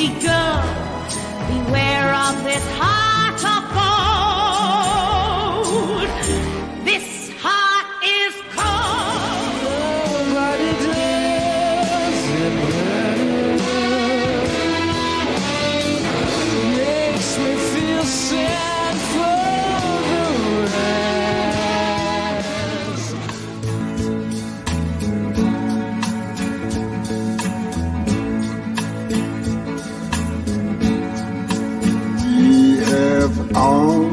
pretty girl, beware of this heart of gold. This heart is cold. Nobody does it better. Makes me feel sad for the all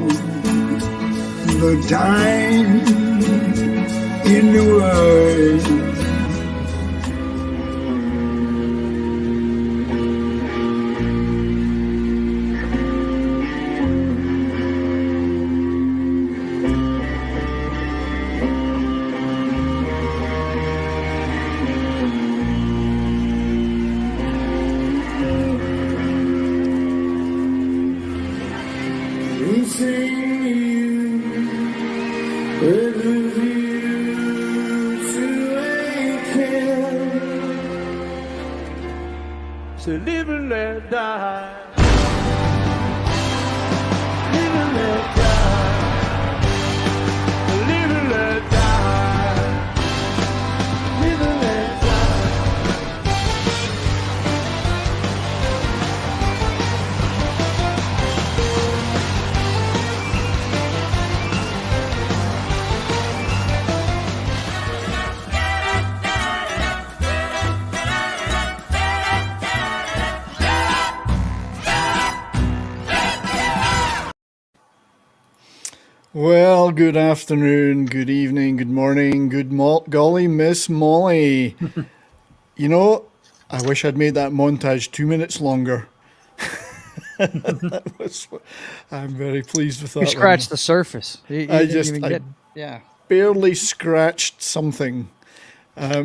the time in the world. So live and let die. Live and let die. Live and let die. Live and let die. Well, good afternoon, good evening, good morning, golly, Miss Molly. You know, I wish I'd made that montage 2 minutes longer. I'm very pleased with that. You scratched the surface. I barely scratched something. I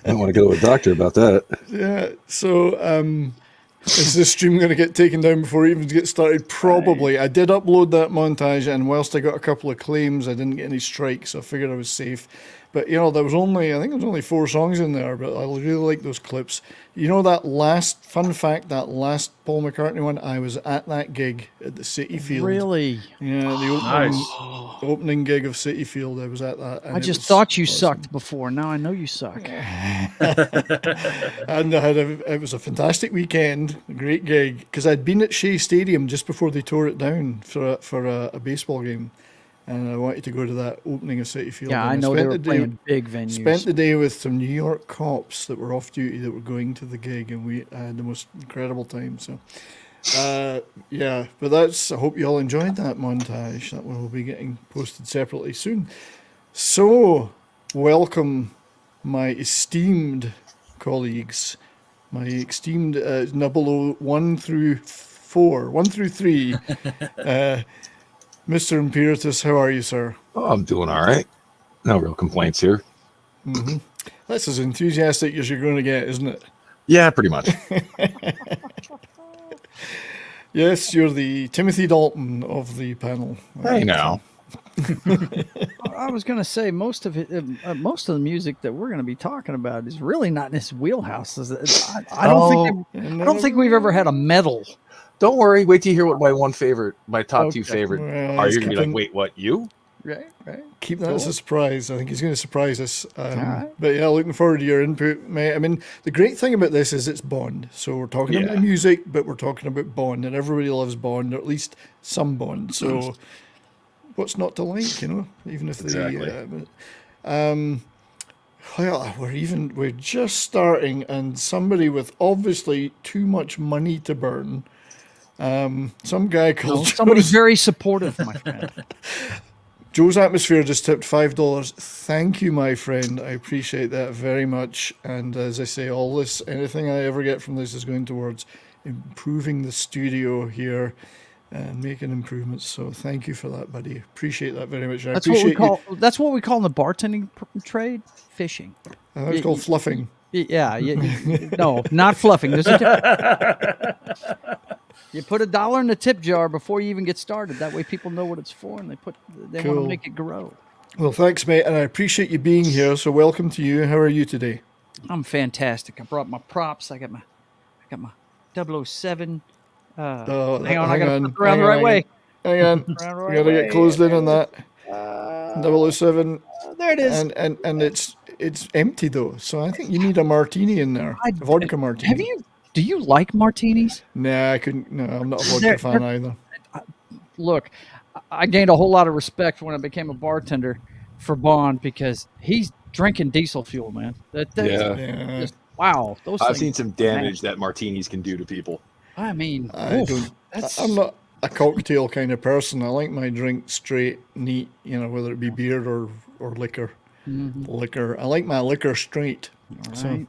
don't want to go to a doctor about that. Yeah, so is this stream going to get taken down before it even gets started? Probably. I did upload that montage, and whilst I got a couple of claims, I didn't get any strikes, so I figured I was safe. But, you know, I think there was only 4 songs in there, but I really like those clips. You know, that last Paul McCartney one, I was at that gig at the City Field. Really? Yeah, the opening gig of City Field, I was at that. I just thought you sucked before. Now I know you suck. And it was a fantastic weekend, a great gig, because I'd been at Shea Stadium just before they tore it down for a baseball game. And I wanted to go to that opening of City Field. Yeah, and I know they were playing big venues. Spent the day with some New York cops that were off duty that were going to the gig, and we had the most incredible time. So, yeah, but I hope you all enjoyed that montage. That one will be getting posted separately soon. So, welcome, my esteemed colleagues, my esteemed Nubble 1 through 3. Mr. Imperatus, how are you, sir? Oh, I'm doing all right. No real complaints here. Mm-hmm. That's as enthusiastic as you're going to get, isn't it? Yeah, pretty much. Yes, you're the Timothy Dalton of the panel. Hey, now. I was going to say most of the music that we're going to be talking about is really not in his wheelhouse. I don't think we've ever had a medal. Don't worry. Wait till you hear what my top 2 favorite are. You're going to be like, wait, what, you? Right. Keep that as a surprise. I think he's going to surprise us. Right. But yeah, looking forward to your input, mate. I mean, the great thing about this is it's Bond. So we're talking about the music, but we're talking about Bond, and everybody loves Bond, or at least some Bond. So what's not to like, you know? Even if we're just starting, and somebody with obviously too much money to burn. Some guy called somebody's very supportive, my friend. Joe's Atmosphere just tipped $5. Thank you, my friend. I appreciate that very much. And as I say, anything I ever get from this is going towards improving the studio here and making improvements. So thank you for that, buddy. Appreciate that very much. That's what we call in the bartending trade fishing. I think it's called fluffing. Yeah. No, not fluffing. There's a You put $1 in the tip jar before you even get started. That way people know what it's for, and they want to make it grow. Well, thanks, mate, and I appreciate you being here. So welcome to you. How are you today? I'm fantastic. I brought my props. I got my 007. Oh, Hang on, I gotta flip around hang the right way. Hang on. Around the We right gotta get way. closed in on that. 007. There it is. And it's empty though, so I think you need a martini in there. A vodka martini. Do you like martinis? Nah, I couldn't. No, I'm not a vodka fan either. Look, I gained a whole lot of respect when I became a bartender for Bond because he's drinking diesel fuel, man. That's Yeah. just, wow. Those I've things, seen some damage that martinis can do to people. I mean, I don't. I'm not a cocktail kind of person. I like my drink straight, neat. You know, whether it be beer or liquor. Liquor. I like my liquor straight. All So, right.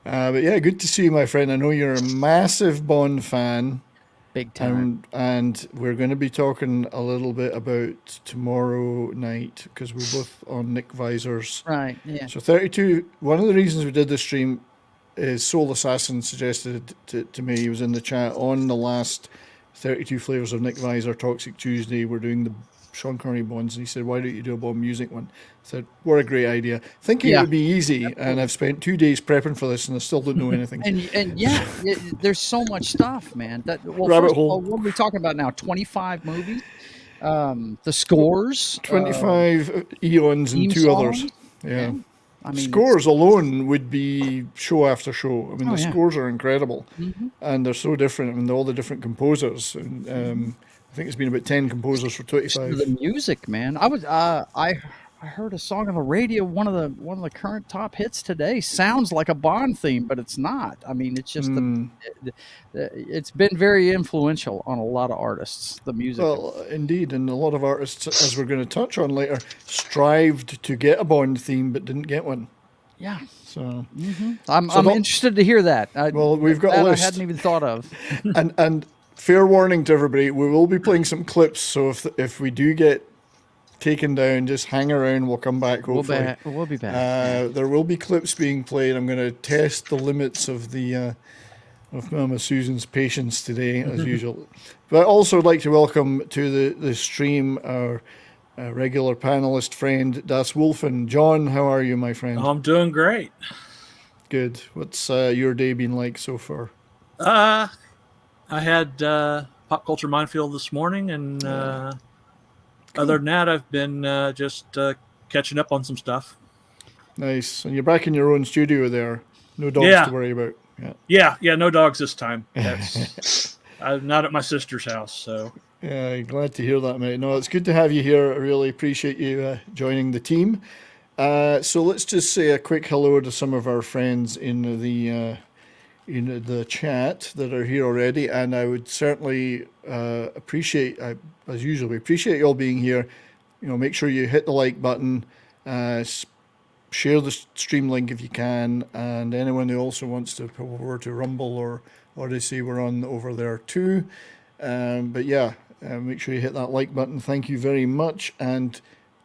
but yeah, good to see you, my friend. I know you're a massive Bond fan. Big time. And we're going to be talking a little bit about tomorrow night because we're both on Nick Visor's. Right. Yeah. So 32. One of the reasons we did this stream is Soul Assassin suggested to me. He was in the chat on the last 32 flavors of Nick Visor Toxic Tuesday. We're doing the Sean Connery Bonds, and he said, "Why don't you do a Bond music one?" I said, "What a great idea!" Thinking it would be easy, and I've spent 2 days prepping for this, and I still don't know anything. And yeah, there's so much stuff, man. Well, Rabbit first of hole. all, what are we talking about now? 25 movies. The scores. 25 eons and theme 2 others. songs? Yeah. I mean, Scores alone would be show after show. I mean, Oh, the yeah. scores are incredible, and they're so different. I mean, all the different composers. And I think it's been about 10 composers for 25. the music, man. I heard a song on the radio. One of the current top hits today sounds like a Bond theme, but it's not. I mean, it's just it's been very influential on a lot of artists. The music. Well, indeed, and a lot of artists, as we're going to touch on later, strived to get a Bond theme but didn't get one. Yeah. So, I'm interested to hear that. Well, we've got a list. I hadn't even thought of. and fair warning to everybody, we will be playing some clips. So if we do get taken down, just hang around. We'll come back. Hopefully, We'll be back. there will be clips being played. I'm going to test the limits of the of Mama Susan's patience today, as usual. But I also would like to welcome to the stream our regular panelist friend Das Wolfen. John, how are you, my friend? I'm doing great. Good. What's your day been like so far? I had Pop Culture Minefield this morning, and other than that, I've been just catching up on some stuff. Nice. And you're back in your own studio there. No dogs to worry about. Yeah, no dogs this time. I'm not at my sister's house, so. Yeah, glad to hear that, mate. No, it's good to have you here. I really appreciate you joining the team. So let's just say a quick hello to some of our friends in the chat that are here already, and I would certainly appreciate, as usual, we appreciate you all being here. You know, make sure you hit the like button, share the stream link if you can, and anyone who also wants to come over to Rumble or Odyssey, we're on over there too. But yeah, make sure you hit that like button. Thank you very much, and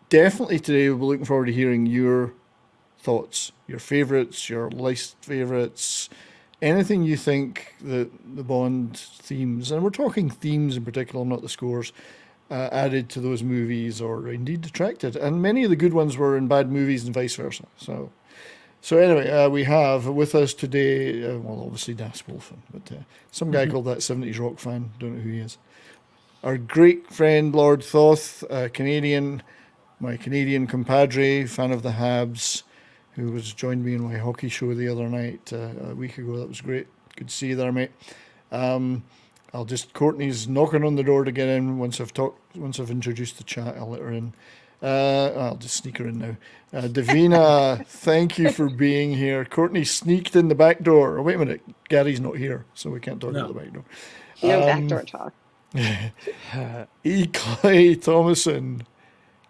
definitely today we'll be looking forward to hearing your thoughts, your favourites, your least favourites, anything you think that the Bond themes, and we're talking themes in particular, not the scores, added to those movies or indeed detracted. And many of the good ones were in bad movies and vice versa. So anyway, we have with us today, well, obviously Das Wolfen, but some guy called that 70s rock fan, don't know who he is. Our great friend, Lord Thoth, Canadian, my Canadian compadre, fan of the Habs, who was joined me in my hockey show the other night a week ago. That was great. Good to see you there, mate. Courtney's knocking on the door to get in. Once I've introduced the chat, I'll let her in. I'll just sneak her in now. Davina, thank you for being here. Courtney sneaked in the back door. Oh, wait a minute. Gary's not here, so we can't talk about the back door. No backdoor talk. E. Clay Thomason,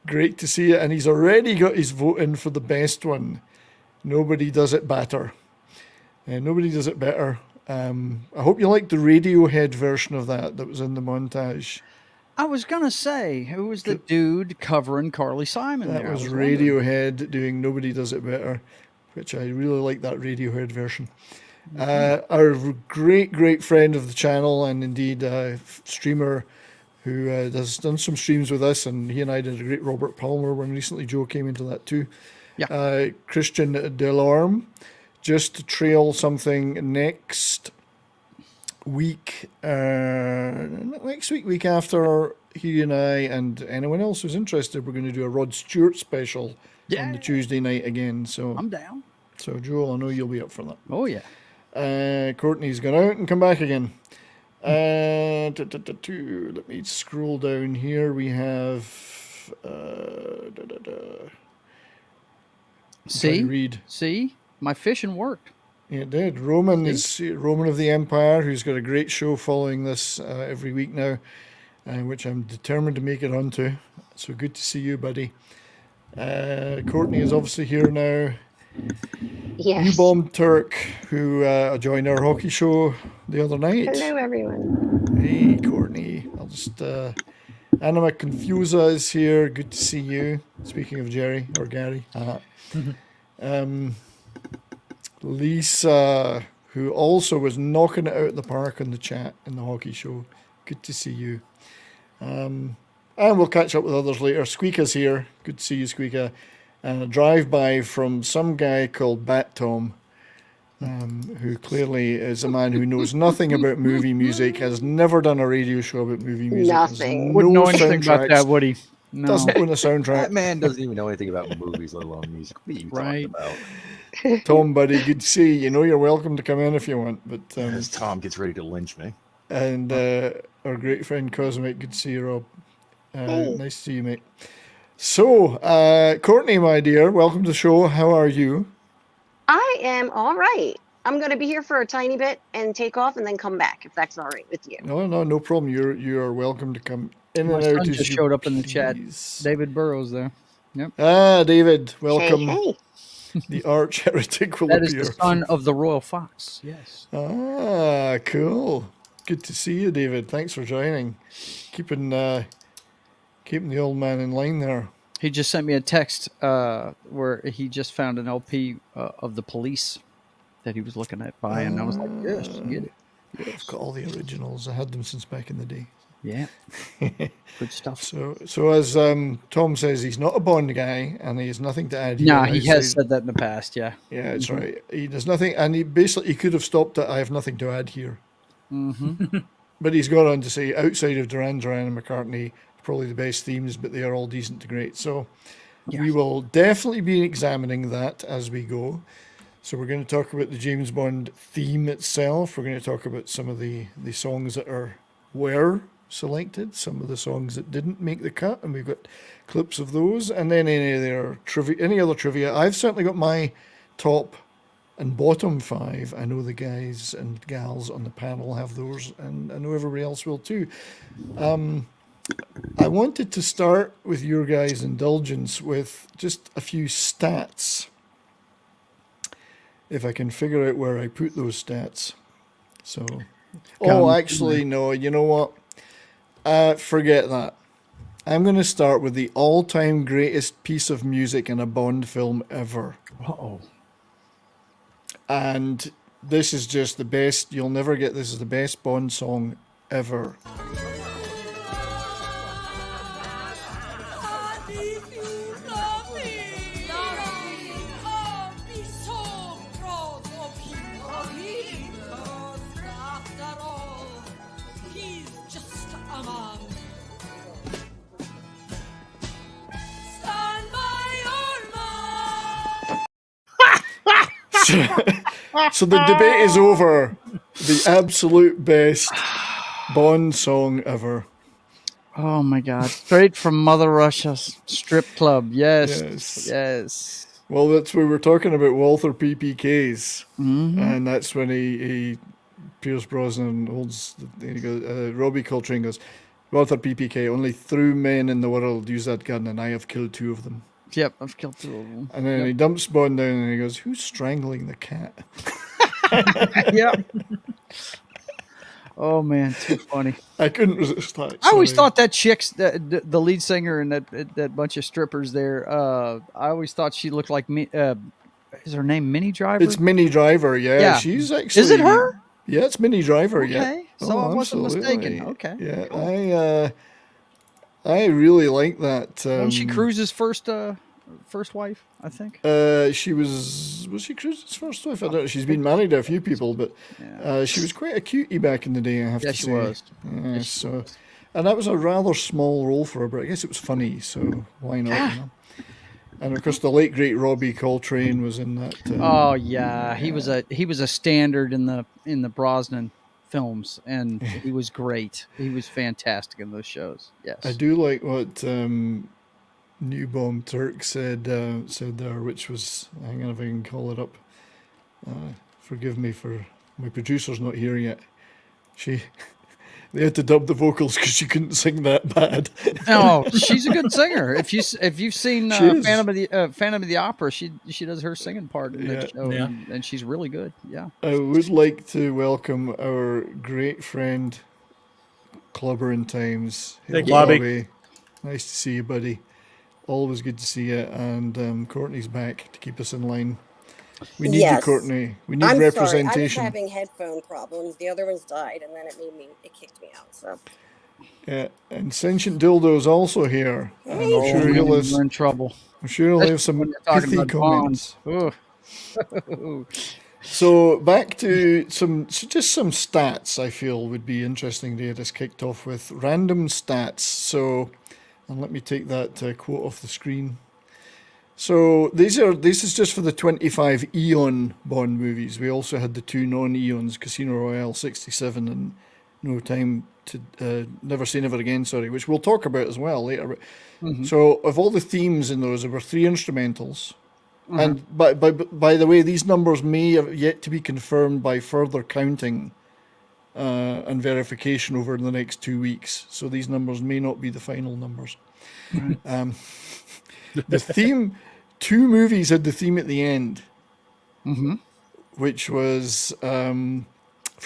great to see you. And he's already got his vote in for the best one. Nobody does it better. Nobody does it better. I hope you liked the Radiohead version of that was in the montage. I was gonna say, who was the dude covering Carly Simon? That there? was Radiohead doing Nobody Does It Better, which I really like that Radiohead version. Our great friend of the channel and indeed streamer who has done some streams with us, and he and I did a great Robert Palmer one recently. Joe came into that too. Yeah. Christian Delorme, just to trail something next. week, week after, he and I and anyone else who's interested, we're going to do a Rod Stewart special on the Tuesday night again. So I'm down. So Joel, I know you'll be up for that. Oh yeah. Courtney's gone out and come back again. Let me scroll down here. We have See, my fishing worked. Yeah, it did. Roman is Roman of the Empire, who's got a great show following this every week now, which I'm determined to make it onto. So good to see you, buddy. Courtney is obviously here now. Yes. U-Bomb Turk, who joined our hockey show the other night. Hello, everyone. Hey, Courtney. I'll just... Anima Confusa is here. Good to see you. Speaking of Jerry, or Gary. Lisa, who also was knocking it out of the park on the chat in the hockey show. Good to see you. And we'll catch up with others later. Squeaka's here. Good to see you, Squeaka. And a drive-by from some guy called Bat Tom, who clearly is a man who knows nothing about movie music, has never done a radio show about movie music. Nothing. Wouldn't know anything about that, would he? No. Doesn't own a soundtrack. That man doesn't even know anything about movies, let alone music. What are you talking about? Tom, buddy, good to see you. You know you're welcome to come in if you want. But as Tom gets ready to lynch me. And our great friend Cosmic, good to see you, Rob. Nice to see you, mate. So, Courtney, my dear, welcome to the show. How are you? I am all right. I'm going to be here for a tiny bit and take off and then come back, if that's all right with you. No problem. You are welcome to come in My and son out. just showed up in the chat. David Burrows there. Yep. David, welcome. Hey. The arch heretic will That appear. is the son of the Royal Fox. Yes. Cool. Good to see you, David. Thanks for joining. Keeping the old man in line there. He just sent me a text where he just found an LP of The Police that he was looking at buying. And I was like, yes, get it. Yes. I've got all the originals. I had them since back in the day. Yeah. Good stuff. So as Tom says, he's not a Bond guy, and he has nothing to add here. No, he has said that in the past, yeah. Yeah, that's right. He does nothing, and he could have stopped at, I have nothing to add here. Mm-hmm. But he's gone on to say, outside of Duran Duran and McCartney, probably the best themes, but they are all decent to great. So we will definitely be examining that as we go. So we're going to talk about the James Bond theme itself. We're going to talk about some of the songs that were selected, some of the songs that didn't make the cut, and we've got clips of those, and then any other trivia. I've certainly got my top and bottom 5. I know the guys and gals on the panel have those, and I know everybody else will too. I wanted to start with your guys' indulgence with just a few stats, if I can figure out where I put those stats. So, actually, no, you know what? Forget that. I'm going to start with the all-time greatest piece of music in a Bond film ever. Uh-oh. And this is just the best. You'll never get this. Is the best Bond song ever. So the debate is over. The absolute best Bond song ever. Oh my God! Straight from Mother Russia's strip club. Yes. Well, that's where we're talking about Walther PPKs, Mm-hmm. and that's when he Pierce Brosnan holds. He goes, Robbie Coltrane goes, Walther PPK. Only 3 men in the world use that gun, and I have killed 2 of them. Yep, I've killed 2 of them. And then he dumps Bond down, and he goes, "Who's strangling the cat?" Yep. Oh man, too funny. I couldn't resist that. I always thought that chick's the lead singer and that bunch of strippers there. I always thought she looked like me. Is her name Minnie Driver? It's Minnie Driver. Yeah, she's actually. Is it her? Yeah, it's Minnie Driver. Okay, yeah. so I wasn't mistaken. Okay. Yeah, cool. I really like that. Wasn't she Cruise's first first wife, I think. She was she Cruise's first wife? I don't know. She's been married to a few people, but she was quite a cutie back in the day, I have to say. She was. Yeah, so, and that was a rather small role for her, but I guess it was funny, so why not? You know? And of course, the late great Robbie Coltrane was in that. Oh yeah, he was a standard in the Brosnan films, and he was great. He was fantastic in those shows. Yes, I do like what New Bomb Turk said there, which was, hang on if I can call it up. Forgive me for my producer's not here yet. They had to dub the vocals because she couldn't sing that bad. Oh, she's a good singer. If you've seen Phantom of the Opera, she does her singing part in that show, and she's really good. Yeah. I would like to welcome our great friend, Clubber in Times. Thank you, Bobby. Bobby. Nice to see you, buddy. Always good to see you. And Courtney's back to keep us in line. We need you, Courtney. We need representation. Sorry, I was having headphone problems. The other ones died, and then it kicked me out. So. Yeah, and Sentient Dildo is also here. Hey. I'm sure we're in trouble. I'm sure he'll have some pithy comments. So back to some stats I feel would be interesting to get us kicked off with. Random stats. So, and let me take that quote off the screen. So this is just for the 25 Eon Bond movies. We also had the 2 non-Eons, Casino Royale 67 and No Time to Never Say Never Again, which we'll talk about as well later. So of all the themes in those, there were 3 instrumentals. And by the way, these numbers may have yet to be confirmed by further counting and verification over the next 2 weeks. So these numbers may not be the final numbers. The theme, 2 movies had the theme at the end, which was From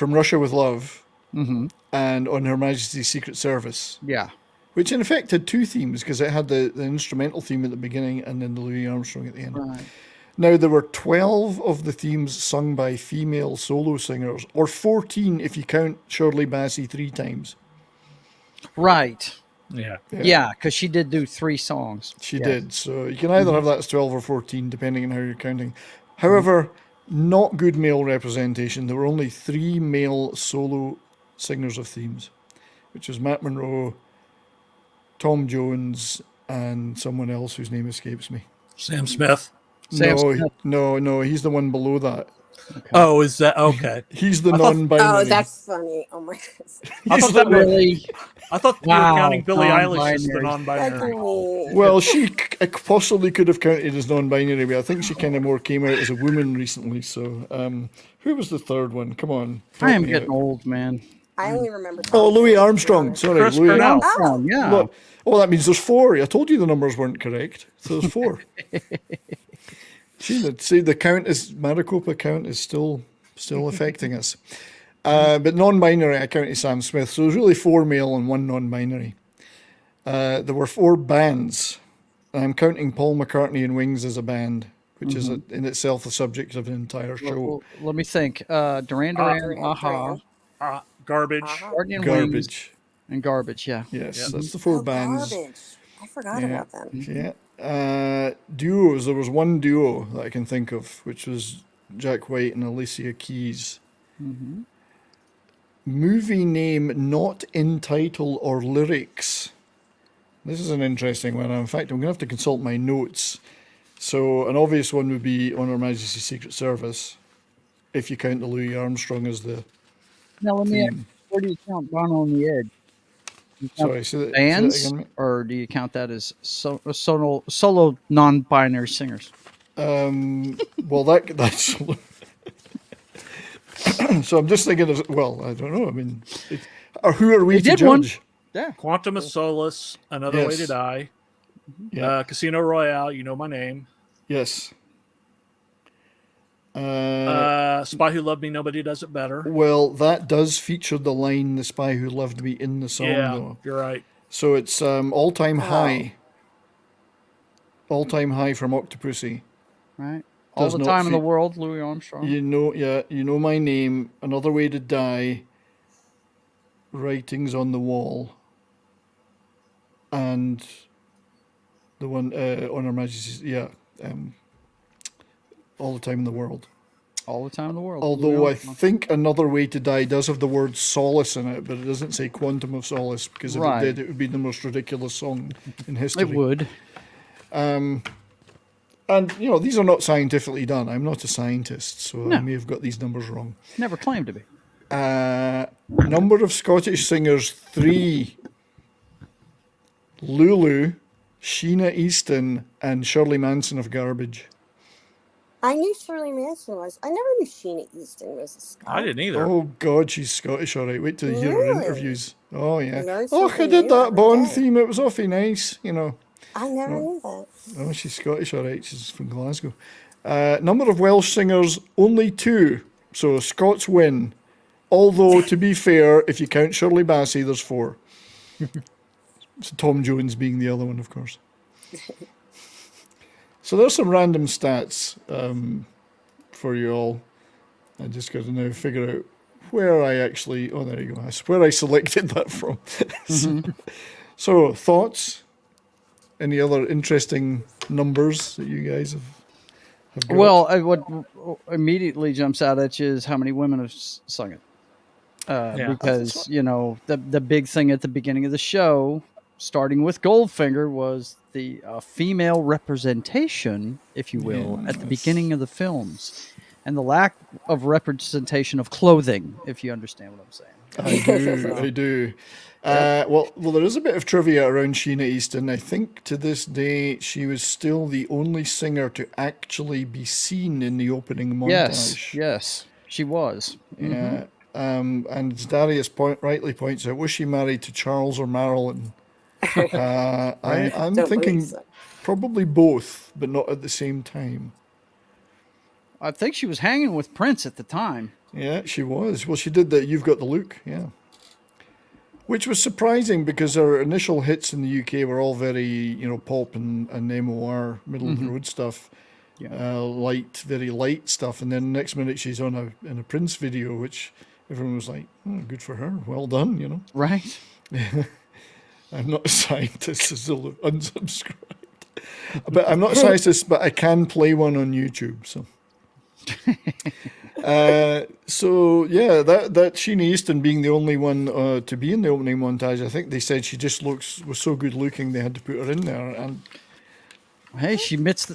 Russia with Love and On Her Majesty's Secret Service. Yeah. Which in effect had 2 themes because it had the instrumental theme at the beginning and then the Louis Armstrong at the end. Right. Now, there were 12 of the themes sung by female solo singers, or 14 if you count Shirley Bassey 3 times. Right. Yeah. Yeah, because she did do 3 songs. She did. So you can either have that as 12 or 14, depending on how you're counting. However, not good male representation. There were only 3 male solo singers of themes, which was Matt Monro, Tom Jones, and someone else whose name escapes me. Sam Smith. No, he's the one below that. Okay. Oh, is that okay? He's the non-binary. Oh, that's funny. Oh my goodness. I thought that really. I thought you were counting Billie Eilish as the non-binary. Well, she possibly could have counted as non-binary, but I think she kind of more came out as a woman recently. So, who was the third one? Come on. I am getting old, man. I only remember. Oh, Louis Armstrong. Sorry, Chris Louis Cornell. Armstrong. Yeah. Look, oh, that means there's 4. I told you the numbers weren't correct. So there's 4. See, the count is Maricopa count is still affecting us. But non-binary, I counted Sam Smith. So there's really 4 male and 1 non-binary. There were 4 bands. I'm counting Paul McCartney and Wings as a band, which is in itself the subject of an entire show. Well, let me think. Duran Duran, Aha, Garbage. Garbage. And Garbage, yeah. Yes, that's the 4 bands. Garbage. I forgot about them. Yeah. Duos. There was 1 duo that I can think of, which was Jack White and Alicia Keys. Movie name not in title or lyrics. This is an interesting one. In fact, I'm going to have to consult my notes. So an obvious one would be On Her Majesty's Secret Service, if you count the Louis Armstrong as the Now, let me ask, where do you count Gone on the Edge? Sorry, say that bands, again. or do you count that as solo non-binary singers? Well, that's so I'm just thinking of, well, I don't know. I mean, or who are we to judge? One. Yeah. Quantum of Solace, Another Way to Die, Casino Royale, You Know My Name. Yes. Spy Who Loved Me, Nobody Does It Better. Well, that does feature the line "The Spy Who Loved Me" in the song, though. You're right. So it's All Time High. All Time High from Octopussy. Right. All the Time in the World, Louis Armstrong. You know my name. Another Way to Die. Writings on the Wall. And The one on Her Majesty's, yeah. All the Time in the World. All the Time in the World. Although I think Another Way to Die does have the word solace in it, but it doesn't say Quantum of Solace, because if it did, it would be the most ridiculous song in history. It would. And, you know, these are not scientifically done. I'm not a scientist, so I may have got these numbers wrong. Never claimed to be. Number of Scottish singers, 3. Lulu, Sheena Easton, and Shirley Manson of Garbage. I knew Shirley Manson was. I never knew Sheena Easton was a Scot. I didn't either. Oh, God, she's Scottish, all right. Wait till you hear her interviews. Oh, yeah. Oh, I did that Bond theme. It was awfully nice, you know. I never knew that. Oh, she's Scottish, all right. She's from Glasgow. Number of Welsh singers, only 2. So Scots win. Although, to be fair, if you count Shirley Bassey, there's 4. So Tom Jones being the other one, of course. So there's some random stats for you all. I just got to now figure out where I actually... Oh, there you go. That's where I selected that from. So, thoughts? Any other interesting numbers that you guys have got? Well, what immediately jumps out at you is how many women have sung it. Because, you know, the big thing at the beginning of the show, starting with Goldfinger, was the female representation, if you will, at the beginning of the films. And the lack of representation of clothing, if you understand what I'm saying. I do. Well, there is a bit of trivia around Sheena Easton. I think to this day she was still the only singer to actually be seen in the opening montage. Yes, she was. Yeah. And Darius rightly points out, was she married to Charles or Marilyn? I'm thinking probably both, but not at the same time. I think she was hanging with Prince at the time. Yeah, she was. Well, she did that You've Got the Look, yeah. Which was surprising because her initial hits in the UK were all very, you know, pop and MOR, middle of the road stuff. Yeah. Very light stuff. And then the next minute she's in a Prince video, which everyone was like, good for her. Well done, you know. Right. I'm not a scientist, so unsubscribed. But I'm not a scientist, but I can play one on YouTube, so... So yeah, that Sheena Easton being the only one to be in the opening montage, I think they said she just was so good looking they had to put her in there. And hey, she fits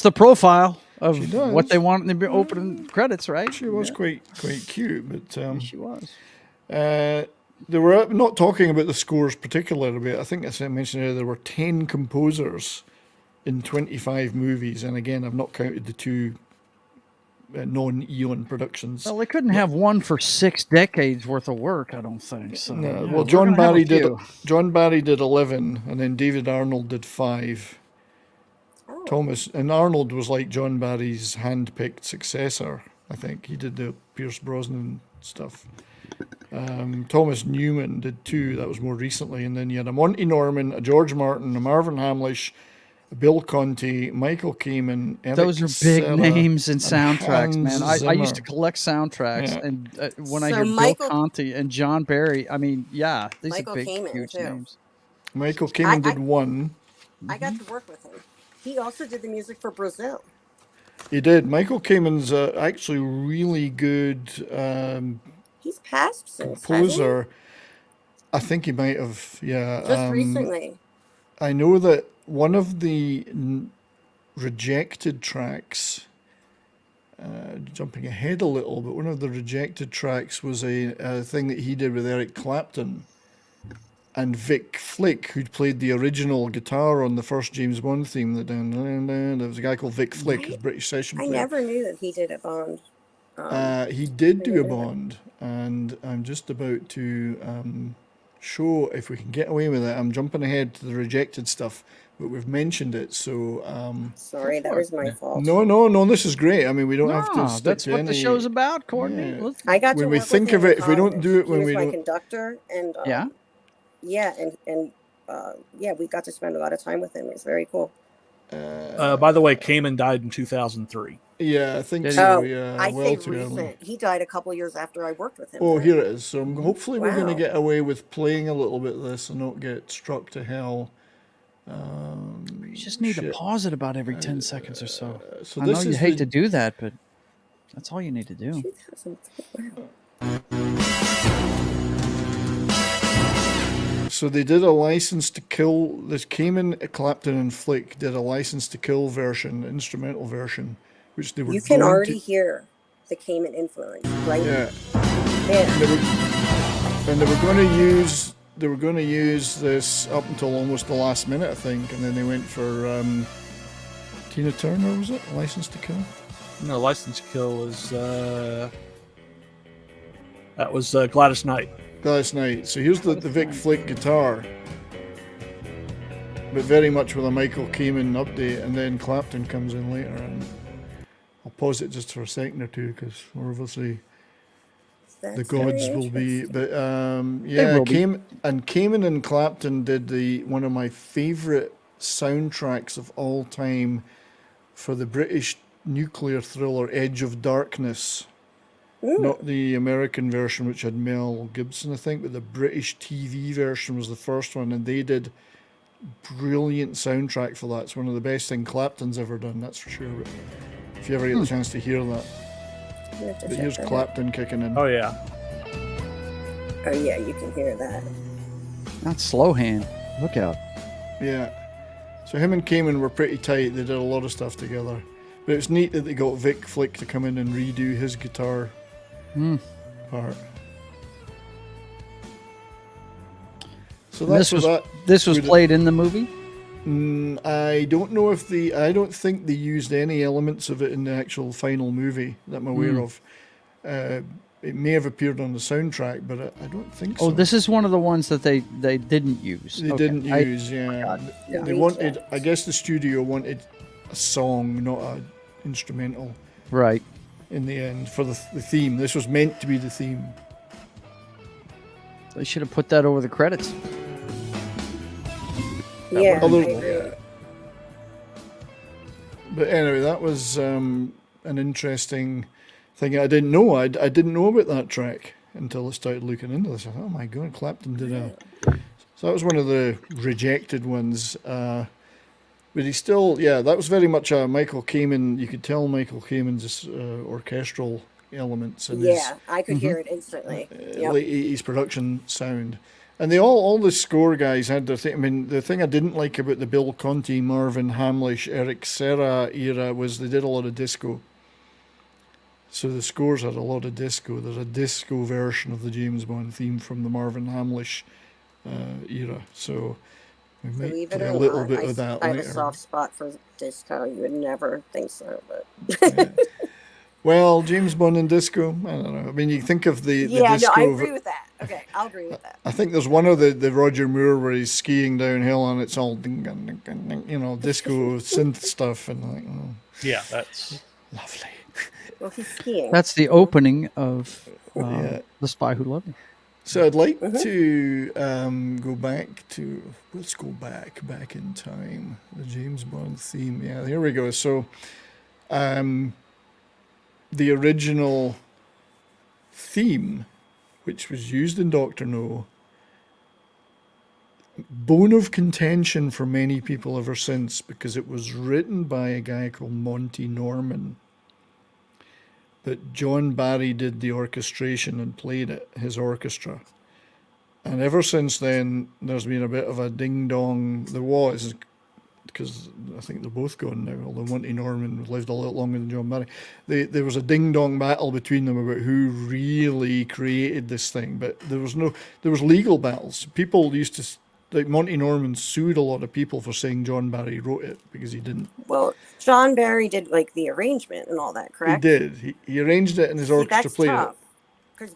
the profile of what they want in the opening credits, right? She was quite cute, but she was. They were not talking about the scores particularly, but I think as I mentioned earlier, there were 10 composers in 25 movies, and again, I've not counted the 2 non-Eon productions. Well, they couldn't have one for 6 decades worth of work, I don't think. So, no. Well, John Barry did 11, and then David Arnold did 5. And Arnold was like John Barry's hand-picked successor. I think he did the Pierce Brosnan stuff. Thomas Newman did 2. That was more recently, and then you had a Monty Norman, a George Martin, a Marvin Hamlish, Bill Conti, Michael Kamen, Eric those are big Serra, names in soundtracks, man. I used to Zimmer. collect soundtracks, and when I hear Michael, Bill Conti and John Barry, I mean, these Michael are big, Kamen, huge too. names. Michael Kamen did 1. I got to work with him. He also did the music for Brazil. He did. Michael Kamen's actually really good He's passed since, composer. I think he might have, just recently. I know that one of the rejected tracks, jumping ahead a little, but one of the rejected tracks was a thing that he did with Eric Clapton and Vic Flick, who'd played the original guitar on the first James Bond theme. There was a guy called Vic Flick, who's a British session player. I never knew that he did a Bond. He did do a Bond, and I'm just about to show if we can get away with it. I'm jumping ahead to the rejected stuff, but we've mentioned it, so... Sorry, that was my fault. No, this is great. I mean, we don't have to stick that's to what the show's about, Courtney. Yeah. I got to when we work think with of him it, if we don't do it when he was we my don't... conductor, and we got to spend a lot of time with him. It was very cool. By the way, Kamen died in 2003. Yeah, I think so. Yeah, I well say too early. recent. He died a couple years after I worked with him. Oh, here it is. So hopefully we're going to Wow. get away with playing a little bit of this and not get struck to hell. You just need to pause it about every 10 seconds or so. So I know you hate to do that, but that's all you need to do. 2003. Wow. So they did a License to Kill. This came in. Clapton and Flick did a License to Kill version, instrumental version, which they were. You can already hear the Cayman influence, right? Yeah. Yeah. And they were going to use. They were going to use this up until almost the last minute, I think, and then they went for Tina Turner. Was it License to Kill? No, License to Kill was that was Gladys Knight. Gladys Knight. So here's the Vic Flick guitar, but very much with a Michael Kamen update, and then Clapton comes in later. And I'll pause it just for a second or two because we're obviously the gods will be. But yeah, Kamen and Clapton did one of my favorite soundtracks of all time for the British nuclear thriller Edge of Darkness. Not the American version, which had Mel Gibson, I think, but the British TV version was the first one, and they did brilliant soundtrack for that. It's one of the best things Clapton's ever done, that's for sure. But if you ever get the chance to hear that. But here's Clapton kicking in. Oh, yeah. Oh, yeah, you can hear that. That's slow hand. Look out. Yeah. So him and Kamen were pretty tight. They did a lot of stuff together. But it's neat that they got Vic Flick to come in and redo his guitar part. So that's this was played in the movie? I don't know if I don't think they used any elements of it in the actual final movie that I'm aware of. It may have appeared on the soundtrack, but I don't think so. Oh, this is one of the ones that they didn't use. They didn't use, yeah. They wanted, I guess the studio wanted a song, not an instrumental. Right. In the end, for the theme. This was meant to be the theme. They should have put that over the credits. Yeah, I agree. But anyway, that was an interesting thing. I didn't know. I didn't know about that track until I started looking into this. I thought, oh my God, Clapton did a... So that was one of the rejected ones. But he still, that was very much a Michael Kamen. You could tell Michael Kamen's orchestral elements. And I could hear it instantly. Late 80s production sound. And all the score guys had their thing. I mean, the thing I didn't like about the Bill Conti, Marvin Hamlish, Eric Serra era was they did a lot of disco. So the scores had a lot of disco. There's a disco version of the James Bond theme from the Marvin Hamlish era. So we might play a little bit of that later. I have a soft spot for disco. You would never think so, but... Well, James Bond and disco, I don't know. I mean, you think of the disco... no, I agree with that. Okay, I'll agree with that. I think there's one of the Roger Moore where he's skiing downhill and it's all ding, ding, ding, ding, you know, disco synth stuff and like, oh. Yeah, that's lovely. Well, he's skiing. That's the opening of The Spy Who Loved Me. So I'd like to go back to, let's go back in time. The James Bond theme. Yeah, here we go. So, the original theme, which was used in Dr. No, bone of contention for many people ever since, because it was written by a guy called Monty Norman. But John Barry did the orchestration and played it, his orchestra. And ever since then, there's been a bit of a ding-dong. There was, because I think they're both gone now, although Monty Norman lived a lot longer than John Barry. There was a ding-dong battle between them about who really created this thing, but there was legal battles. People used to, like Monty Norman sued a lot of people for saying John Barry wrote it, because he didn't. Well, John Barry did like the arrangement and all that, correct? He did. He arranged it and his orchestra played it. Because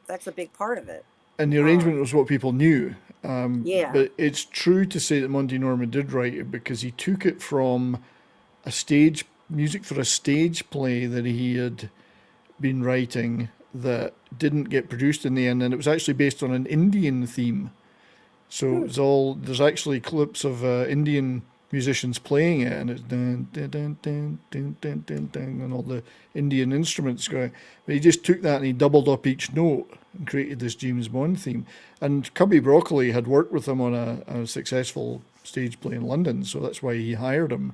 that's a big part of it. And the arrangement was what people knew. But it's true to say that Monty Norman did write it, because he took it from music for a stage play that he had been writing that didn't get produced in the end, and it was actually based on an Indian theme. So there's actually clips of Indian musicians playing it, and it's dun, dun, dun, dun, dun, dun, dun, dun, and all the Indian instruments going. But he just took that and he doubled up each note and created this James Bond theme. And Cubby Broccoli had worked with him on a successful stage play in London, so that's why he hired him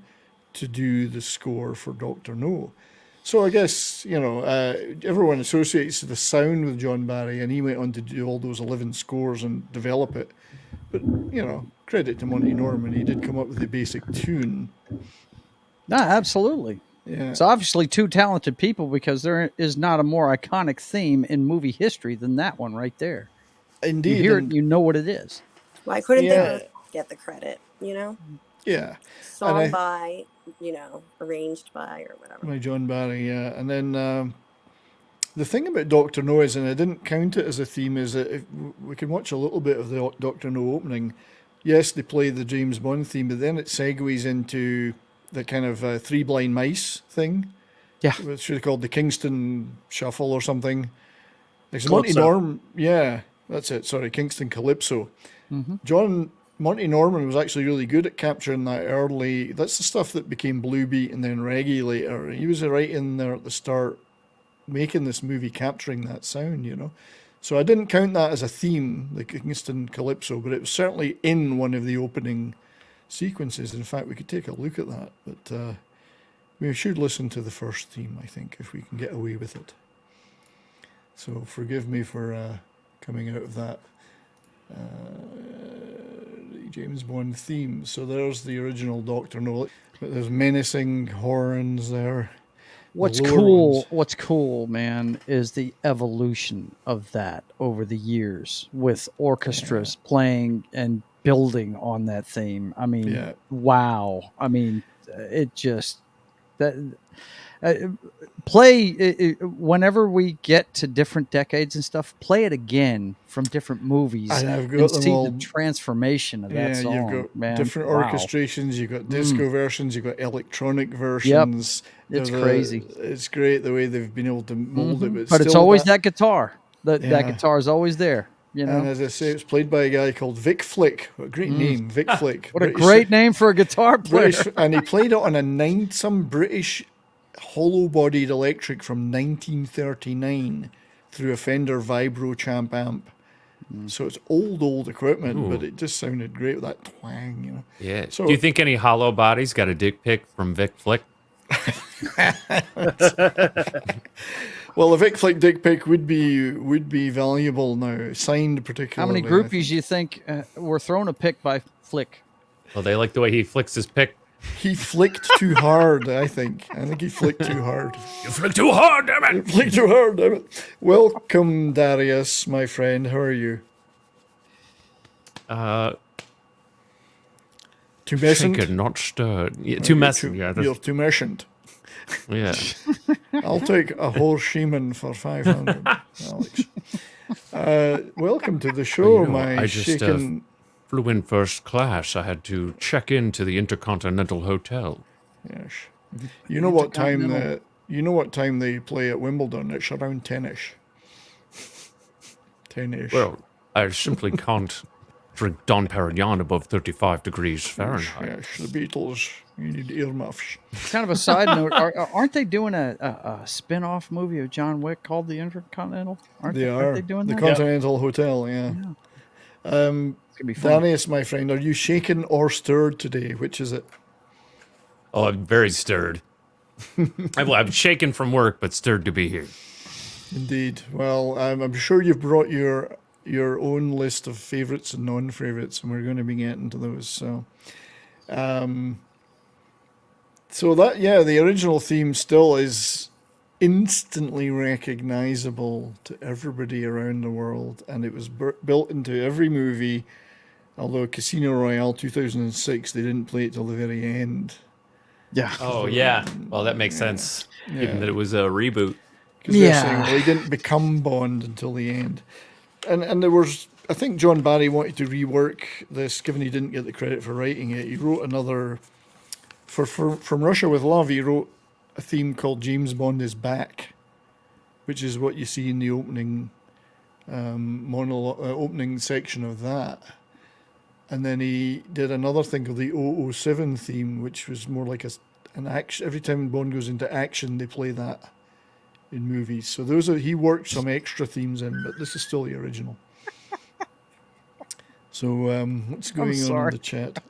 to do the score for Dr. No. So I guess, everyone associates the sound with John Barry, and he went on to do all those 11 scores and develop it. But, credit to Monty Norman, he did come up with the basic tune. No, absolutely. Yeah. It's obviously two talented people, because there is not a more iconic theme in movie history than that one right there. Indeed. You hear it, you know what it is. Why couldn't they both get the credit, Yeah. Song by, arranged by or whatever. By John Barry, yeah. And then the thing about Dr. No is, and I didn't count it as a theme, is that if we can watch a little bit of the Dr. No opening. Yes, they play the James Bond theme, but then it segues into the kind of Three Blind Mice thing. Yeah. Which should have called the Kingston Shuffle or something. There's Calypso. Monty Norman. Yeah, that's it. Sorry, Kingston Calypso. Mm-hmm. Monty Norman was actually really good at capturing that early. That's the stuff that became blue beat and then reggae later. He was right in there at the start, making this movie, capturing that sound, So I didn't count that as a theme, the Kingston Calypso, but it was certainly in one of the opening sequences. In fact, we could take a look at that, but we should listen to the first theme, I think, if we can get away with it. So forgive me for coming out of that James Bond theme. So there's the original Dr. No, but there's menacing horns there. What's cool, man, is the evolution of that over the years, with orchestras playing and building on that theme. I mean, wow. I mean, it just play whenever we get to different decades and stuff. Play it again from different movies and see the transformation of that song. You've got different Wow. orchestrations. You've got disco versions. You've got electronic versions. Yep. It's crazy. It's great the way they've been able to mold it, but it's always that guitar. That guitar is always there. And as I say, it's played by a guy called Vic Flick. What a great name, Vic Flick. What a great name for a guitar player. And he played it on a some British hollow-bodied electric from 1939 through a Fender Vibro Champ amp. So it's old equipment, but it just sounded great with that twang, Yeah. So, do you think any hollow bodies got a dick pic from Vic Flick? Well, a Vic Flick dick pic would be valuable now, signed particularly. How many groupies do you think were thrown a pic by Flick? Well, they like the way he flicks his pic. He flicked too hard, I think. I think he flicked too hard. You flicked too hard, damn it! You flicked too hard, damn it. Welcome, Darius, my friend. How are you? Too messant? Shaken, not stirred. Yeah, too messant. You're too messant. Yeah. I'll take a horse shaman for 500, Alex. Welcome to the show, I just shaken... flew in first class. I had to check into the Intercontinental Hotel. Yes. You know what time they play at Wimbledon? It's around 10ish. 10ish. Well, I simply can't drink Dom Perignon above 35 degrees Fahrenheit. Yes, the Beatles. You need earmuffs. Kind of a side note, aren't they doing a spin-off movie of John Wick called The Intercontinental? Aren't they doing the that? Continental Hotel, yeah. It's gonna be fun. Darius, my friend, are you shaken or stirred today? Which is it? Oh, I'm very stirred. I'm shaken from work, but stirred to be here. Indeed. Well, I'm sure you've brought your own list of favourites and non-favourites, and we're going to be getting to those. So the original theme still is instantly recognisable to everybody around the world, and it was built into every movie. Although Casino Royale 2006, they didn't play it till the very end. Yeah. Oh, yeah. Well, that makes sense, given that it was a reboot. Because they're saying, well, he didn't become Bond until the end. And there was, I think John Barry wanted to rework this, given he didn't get the credit for writing it. He wrote another, From Russia with Love, he wrote a theme called James Bond is Back, which is what you see in the opening opening section of that. And then he did another thing called the 007 theme, which was more like an action. Every time Bond goes into action, they play that in movies. So he worked some extra themes in, but this is still the original. So what's going on in the chat?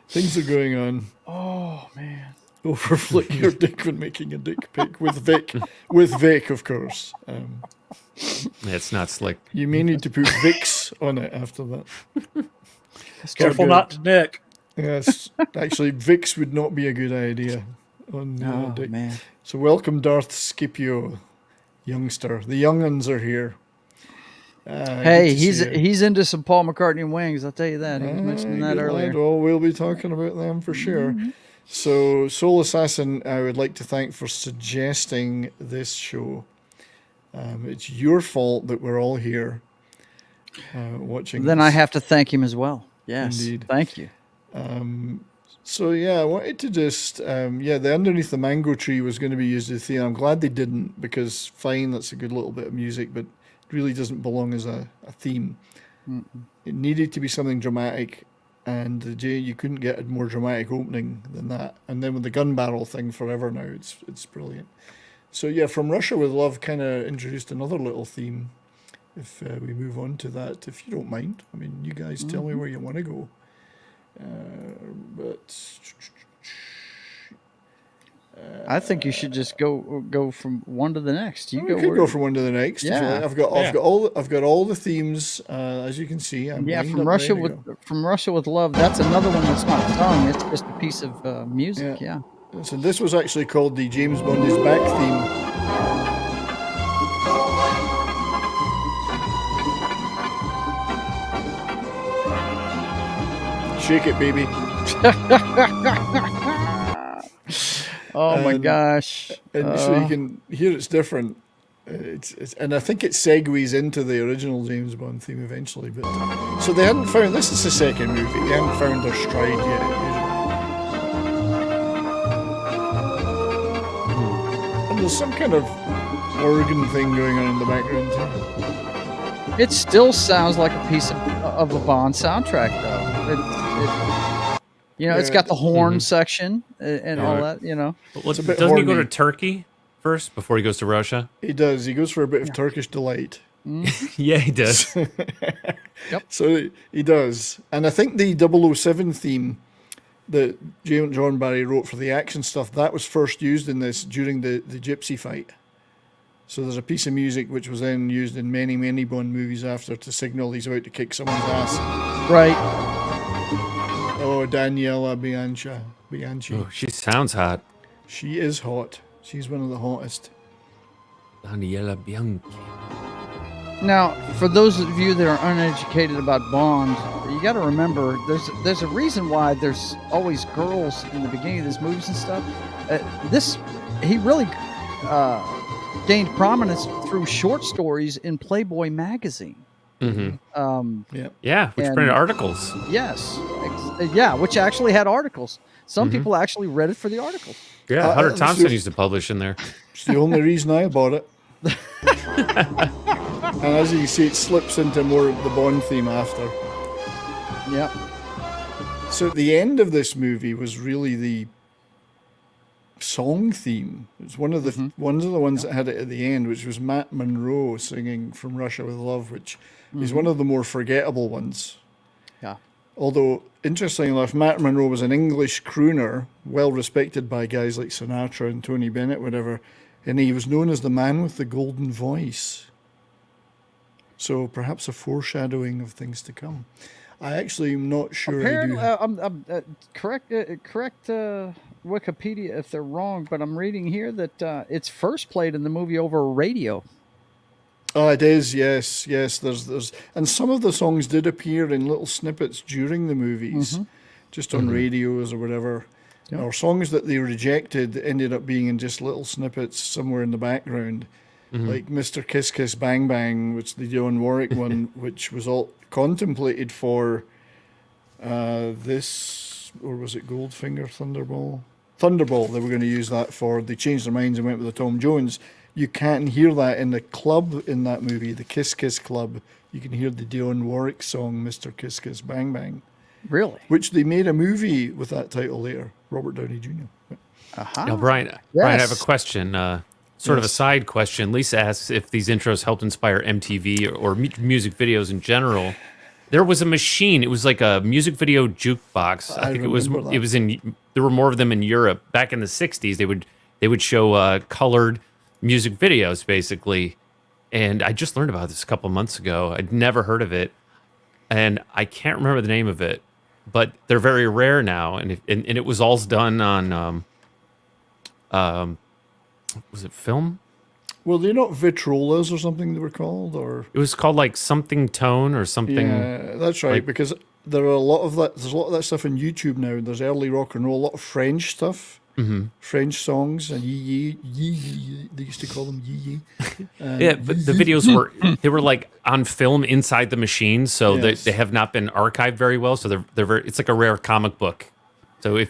Things are going on. Oh man. Over flick your dick when making a dick pic with Vic, of course. It's not slick. You may need to put Vicks on it after that. Careful not to nick. Yes, actually, Vicks would not be a good idea on dick. Man. So welcome, Darth Scipio, youngster. The young'uns are here. Hey, he's into some Paul McCartney wings. I'll tell you that. He was mentioning that earlier. Well, we'll be talking about them for sure. So, Soul Assassin, I would like to thank for suggesting this show. It's your fault that we're all here watching. Then I have to thank him as well. Yes, indeed. Thank you. So yeah, I wanted to just the Underneath the Mango Tree was going to be used as a theme. I'm glad they didn't, because fine, that's a good little bit of music, but it really doesn't belong as a theme. It needed to be something dramatic, and you couldn't get a more dramatic opening than that. And then with the gun barrel thing forever now, it's brilliant. So yeah, From Russia with Love kind of introduced another little theme. If we move on to that, if you don't mind. I mean, you guys tell me where you want to go. I think you should just go from one to the next. We could go from one to the next. Yeah. I've got all the themes, as you can see. From Russia with Love. That's another one that's not sung. It's just a piece of music. Yeah. So this was actually called the James Bond is Back theme. Shake it, baby. Oh my gosh. And so you can hear it's different. And I think it segues into the original James Bond theme eventually. But so they hadn't found, this is the second movie, they hadn't found their stride yet. And there's some kind of organ thing going on in the background too. It still sounds like a piece of a Bond soundtrack, though. It's got the horn section and all that, Doesn't he go to Turkey first before he goes to Russia? He does. He goes for a bit of Turkish delight. Yeah, he does. Yep. So he does. And I think the 007 theme that John Barry wrote for the action stuff, that was first used in this during the gypsy fight. So there's a piece of music which was then used in many, many Bond movies after to signal he's about to kick someone's ass. Right. Oh, Daniela Bianchi. Oh, she sounds hot. She is hot. She's one of the hottest. Daniela Bianchi. Now, for those of you that are uneducated about Bond, you got to remember there's a reason why there's always girls in the beginning of these movies and stuff. He really gained prominence through short stories in Playboy magazine. Which printed articles. Yes, which actually had articles. Some people actually read it for the articles. Yeah, Hunter Thompson used to publish in there. It's the only reason I bought it. And as you see, it slips into more of the Bond theme after. Yep. So at the end of this movie was really the song theme. It was one of the ones that had it at the end, which was Matt Monro singing From Russia with Love, which is one of the more forgettable ones. Yeah. Although, interestingly enough, Matt Monro was an English crooner, well respected by guys like Sinatra and Tony Bennett, whatever, and he was known as the man with the golden voice. So perhaps a foreshadowing of things to come. I actually am not sure. Apparently, correct Wikipedia if they're wrong, but I'm reading here that it's first played in the movie over radio. Oh, it is. Yes. There's and some of the songs did appear in little snippets during the movies, just on radios or whatever. Yep. Or songs that they rejected ended up being in just little snippets somewhere in the background, like Mr. Kiss Kiss Bang Bang, which the Dionne Warwick one, which was all contemplated for this, or was it Goldfinger Thunderball? Thunderball, they were going to use that for. They changed their minds and went with the Tom Jones. You can't hear that in the club in that movie, the Kiss Kiss Club. You can hear the Dionne Warwick song, Mr. Kiss Kiss Bang Bang. Really? Which they made a movie with that title later, Robert Downey Jr. Now, Brian, I have a question, sort of a side question. Lisa asks if these intros helped inspire MTV or music videos in general. There was a machine. It was like a music video jukebox. I think it was. remember It was in. There were more of them in Europe back in the '60s. They would show colored music videos basically, and I just learned about this a couple months ago. I'd never heard of it, and I can't remember the name of it, but they're very rare now. And it was all done on was it film? Well, they're not Vitrolas or something they were called, or It was called like something tone or something. yeah, that's right. like- because there are a lot of that. There's a lot of that stuff on YouTube now. There's early rock and roll, a lot of French stuff, French songs, and yee yee. They used to call them yee yee. Yeah, but the videos were like on film inside the machine, so Yes. they have not been archived very well. So they're very. It's like a rare comic book. So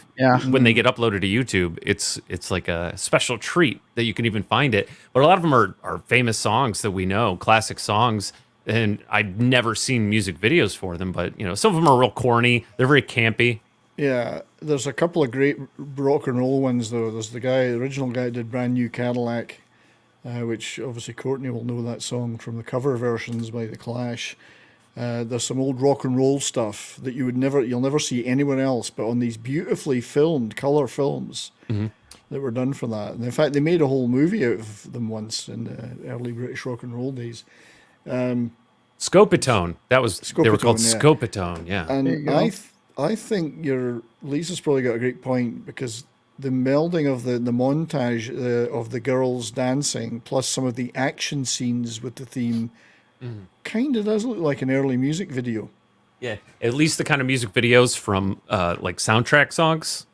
when they get uploaded to YouTube, it's like a special treat that you can even find it. But a lot of them are famous songs that we know, classic songs, and I'd never seen music videos for them. But some of them are real corny. They're very campy. Yeah, there's a couple of great rock and roll ones though. There's the original guy who did Brand New Cadillac, which obviously Courtney will know that song from the cover versions by The Clash. There's some old rock and roll stuff that you'll never see anywhere else, but on these beautifully filmed color films that were done for that. And in fact, they made a whole movie out of them once in the early British rock and roll days. Scopitone. They were called Scopitone, yeah. Scopitone. Yeah. And I think Lisa's probably got a great point, because the melding of the montage of the girls dancing plus some of the action scenes with the theme kind of does look like an early music video. Yeah, at least the kind of music videos from like soundtrack songs.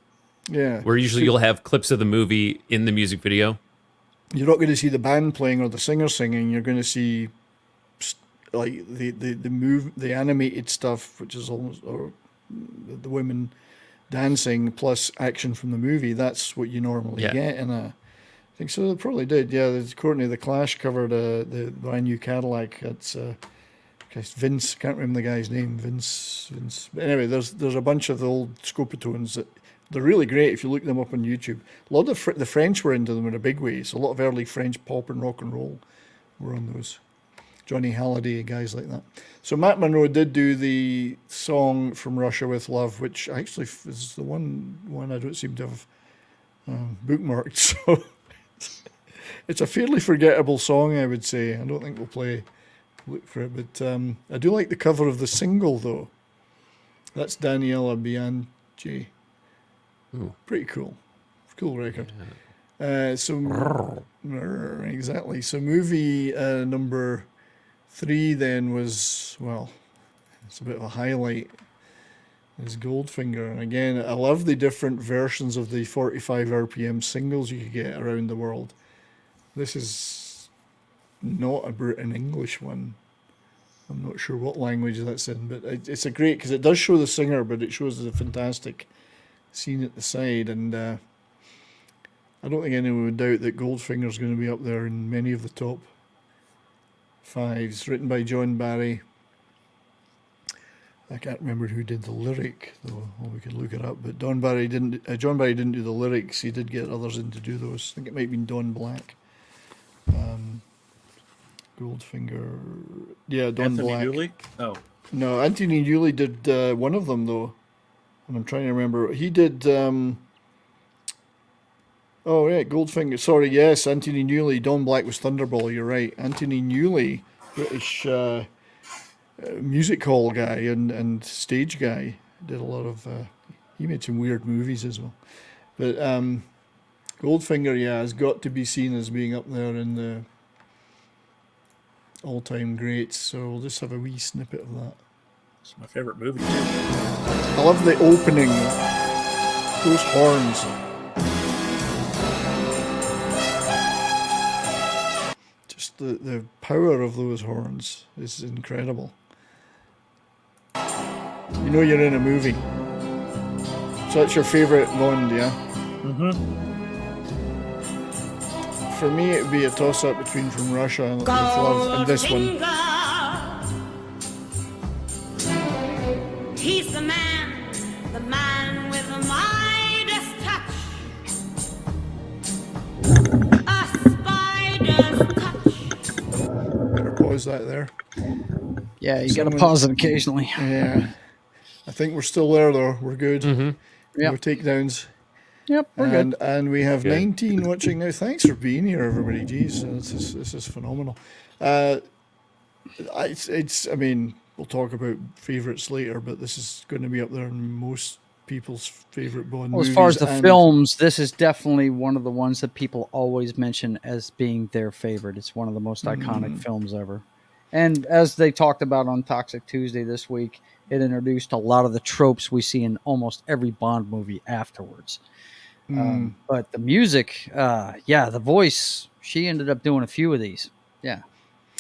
Yeah, where usually you'll have clips of the movie in the music video. You're not going to see the band playing or the singer singing. You're going to see like the animated stuff, which is almost, or the women dancing plus action from the movie. That's what you normally get in a. I think so. They probably did. Yeah, Courtney, the Clash covered the Brand New Cadillac. That's Vince. Can't remember the guy's name. Vince. But anyway, there's a bunch of the old Scopitones that they're really great if you look them up on YouTube. A lot of the French were into them in a big way. So a lot of early French pop and rock and roll were on those. Johnny Halliday, guys like that. So Matt Monro did do the song From Russia with Love, which actually is the one I don't seem to have bookmarked. So it's a fairly forgettable song, I would say. I don't think we'll look for it, but I do like the cover of the single, though. That's Daniela Bianchi. Ooh. Pretty cool. Cool record. Exactly. So movie number 3 then was, well, it's a bit of a highlight, is Goldfinger. And again, I love the different versions of the 45 RPM singles you could get around the world. This is not an English one. I'm not sure what language that's in, but it's a great, because it does show the singer, but it shows the fantastic scene at the side. And I don't think anyone would doubt that Goldfinger's going to be up there in many of the top 5s. Written by John Barry. I can't remember who did the lyric, though. Well, we could look it up. But John Barry didn't do the lyrics. He did get others in to do those. I think it might have been Don Black. Goldfinger. Yeah, Don Anthony Black. Newley? Oh. No, Anthony Newley did one of them, though. And I'm trying to remember. He did... oh, right, Goldfinger. Sorry, yes, Anthony Newley. Don Black was Thunderball, you're right. Anthony Newley, British music hall guy and stage guy. Did a lot of... he made some weird movies as well. But Goldfinger, yeah, has got to be seen as being up there in the all-time greats. So we'll just have a wee snippet of that. It's my favorite movie. I love the opening. Those horns. Just the power of those horns is incredible. You know you're in a movie. So that's your favorite Bond, yeah? Mm-hmm. For me, it would be a toss-up between From Russia and With Love and this one. He's the man with the Midas touch. A spider's touch. Better pause that there. Yeah, you got to pause it occasionally. Yeah. I think we're still there, though. We're good. Yep. No takedowns. Yep, we're good. And we have Good. 19 watching now. Thanks for being here, everybody. Jeez, this is phenomenal. I mean, we'll talk about favourites later, but this is going to be up there in most people's favourite Bond movies. As far as the films, this is definitely one of the ones that people always mention as being their favorite. It's one of the most iconic films ever. And as they talked about on Toxic Tuesday this week, it introduced a lot of the tropes we see in almost every Bond movie afterwards. But the music, the voice, she ended up doing a few of these. Yeah,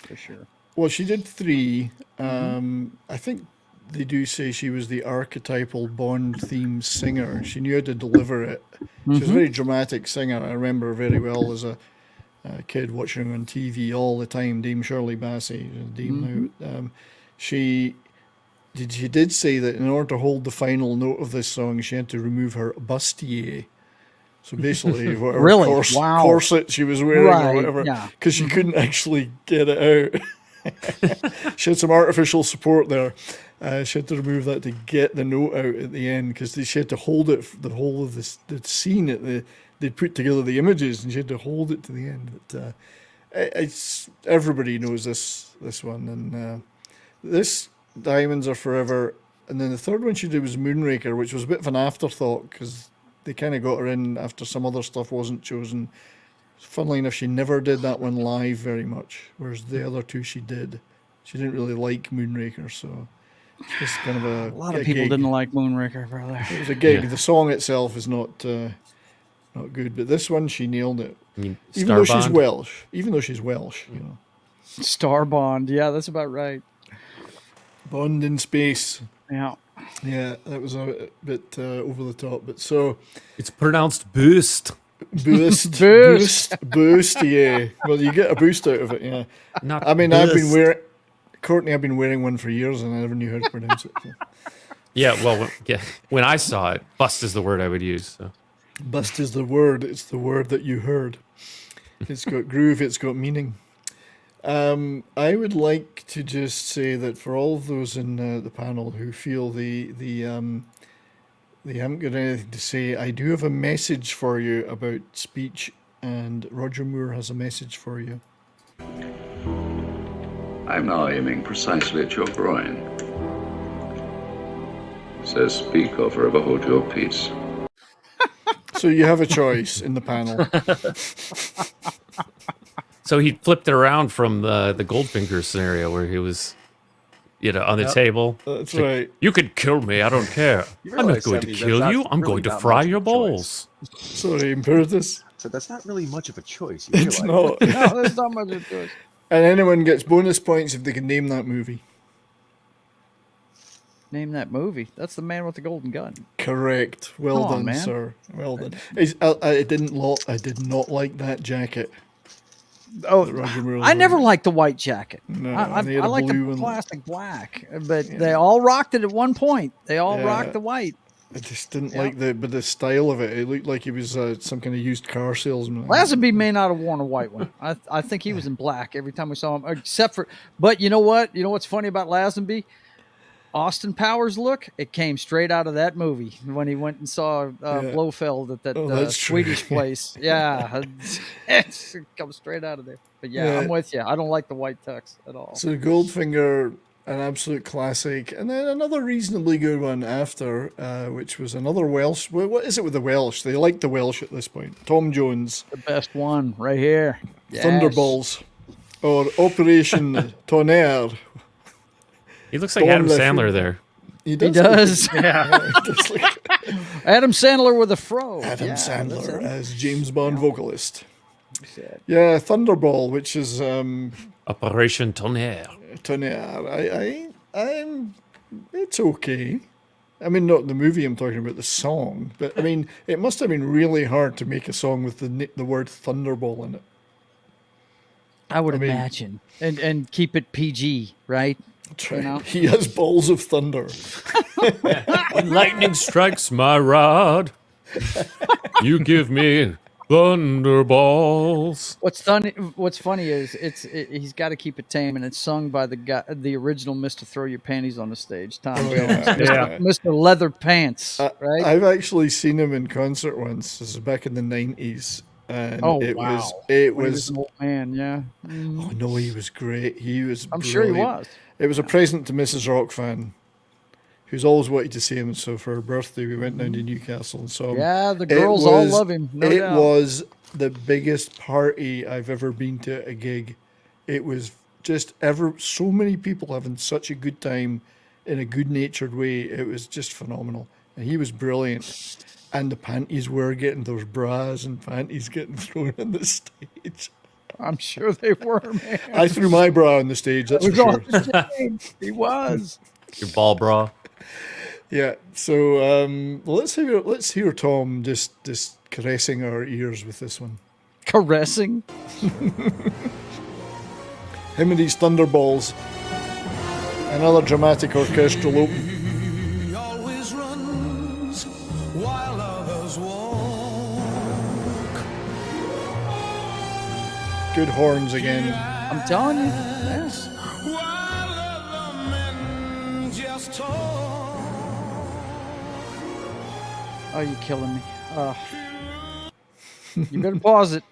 for sure. Well, she did 3. I think they do say she was the archetypal Bond theme singer. She knew how to deliver it. She was a very dramatic singer. I remember her very well as a kid watching her on TV all the time. Dame Shirley Bassey, Dame now. She did say that in order to hold the final note of this song, she had to remove her bustier. So basically, whatever corset she was wearing or whatever, because she couldn't actually get it out. She had some artificial support there. She had to remove that to get the note out at the end, because she had to hold it for the whole of the scene. They put together the images, and she had to hold it to the end. But it's everybody knows this one, and this Diamonds Are Forever. And then the third one she did was Moonraker, which was a bit of an afterthought because they kind of got her in after some other stuff wasn't chosen. Funnily enough, she never did that one live very much, whereas the other 2 she did. She didn't really like Moonraker, so it's just kind of a lot of people didn't like Moonraker, brother. It was a gig. Yeah. The song itself is not good, but this one she nailed it. Even though she's Welsh, you know. Star Bond, yeah, that's about right. Bond in space. Yeah. Yeah, that was a bit over the top, but so it's pronounced boost. Boost. Yeah. Well, you get a boost out of it. Yeah. I've been wearing one for years, and I never knew how to pronounce it. So. Yeah. Well, when I saw it, bust is the word I would use. So. Bust is the word. It's the word that you heard. It's got groove. It's got meaning. I would like to just say that for all of those in the panel who feel they haven't got anything to say, I do have a message for you about speech, and Roger Moore has a message for you. I'm now aiming precisely at your groin. Says speak or forever hold your peace. So you have a choice in the panel. So he flipped it around from the Goldfinger scenario where he was, on the table. That's right. You could kill me. I don't care. I'm not going to kill you. I'm going to fry your balls. Sorry, Imperatus. So that's not really much of a choice. It's not. No, there's not much of a choice. And anyone gets bonus points if they can name that movie. Name that movie. That's The Man with the Golden Gun. Correct. Well done, man. Sir. Well done. I did not like that jacket. Oh, I never liked the white jacket. No, I like the plastic black, but they all rocked it at one point. They all rocked the white. I just didn't like the style of it. It looked like he was some kind of used car salesman. Lazenby may not have worn a white one. I think he was in black every time we saw him, except for. But you know what? You know what's funny about Lazenby? Austin Powers look, it came straight out of that movie when he went and saw Blofeld at that Swedish place. Yeah, it comes straight out of there. But yeah, I'm with you. I don't like the white tux at all. So Goldfinger, an absolute classic. And then another reasonably good one after, which was another Welsh. What is it with the Welsh? They like the Welsh at this point. Tom Jones. The best one right here. Yes. Thunderballs. Or Operation Tonnerre. He looks like Adam Sandler there. He does. Yeah. Adam Sandler with a fro. Adam Sandler as James Bond vocalist. Yeah, Thunderball, which is Operation Tonnerre. Tonnerre. I'm. It's okay. I mean, not the movie. I'm talking about the song. But I mean, it must have been really hard to make a song with the word Thunderball in it. I would imagine, and keep it PG, right? You know? He has balls of thunder. When lightning strikes my rod, you give me Thunderballs. What's funny is he's got to keep it tame, and it's sung by the original Mr. Throw Your Panties on the Stage, Tom Jones, Mr. Leather Pants, right? I've actually seen him in concert once. This is back in the 90s. And it was an old man, yeah. Oh no, he was great. He was. I'm sure he was. It was a present to Mrs. Rock fan, who's always wanted to see him. So for her birthday, we went down to Newcastle and saw him. Yeah, the girls all love him. No doubt. Was the biggest party I've ever been to at a gig. It was just so many people having such a good time in a good-natured way. It was just phenomenal, and he was brilliant. And the panties were getting, those bras and panties getting thrown on the stage. I'm sure they were, man. I threw my bra on the stage, that's for sure. He was. Your ball bra. Yeah, so let's hear Tom just caressing our ears with this one. Caressing? Him and these Thunderballs. Another dramatic orchestral open. Good horns again. I'm telling you. Yes. Oh, you're killing me. You better pause it.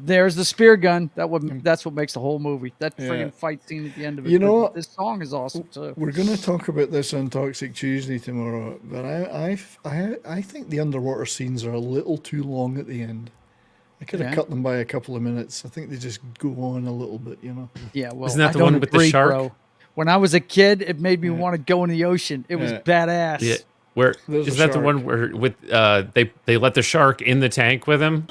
There's the spear gun. That's what makes the whole movie. That friggin' fight scene at the end of it. You know, this song is awesome too. We're going to talk about this on Toxic Tuesday tomorrow, but I think the underwater scenes are a little too long at the end. I could have cut them by a couple of minutes. I think they just go on a little bit, you know. Yeah, well, isn't that the one with the shark? Bro. When I was a kid, it made me want to go in the ocean. It was badass. Yeah. Where is that the one where with they let the shark in the tank with him?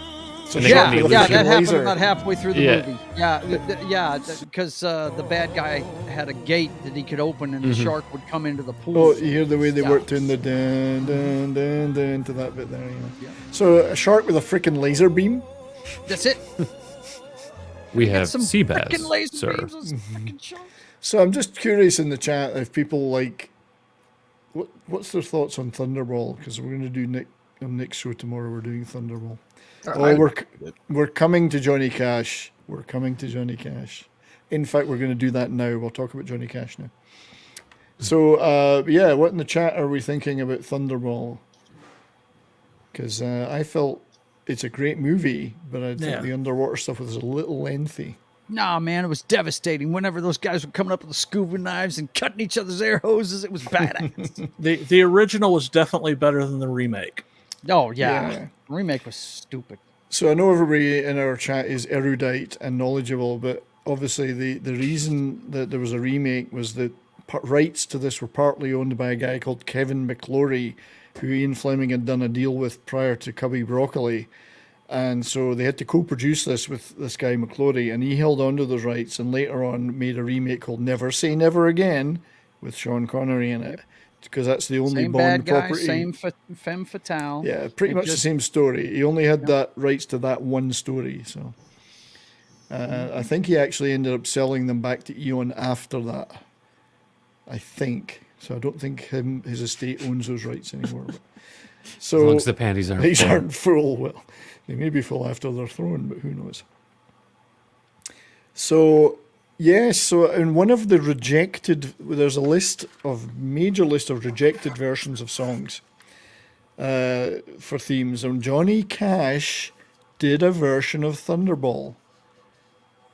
So that happened about halfway through the movie. Yeah, because the bad guy had a gate that he could open, and the shark would come into the pool. Oh, you hear the way they worked in the dun dun dun dun to that bit there. Yeah. So a shark with a freaking laser beam. That's it. We have sea bass, sir. So I'm just curious in the chat if people like, what's their thoughts on Thunderball? Because we're going to do Nick's show tomorrow. We're doing Thunderball. We're coming to Johnny Cash. We're coming to Johnny Cash. In fact, we're going to do that now. We'll talk about Johnny Cash now. So what in the chat are we thinking about Thunderball? Because I felt it's a great movie, but I think the underwater stuff was a little lengthy. Nah, man, it was devastating. Whenever those guys were coming up with the scuba knives and cutting each other's air hoses, it was badass. The original was definitely better than the remake. Oh, yeah. The remake was stupid. So I know everybody in our chat is erudite and knowledgeable, but obviously the reason that there was a remake was that rights to this were partly owned by a guy called Kevin McClory, who Ian Fleming had done a deal with prior to Cubby Broccoli. And so they had to co-produce this with this guy McClory, and he held on to those rights and later on made a remake called Never Say Never Again with Sean Connery in it, because that's the only same Bond bad guy, property. Same femme fatale. Yeah, pretty much the same story. He only had that rights to that one story. So I think he actually ended up selling them back to Eon after that. I think. So I don't think his estate owns those rights anymore. So as long as the panties aren't full, well, they may be full after they're thrown, but who knows? So so in one of the there's a major list of rejected versions of songs for themes, and Johnny Cash did a version of Thunderball,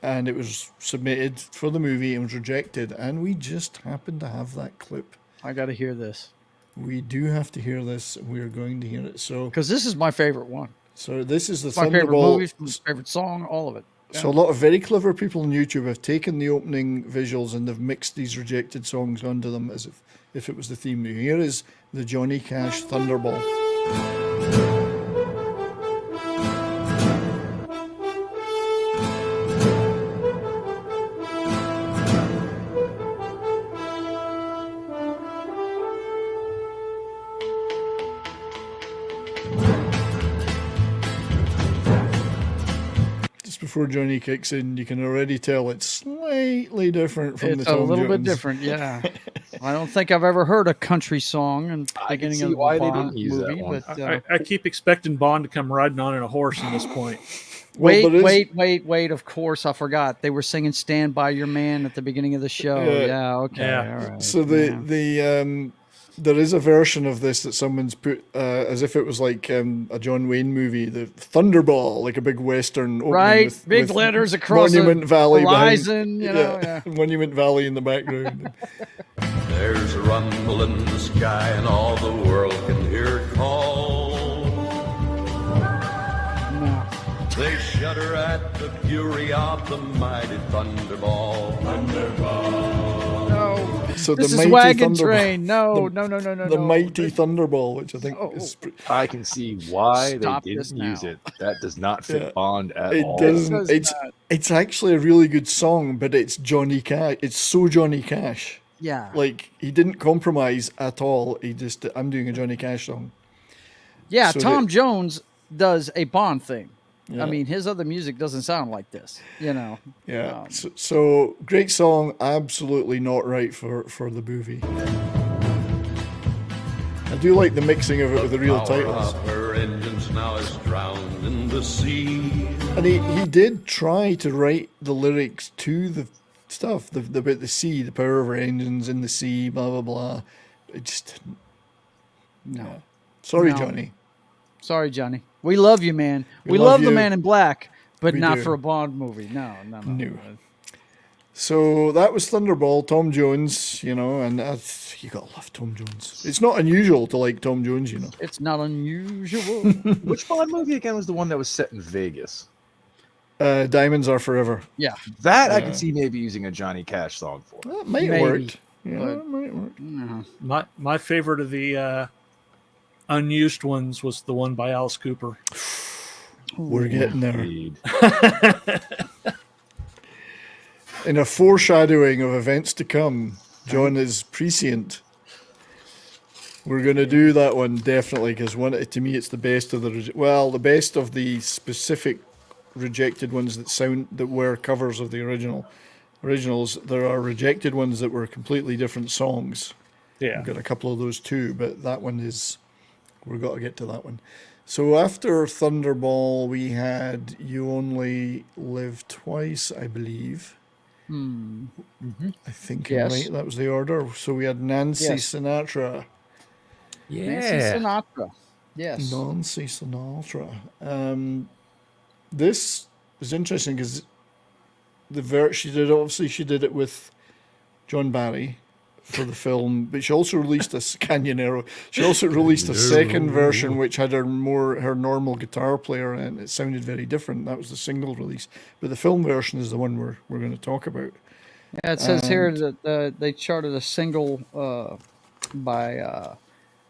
and it was submitted for the movie and was rejected, and we just happened to have that clip. I got to hear this. We do have to hear this. We are going to hear it. So because this is my favorite one. So this is the my Thunderball. Favorite movie, my favorite song, all of it. Yeah. So a lot of very clever people on YouTube have taken the opening visuals and they've mixed these rejected songs onto them as if it was the theme. Here is the Johnny Cash Thunderball. Before Johnny kicks in, you can already tell it's slightly different from the Tom It's a little Jones. bit different, yeah. I don't think I've ever heard a country song in the beginning of why a they Bond didn't use that movie. one. But I keep expecting Bond to come riding on a horse at this point. wait! Of course, I forgot they were singing "Stand by Your Man" at the beginning of the show. Yeah, okay, Yeah. all right. So there is a version of this that someone's put as if it was like a John Wayne movie, the Thunderball, like a big western opening Right, with big with letters across Monument the Valley horizon. You know, yeah. Monument Valley in the background. There's a rumble in the sky and all the world can hear it call. They shudder at the fury of the mighty Thunderball. No. So This the is mighty Wagon Thunderball, Train. No. the mighty Thunderball, which I think is I can see why Stop they this didn't use now. it. That does not fit Yeah. Bond at it all. doesn't. does It's actually a really good song, but it's Johnny Cash. It's so Johnny Cash. Yeah. Like he didn't compromise at all. He just I'm doing a Johnny Cash song. Yeah, So Tom that- Jones does a Bond thing. Yeah. I mean, his other music doesn't sound like this, you know. Yeah. So great song, absolutely not right for the movie. I do like the mixing of it with the real Power titles. of her engines now is drowned in the sea. And he did try to write the lyrics to the stuff, the bit the sea, the power of our engines in the sea, blah blah blah. It just didn't. No. Sorry, No. Johnny. Sorry, Johnny. We love you, man. We love love the you. Man in Black, but We not do. for a Bond movie. No. No. So that was Thunderball, Tom Jones, you know, and you gotta love Tom Jones. It's not unusual to like Tom Jones, you know. It's not unusual. Which Bond movie again was the one that was set in Vegas? Diamonds Are Forever. Yeah. That I Yeah. can see maybe using a Johnny Cash song for. That might Maybe, work. Yeah, but- it might work. No. My favorite of the unused ones was the one by Alice Cooper. We're getting there. Indeed. In a foreshadowing of events to come, John is prescient. We're going to do that one definitely because to me it's the best of the best of the specific rejected ones that were covers of the originals. There are rejected ones that were completely different songs. Yeah. We've got a couple of those too, but that one is we've got to get to that one. So after Thunderball, we had You Only Live Twice, I believe. I think I'm Yes. right. That was the order. So we had Nancy Yes. Sinatra. Nancy Sinatra. Yes. Nancy Sinatra. This is interesting because she did it with John Barry for the film, but she also released a Canyonero. She also released a second version which had her normal guitar player, and it sounded very different. That was the single release, but the film version is the one we're going to talk about. Yeah, it says here that they charted a single by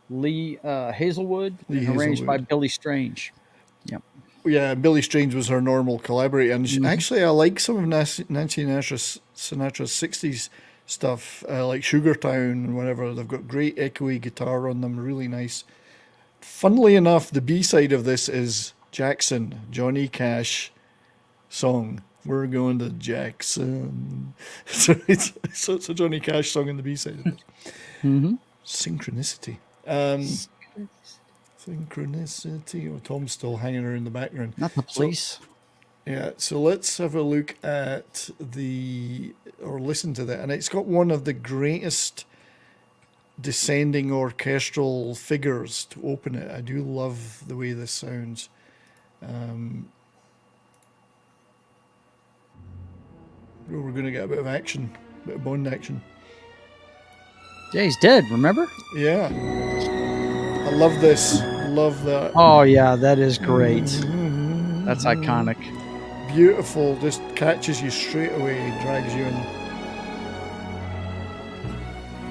Lee Hazelwood, Lee and arranged by Hazelwood. Billy Strange. Yep. Yeah, Billy Strange was her normal collaborator, and actually I like some of Nancy Sinatra's 60s stuff, like Sugar Town and whatever. They've got great echoey guitar on them, really nice. Funnily enough, the B-side of this is Jackson, Johnny Cash song. We're going to Jackson. So it's a Johnny Cash song in the B-side of this. Synchronicity. Synchronicity. Oh, Tom's still hanging around in the background. Not the police. Yeah, so let's have a look at listen to that. And it's got one of the greatest descending orchestral figures to open it. I do love the way this sounds. We're going to get a bit of action, a bit of Bond action. Yeah, he's dead, remember? Yeah. I love this. Love that. Oh, yeah, that is great. That's iconic. Beautiful. Just catches you straight away, drags you in.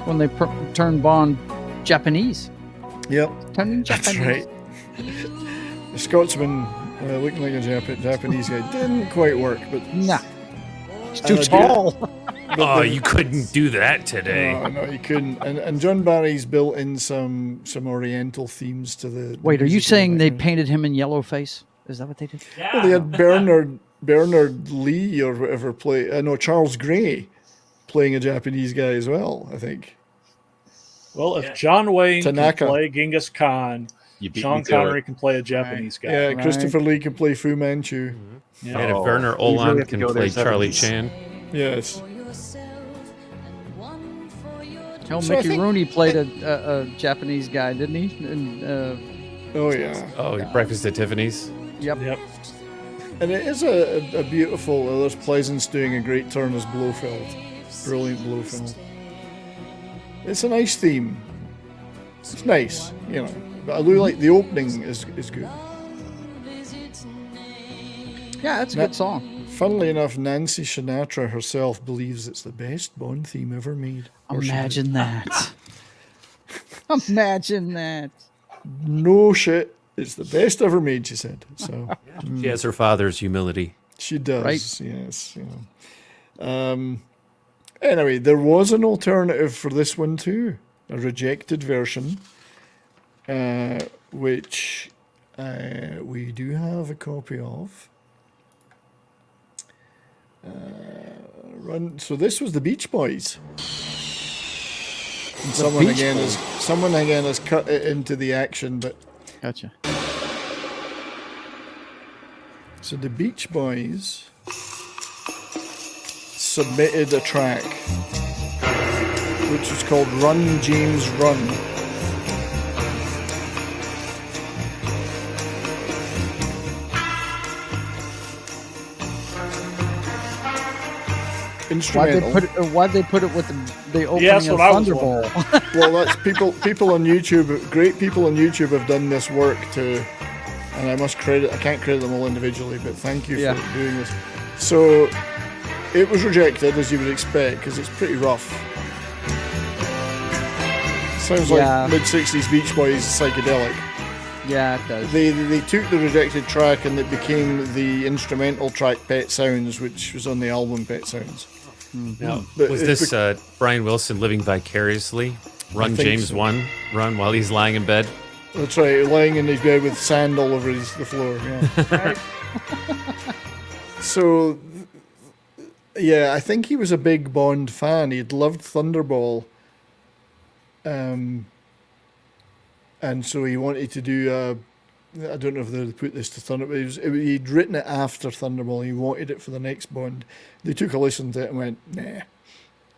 When they turn Bond Japanese. Yep. Turning That's Japanese. right. The Scotsman looking like a Japanese guy didn't quite work, but nah, he's too I do- tall. Oh, you couldn't do that today. No, you couldn't. And John Barry's built in some Oriental themes to the. Wait, are you music in the saying they background. painted him in yellow face? Is that what they did? Well, they had Bernard Lee or whatever play. No, Charles Gray playing a Japanese guy as well. I think. Well, if John Wayne Tanaka. can play Genghis Khan, You beat Sean me to Connery it. can play a Japanese guy. Yeah, Christopher Lee can play Fu Manchu. Yeah. And if Oh, Werner we really Olan have to can go there, play Charlie 70s. Chan. Yes. Hell, So I Mickey think- Rooney played a Japanese guy, didn't he? And, Oh, yeah. Oh, Breakfast at Tiffany's. yep. And it is a beautiful. There's Pleasance doing a great turn as Blofeld. Brilliant Blofeld. It's a nice theme. It's nice, you know. But I do like the opening is good. Yeah, it's a good song. Funnily enough, Nancy Sinatra herself believes it's the best Bond theme ever made. Or she Imagine that. Imagine that. did. No shit. It's the best ever made, she said. So She has her father's humility. she does. Right. Yes. You know. Anyway, there was an alternative for this one too, a rejected version, which we do have a copy of. So this was the Beach Boys. And someone Beach again Boys. has cut it into the action, but Gotcha. so the Beach Boys submitted a track which was called Run James Run. Instrumental. Why'd they put it with the opening that's of what I was Thunderball? Well, that's people on YouTube. Great people on YouTube have done this work to, and I can't credit them all individually, but thank you for doing this. So it was rejected, as you would expect, because it's pretty rough. Sounds like mid-60s Beach Boys psychedelic. Yeah, it does. They took the rejected track and it became the instrumental track Pet Sounds, which was on the album Pet Sounds. Now, But was it's this Brian Wilson living vicariously? Run think James so. run while he's lying in bed. That's right, lying in his bed with sand all over the floor. Yeah. So, yeah, I think he was a big Bond fan. He'd loved Thunderball. And so he wanted to do I don't know if they put this to Thunderball, but he'd written it after Thunderball. He wanted it for the next Bond. They took a listen to it and went, nah.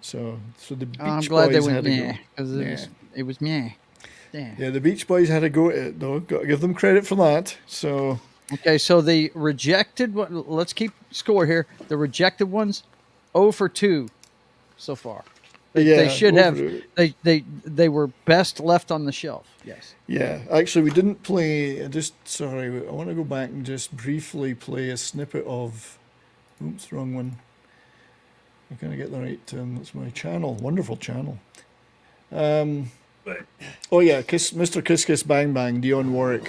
So the Beach I'm glad Boys they had went to meh, go. because it was meh. Yeah. Yeah, the Beach Boys had to go at it, though. Got to give them credit for that. So Okay, so the rejected one. Let's keep score here. The rejected ones, 0 for 2 so far. They should have. They were best left on the shelf. Yes. Yeah, actually, we didn't play. Sorry, I want to go back and just briefly play a snippet of. Oops, wrong one. I'm gonna get the right. That's my channel. Wonderful channel. Oh yeah, Mr. Kiss Kiss Bang Bang, Dionne Warwick,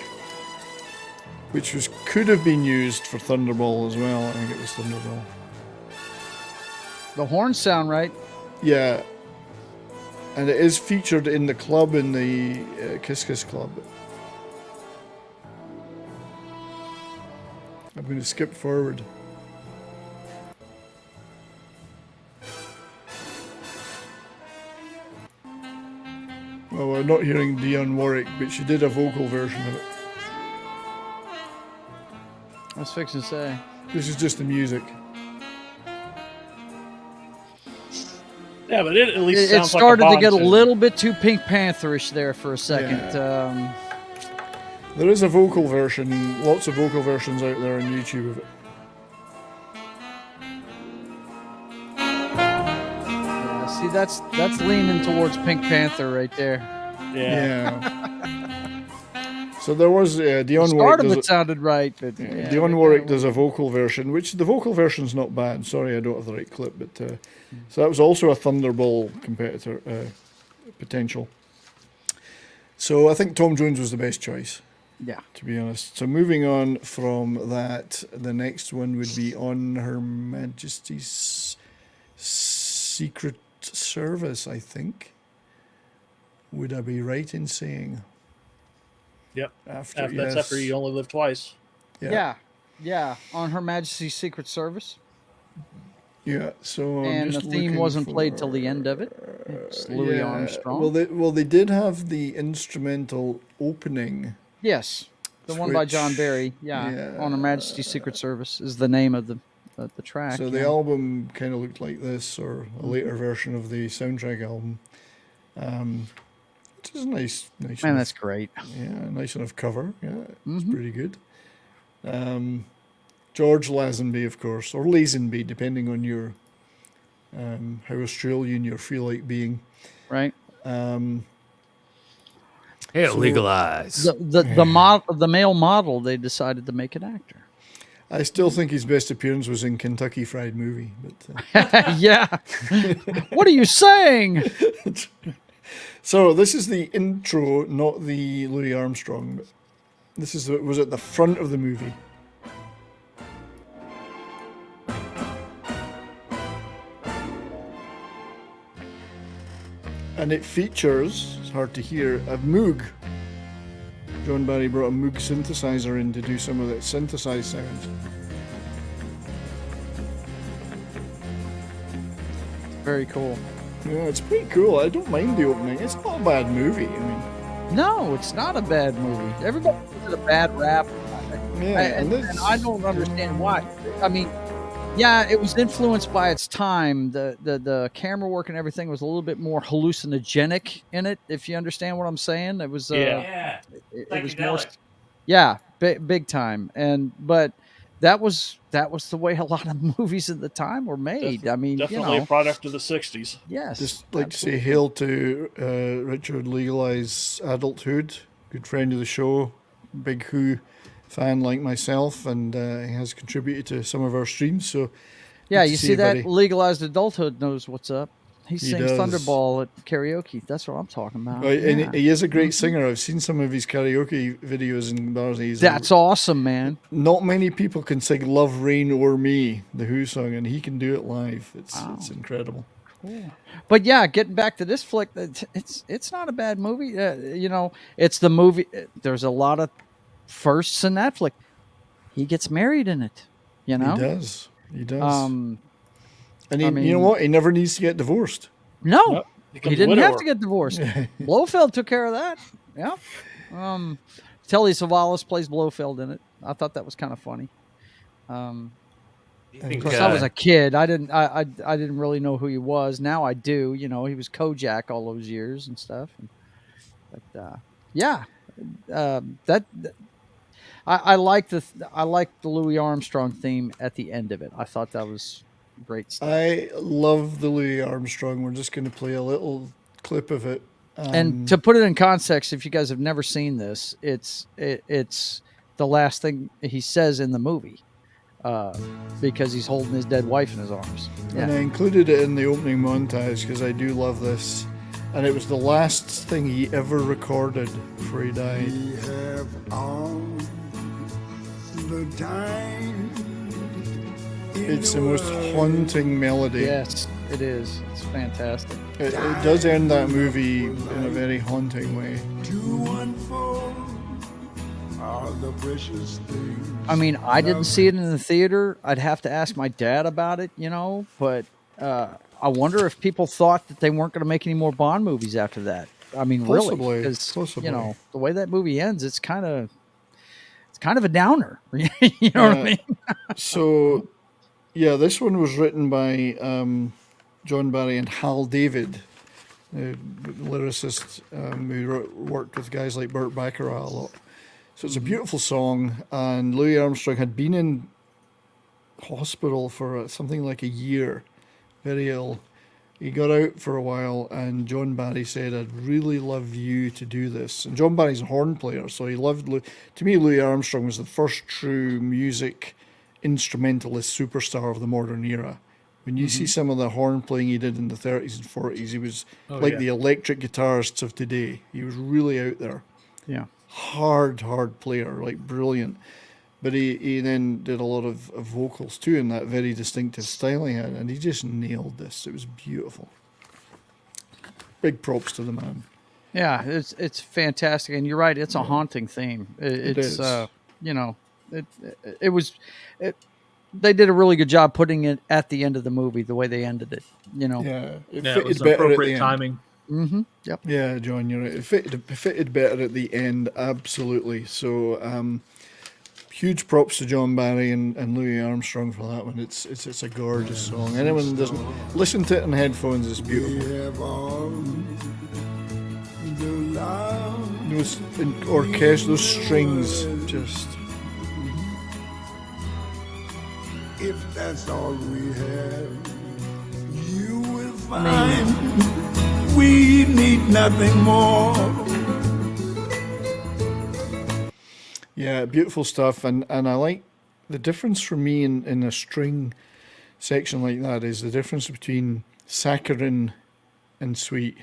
which could have been used for Thunderball as well. I think it was Thunderball. The horns sound right. Yeah. And it is featured in the club, in the Kiss Kiss Club. I'm going to skip forward. Well, we're not hearing Dionne Warwick, but she did a vocal version of it. I was fixing to say. This is just the music. Yeah, but it at least It sounds started like a to get a Bond tune. little bit too Pink Pantherish there for a second. There is a vocal version, lots of vocal versions out there on YouTube of it. Yeah, see, that's leaning towards Pink Panther right there. Yeah. So there was Dionne The Warwick. start of does it sounded right, but Dionne Warwick does a vocal version, which the vocal version's not bad. Sorry, I don't have the right clip, but so that was also a Thunderball competitor potential. So I think Tom Jones was the best choice. Yeah, to be honest. So moving on from that, the next one would be On Her Majesty's Secret Service, I think. Would I be right in saying? Yep. That's after You Only Live Twice. Yeah. On Her Majesty's Secret Service. Yeah, so I'm And the just theme looking wasn't played for, till the end of it. It's Louis Armstrong. Well, they did have the instrumental opening. Yes, the one by John Barry. Yeah, yeah. on Her Majesty's Secret Service is the name of the track. So the album kind of looked like this, or a later version of the soundtrack album. Which is nice. Man, enough, that's great. Yeah, nice enough cover. Yeah, it's pretty good. George Lazenby, of course, or Lazenby, depending on your how Australian you feel like being. Right. Legalize. The male model, they decided to make an actor. I still think his best appearance was in Kentucky Fried Movie, but yeah. What are you saying? So this is the intro, not the Louis Armstrong. But this was at the front of the movie. And it features, it's hard to hear, a Moog. John Barry brought a Moog synthesizer in to do some of that synthesized sounds. Very cool. Yeah, it's pretty cool. I don't mind the opening. It's not a bad movie. I mean, no, it's not a bad movie. Everybody gives it a bad rap. Yeah, and I don't understand why. I mean, yeah, it was influenced by its time. The camera work and everything was a little bit more hallucinogenic in it, if you understand what I'm saying. It was it was more, big time. But that was the way a lot of movies at the time were made. I mean, definitely a product of the 60s. Yes. Just like to say hail to Richard Legalize Adulthood, good friend of the show, big Who fan like myself, and he has contributed to some of our streams. So yeah, you see that Legalized Adulthood knows what's up. He sings does. Thunderball at karaoke. That's what I'm talking about. Right, and he is a great singer. I've seen some of his karaoke videos in bars. That's awesome, man. Not many people can sing "Love Rain O'er Me," the Who song, and he can do it live. It's incredible. Cool. But yeah, getting back to this flick, it's not a bad movie. It's the movie. There's a lot of firsts in that flick. He gets married in it. He does. And I mean, you know what? He never needs to get divorced. No, he didn't have to get divorced. Blofeld took care of that. Yeah. Telly Savalas plays Blofeld in it. I thought that was kind of funny. Of course, I was a kid. I didn't really know who he was. Now I do. He was Kojak all those years and stuff. I like the Louis Armstrong theme at the end of it. I thought that was great stuff. I love the Louis Armstrong. We're just going to play a little clip of it. And to put it in context, if you guys have never seen this, it's the last thing he says in the movie because he's holding his dead wife in his arms. Yeah. And I included it in the opening montage because I do love this. And it was the last thing he ever recorded before he died. We have all the time. It's the most haunting melody. Yes, it is. It's fantastic. It does end that movie in a very haunting way. To unfold all the precious things. I mean, I didn't see it in the theater. I'd have to ask my dad about it, but I wonder if people thought that they weren't going to make any more Bond movies after that. I mean, Possibly, really, because possibly. The way that movie ends, it's kind of a downer. You know what I mean? So, yeah, this one was written by John Barry and Hal David, a lyricist who worked with guys like Burt Bacharach a lot. So it's a beautiful song, and Louis Armstrong had been in hospital for something like a year, very ill. He got out for a while, and John Barry said, "I'd really love you to do this." And John Barry's a horn player, so he loved. To me, Louis Armstrong was the first true music instrumentalist superstar of the modern era. When you see some of the horn playing he did in the 30s and 40s, he was the electric guitarists of today. He was really out there. Yeah. Hard player, like brilliant. But he then did a lot of vocals too in that very distinctive style he had, and he just nailed this. It was beautiful. Big props to the man. Yeah, it's fantastic, and you're right. It's a haunting theme. It was they did a really good job putting it at the end of the movie, the way they ended it. Yeah, it was appropriate timing. Mm-hmm. Yep. Yeah, John, you're right. It fitted better at the end, absolutely. So, huge props to John Barry and Louis Armstrong for that one. It's a gorgeous song. Anyone that doesn't listen to it in headphones, it's beautiful. Those orchestra, those strings, just. If that's all we have, you will find we need nothing more. Yeah, beautiful stuff, and I like the difference for me in a string section like that is the difference between saccharine and sweet.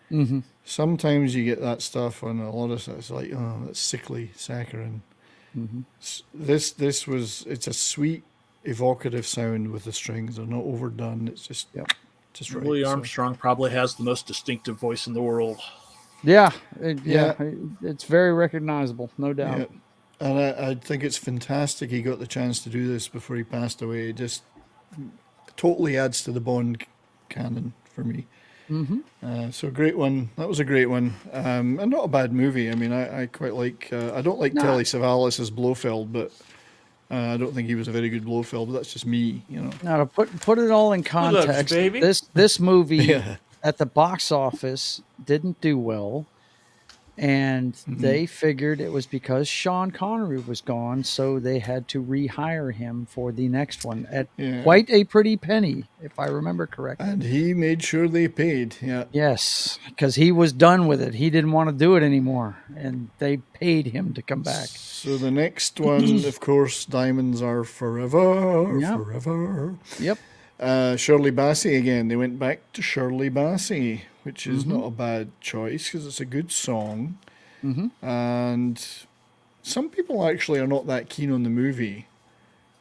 Mm-hmm. Sometimes you get that stuff on a lot of stuff. It's like, oh, that's sickly saccharine. Mm-hmm. This was, it's a sweet, evocative sound with the strings. They're not overdone. It's just right. Louis Armstrong probably has the most distinctive voice in the world. Yeah, it's very recognizable, no doubt. Yeah. And I think it's fantastic he got the chance to do this before he passed away. It just totally adds to the Bond canon for me. Mm-hmm. So great one. That was a great one. And not a bad movie. I mean, I quite like, I don't like Telly Savalas as Blofeld, but I don't think he was a very good Blofeld, but that's just me, Now, to put it all in context, this movie at the box office didn't do well. And they figured it was because Sean Connery was gone, so they had to rehire him for the next one at quite a pretty penny, if I remember correctly. And he made sure they paid, Yes, because he was done with it. He didn't want to do it anymore, and they paid him to come back. So the next one, of course, Diamonds Are Forever, forever. Yep. Shirley Bassey again. They went back to Shirley Bassey, which is not a bad choice because it's a good song. And some people actually are not that keen on the movie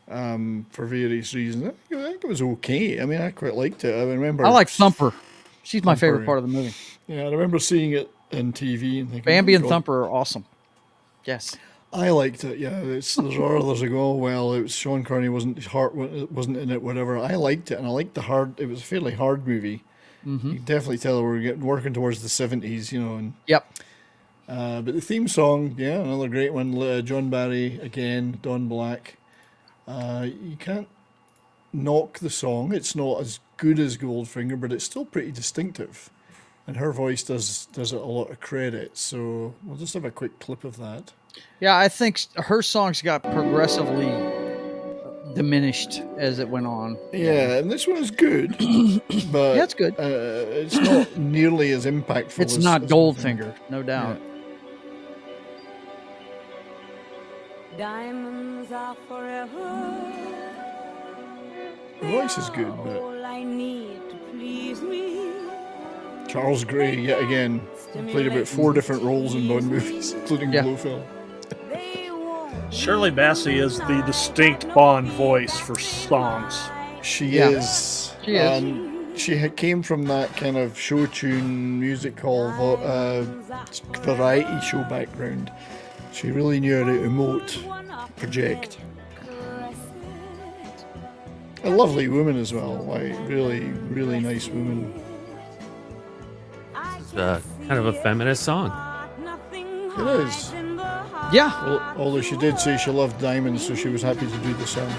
for various reasons. I think it was okay. I mean, I quite liked it. I remember. I like Thumper. She's my favorite part of the movie. Yeah, I remember seeing it on TV and thinking, Bambi and Thumper are awesome. Yes. I liked it. Yeah, there's others that go, well, it was Sean Connery wasn't in it, whatever. I liked it, and I liked it was a fairly hard movie. You can definitely tell we're working towards the 70s, And but the theme song, another great one. John Barry again, Don Black. You can't knock the song. It's not as good as Goldfinger, but it's still pretty distinctive. And her voice does it a lot of credit. So we'll just have a quick clip of that. Yeah, I think her songs got progressively diminished as it went on. Yeah, and this one is good, but it's good. It's not nearly as impactful. It's not Goldfinger, no doubt. Diamonds are forever. The voice is good, but all I need to please me. Charles Gray, yet again, played about 4 different roles in Bond movies, including Blofeld. Shirley Bassey is the distinct Bond voice for songs. She is. She came from that kind of show tune, music hall, variety show background. She really knew how to emote, project. A lovely woman as well, like really, really nice woman. It's kind of a feminist song. It is. Yeah. Although she did say she loved diamonds, so she was happy to do the song.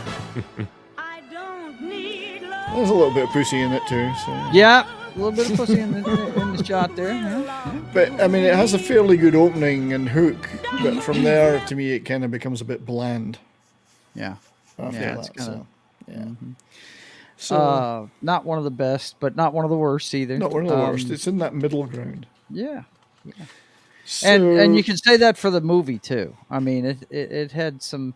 There's a little bit of pussy in it too. So. Yeah, a little bit of pussy in the shot there. Yeah. But I mean, it has a fairly good opening and hook, but from there, to me, it kind of becomes a bit bland. Yeah. After yeah, that, kinda, yeah. Mm-hmm. So not one of the best, but not one of the worst either. Not one of the worst. It's in that middle ground. Yeah. So, and you can say that for the movie too. I mean, it had some.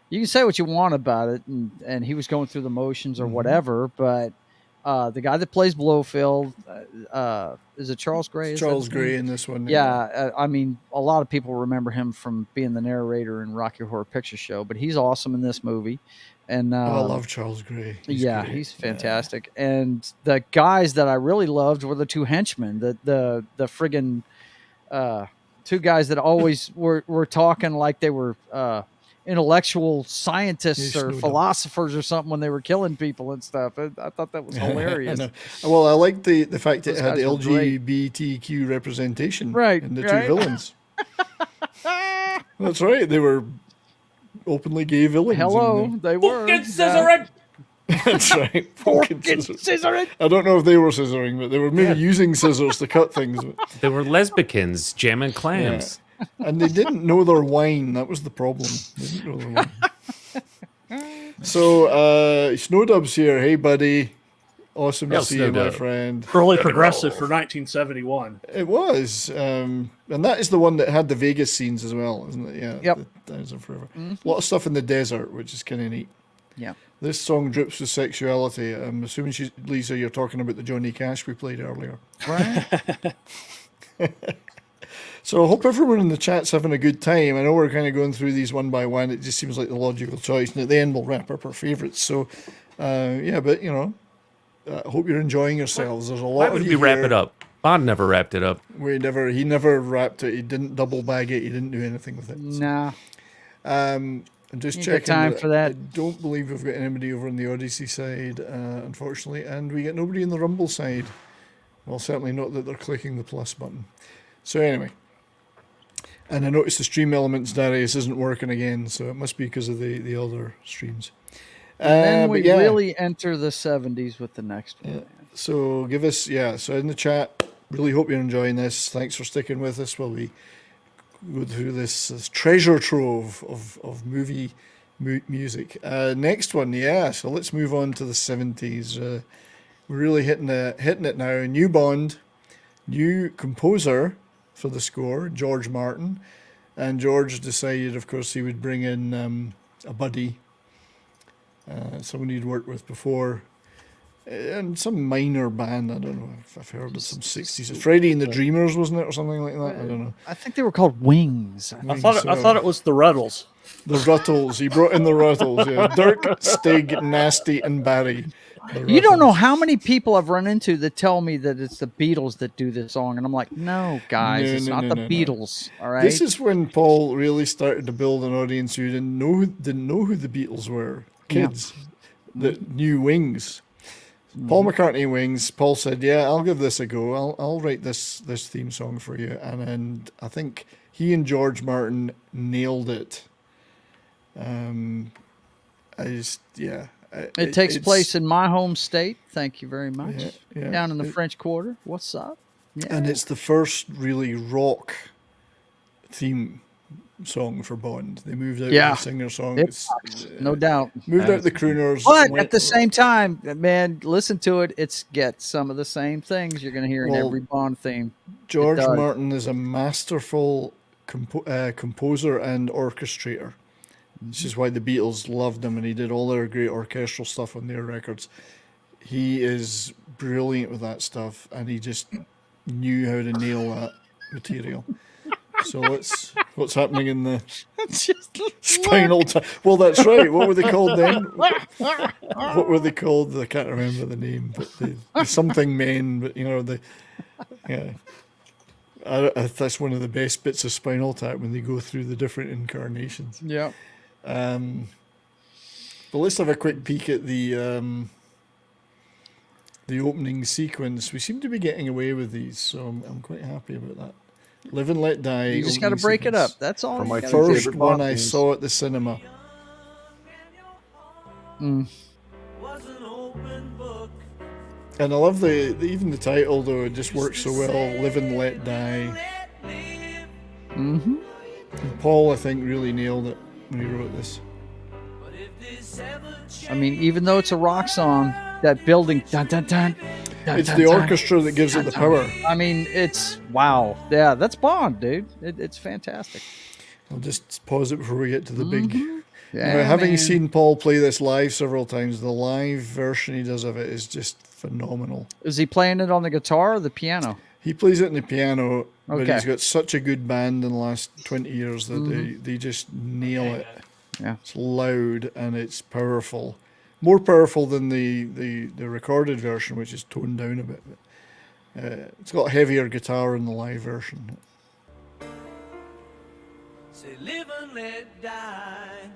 You can say what you want about it, and he was going through the motions or whatever, but the guy that plays Blofeld, is it Charles Gray? Charles Gray in this one. Yeah, I mean, a lot of people remember him from being the narrator in Rocky Horror Picture Show, but he's awesome in this movie. And I love Charles Gray. He's fantastic. Yeah. And the guys that I really loved were the 2 henchmen, the friggin' 2 guys that always were talking like they were intellectual scientists Yes, or no doubt. philosophers or something when they were killing people and stuff. I thought that was hilarious. I know. Well, I like the fact that Those it had guys were great. LGBTQ representation Right, in the right. two villains. That's right. They were openly gay villains. Hello, they were. Scissoring! That's right. Fucking scissoring. I don't know if they were scissoring, but they were maybe using scissors to cut things. They were lesbicans jamming clams. Yeah. And they didn't know their wine. That was the problem. They didn't know their wine. So, Snowdub's here. Hey, buddy. Awesome to see you, my friend. Early progressive for 1971. It was. And that is the one that had the Vegas scenes as well, isn't it? Yeah. Yep. Days of Forever. A lot of stuff in the desert, which is kind of neat. Yeah. This song drips with sexuality. I'm assuming, Lisa, you're talking about the Johnny Cash we played earlier. Right. So I hope everyone in the chat's having a good time. I know we're kind of going through these one by one. It just seems like the logical choice. And at the end, we'll wrap up our favourites. So, yeah, but, you know, I hope you're enjoying yourselves. There's a lot Why of would you we wrap here. it up? Bond never wrapped it up. He never wrapped it. He didn't double bag it. He didn't do anything with it. Nah. I'm just Ain't got checking. time for that. I don't believe we've got anybody over on the Odyssey side, unfortunately, and we get nobody in the Rumble side. Well, certainly not that they're clicking the plus button. So anyway, and I noticed the stream elements Darius isn't working again, so it must be because of the other streams. And then we but yeah. really enter the 70s with the next one. Yeah. So give us, so in the chat, really hope you're enjoying this. Thanks for sticking with us while we go through this treasure trove of movie music. Next one, so let's move on to the 70s. We're really hitting it now. New Bond, new composer for the score, George Martin. And George decided, of course, he would bring in a buddy, someone he'd worked with before, and some minor band. I don't know if I've heard of some 60s. Freddie and the Dreamers, wasn't it, or something like that? I don't know. I think they were called Wings. I thought it was the Ruttles. The Ruttles. He brought in the Ruttles. Yeah. Dirk, Stig, Nasty, and Barry. You don't know how many people I've run into that tell me that it's the Beatles that do this song, and I'm like, no, guys, it's not the Beatles. All right. This is when Paul really started to build an audience who didn't know who the Beatles were. Kids that knew Wings. Paul McCartney, Wings. Paul said, "Yeah, I'll give this a go. I'll write this theme song for you." And I think he and George Martin nailed it. It takes place in my home state. Thank you very much. Yeah. Down in the French Quarter. What's up? Yeah. And it's the first really rock theme song for Bond. They moved out of the singer song. No doubt. Moved out the crooners. But at the same time, man, listen to it. It's got some of the same things you're going to hear in every Bond theme. George Martin is a masterful composer and orchestrator. This is why the Beatles loved him, and he did all their great orchestral stuff on their records. He is brilliant with that stuff, and he just knew how to nail that material. So what's happening in the Spinal Tap? Well, that's right. What were they called then? What were they called? I can't remember the name, but the something men. But you know that's one of the best bits of Spinal Tap when they go through the different incarnations. Yeah. But let's have a quick peek at the opening sequence. We seem to be getting away with these, so I'm quite happy about that. Live and Let Die. You just got to break it up. That's all. For my first one I saw at the cinema. Mm. And I love even the title, though. It just works so well. Live and Let Die. Mm-hmm. And Paul, I think, really nailed it when he wrote this. I mean, even though it's a rock song, that building, dun, dun, dun, dun, it's dun, the dun, orchestra that gives it the power. I mean, it's wow. Yeah, that's Bond, dude. It's fantastic. I'll just pause it before we get to the big. Yeah, having seen Paul play this live several times, the live version he does of it is just phenomenal. Is he playing it on the guitar or the piano? He plays it on the piano, but he's got such a good band in the last 20 years that they just nail it. Yeah, it's loud and it's powerful, more powerful than the recorded version, which is toned down a bit. But, it's got heavier guitar in the live version. Say live and let die.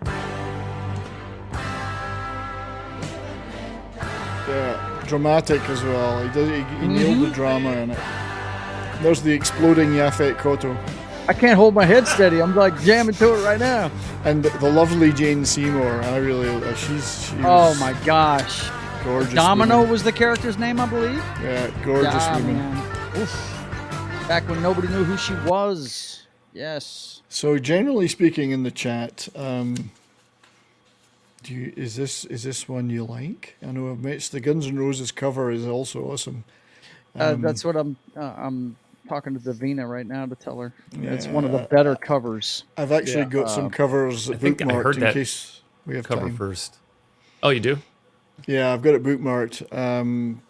Yeah, dramatic as well. He nailed the drama in it. There's the exploding Yaphet Kotto. I can't hold my head steady. I'm like jamming to it right now. And the lovely Jane Seymour. I really, she's oh my gosh. Gorgeous. Domino woman. was the character's name, I believe. Yeah, gorgeous woman. Man. Oof. Back when nobody knew who she was. Yes. So generally speaking in the chat, is this one you like? I know the Guns N' Roses cover is also awesome. That's what I'm talking to Davina right now to tell her. Yeah, it's one of the better covers. I've actually got some covers bookmarked in case we have cover time. first. Oh, you do? Yeah, I've got it bookmarked.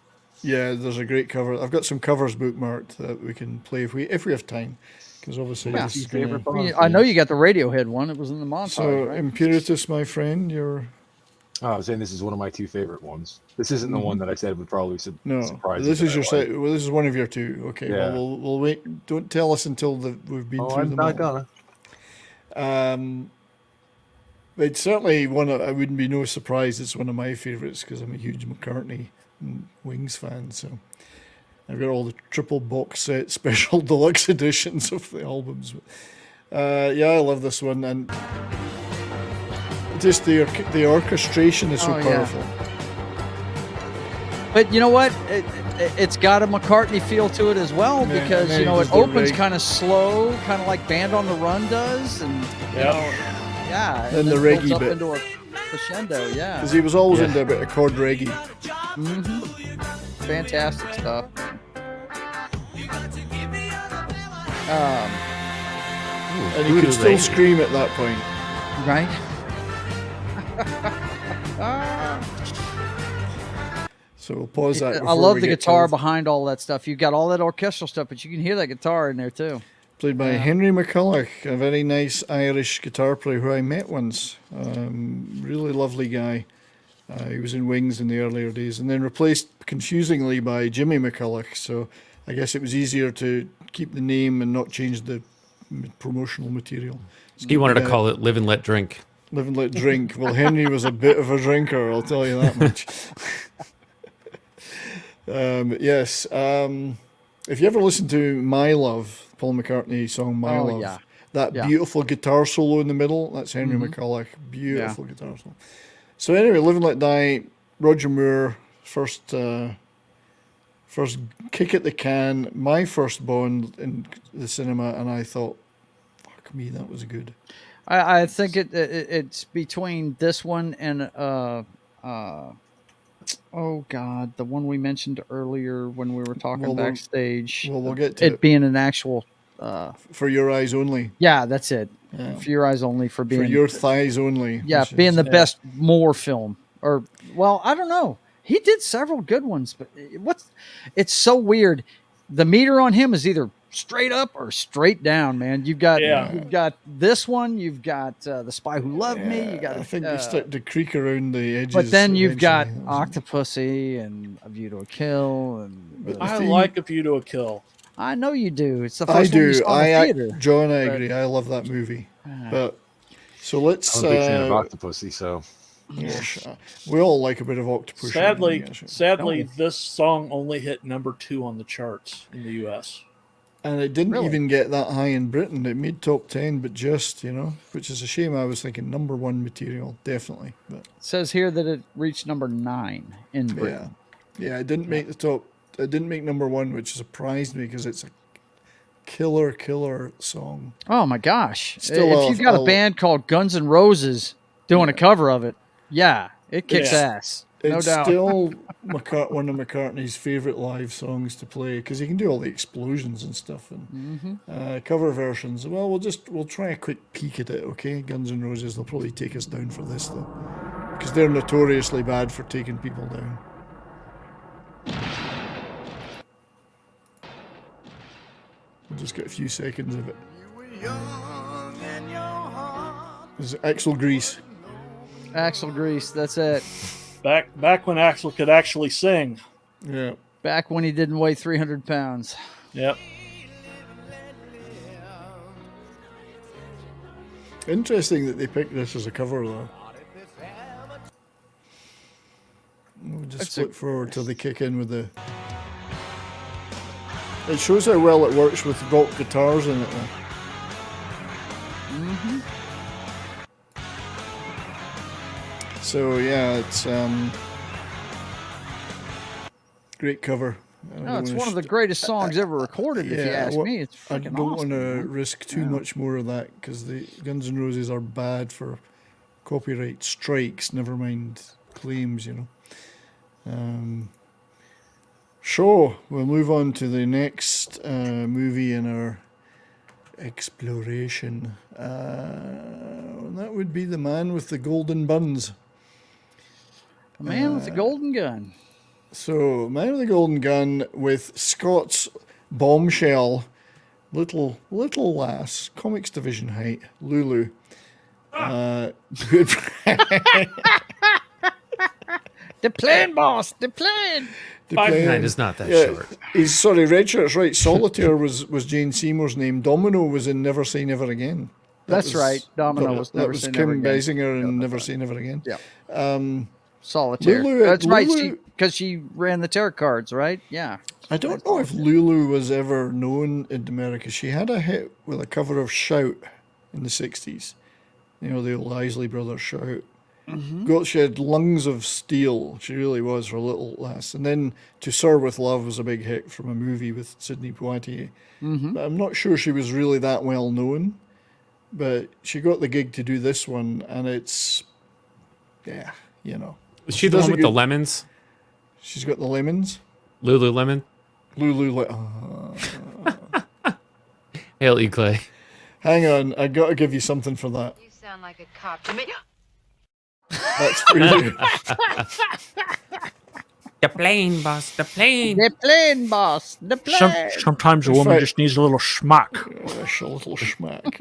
Yeah, there's a great cover. I've got some covers bookmarked that we can play if we have time, because obviously this is gonna... I know you got the Radiohead one. It was in the montage. So, right? Imperatus, my friend, you're... Oh, I was saying this is one of my 2 favorite ones. This isn't the one that I said would probably surprise this you. is your well, this is one of your 2. Okay, Yeah. well, we'll wait. Don't tell us until we've been through them. I'm not gonna. It's certainly one. I wouldn't be no surprise. It's one of my favorites because I'm a huge McCartney and Wings fan. So I've got all the triple box set, special deluxe editions of the albums. Yeah, I love this one, and just the orchestration is so powerful. But you know what? It's got a McCartney feel to it as well, because it opens kind of slow, kind of like Band on the Run does, and and the reggae builds up bit into a crescendo, because he was always into a bit of chord reggae. Fantastic stuff. And you could still scream at that point, right? So we'll pause that. I love the guitar behind all that stuff. You've got all that orchestral stuff, but you can hear that guitar in there too. Played by Henry McCulloch, a very nice Irish guitar player who I met once. Really lovely guy. He was in Wings in the earlier days, and then replaced confusingly by Jimmy McCulloch. So I guess it was easier to keep the name and not change the promotional material. He wanted to call it Live and Let Drink. Live and Let Drink. Well, Henry was a bit of a drinker, I'll tell you that much. Yes. If you ever listen to My Love, Paul McCartney song My Love, that beautiful guitar solo in the middle, that's Henry McCulloch. Beautiful guitar solo. So anyway, Live and Let Die, Roger Moore, first kick at the can, my first Bond in the cinema, and I thought, fuck me, that was good. I think it's between this one and oh God, the one we mentioned earlier when we were talking backstage. We'll get to it being an actual For Your Eyes Only. Yeah, that's it. Yeah. For Your Eyes Only, for being For Your Thighs Only. Yeah, being the best Moore film. Or well, I don't know. He did several good ones, but it's so weird. The meter on him is either straight up or straight down, man. You've got this one, you've got The Spy Who Loved Me, you got I think they start to creak around the edges. But then you've got Octopussy and A View to a Kill, and I like A View to a Kill. I know you do. It's the first one you saw in the theater. John, I agree. I love that movie. But so let's. I'm a big fan of Octopussy, so. We all like a bit of Octopus. Sadly, this song only hit number 2 on the charts in the U.S. And it didn't even get that high in Britain. It made top 10, but just, which is a shame. I was thinking number 1 material, definitely. But it says here that it reached number 9 in Britain. Yeah, it didn't make the top. It didn't make number 1, which surprised me because it's a killer song. Oh my gosh! If you've got a band called Guns N' Roses doing a cover of it, it kicks ass. No doubt. It's still one of McCartney's favorite live songs to play because he can do all the explosions and stuff and cover versions. Well, we'll try a quick peek at it, okay? Guns N' Roses. They'll probably take us down for this though, because they're notoriously bad for taking people down. We'll just get a few seconds of it. This is Axel Grease. Axel Grease, that's it. Back when Axel could actually sing. Yeah. Back when he didn't weigh 300 pounds. Yep. Interesting that they picked this as a cover, though. We'll just flip forward till they kick in with the... It shows how well it works with rock guitars in it, though. Mm-hmm. So, yeah, it's great cover. No, it's one of the greatest songs ever recorded, if you ask me. It's freaking I don't want to awesome, risk too much more of that, because the Guns N' Roses are bad for copyright strikes, never mind claims, you know. So, we'll move on to the next movie in our exploration. That would be The Man with the Golden Buns. The Man with the Golden Gun. So, Man with the Golden Gun with Scott's bombshell, little lass, comics division height, Lulu. The plane, boss, the plane. 5'9" is not that short. He's sorry, Red Shirt's right. Solitaire was Jane Seymour's name. Domino was in Never Say Never Again. That's right. Domino was Never Say Never Again. Kim Basinger in Never Say Never Again. Yeah. Solitaire. Lulu, That's right. Because she ran the tarot cards, right? Yeah. I don't know if Lulu was ever known in America. She had a hit with a cover of Shout in the 60s. You know, the old Isley Brothers Shout. Mm-hmm. She had lungs of steel. She really was for a little lass. And then To Sir With Love was a big hit from a movie with Sidney Poitier. Mm-hmm. But I'm not sure she was really that well known. But she got the gig to do this one, and it's, yeah, you know. Is she the one with the lemons? She's got the lemons. Lululemon? Hail E. Clay. Hang on, I got to give you something for that. You sound like a cop to me. That's for you. The plane, boss. The plane. The plane, boss. The plane. Sometimes a woman just needs a little schmuck. Yes, a little schmuck.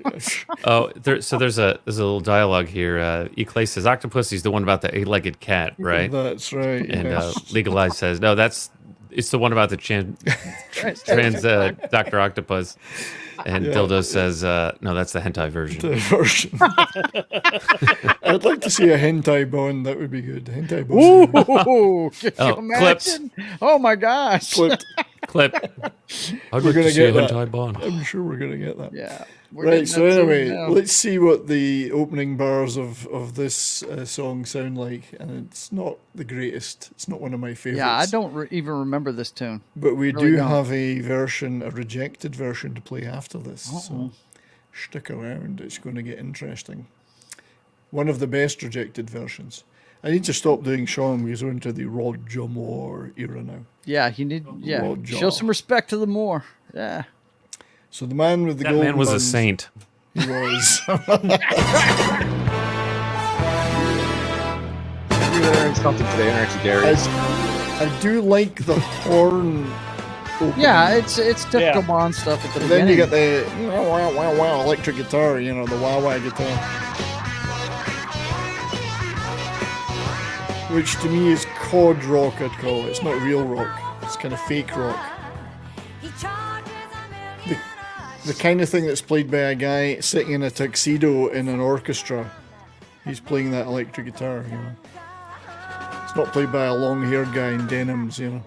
Oh, there's a little dialogue here. E. Clay says, Octopussy's the one about the eight-legged cat, right? That's right. And yes. Legalize says, no, it's the one about the trans Dr. Octopus. And Dildo says, no, that's the hentai version. The version. I'd like to see a hentai Bond. That would be good. Hentai Bond. Ooh, can you imagine? Oh my gosh. Clip. I'd like to see a hentai Bond. I'm sure we're going to get that. Yeah. Right, so anyway, let's see what the opening bars of this song sound like. And it's not the greatest. It's not one of my favorites. Yeah, I don't even remember this tune. But we do have a rejected version to play after this. So stick around. It's going to get interesting. One of the best rejected versions. I need to stop doing Sean because we're into the Roger Moore era now. Yeah, you need show some respect to the Moore. Yeah. So the man with the golden man was buns, a saint. He was. We learned something today, aren't you, Gary? I do like the horn. Opening. Yeah, it's typical Bond stuff at the beginning. Then you get the wow electric guitar, you know, the wah guitar. Which to me is cod rock, I'd call it. It's not real rock. It's kind of fake rock. The kind of thing that's played by a guy sitting in a tuxedo in an orchestra. He's playing that electric guitar, you know. It's not played by a long-haired guy in denims, you know.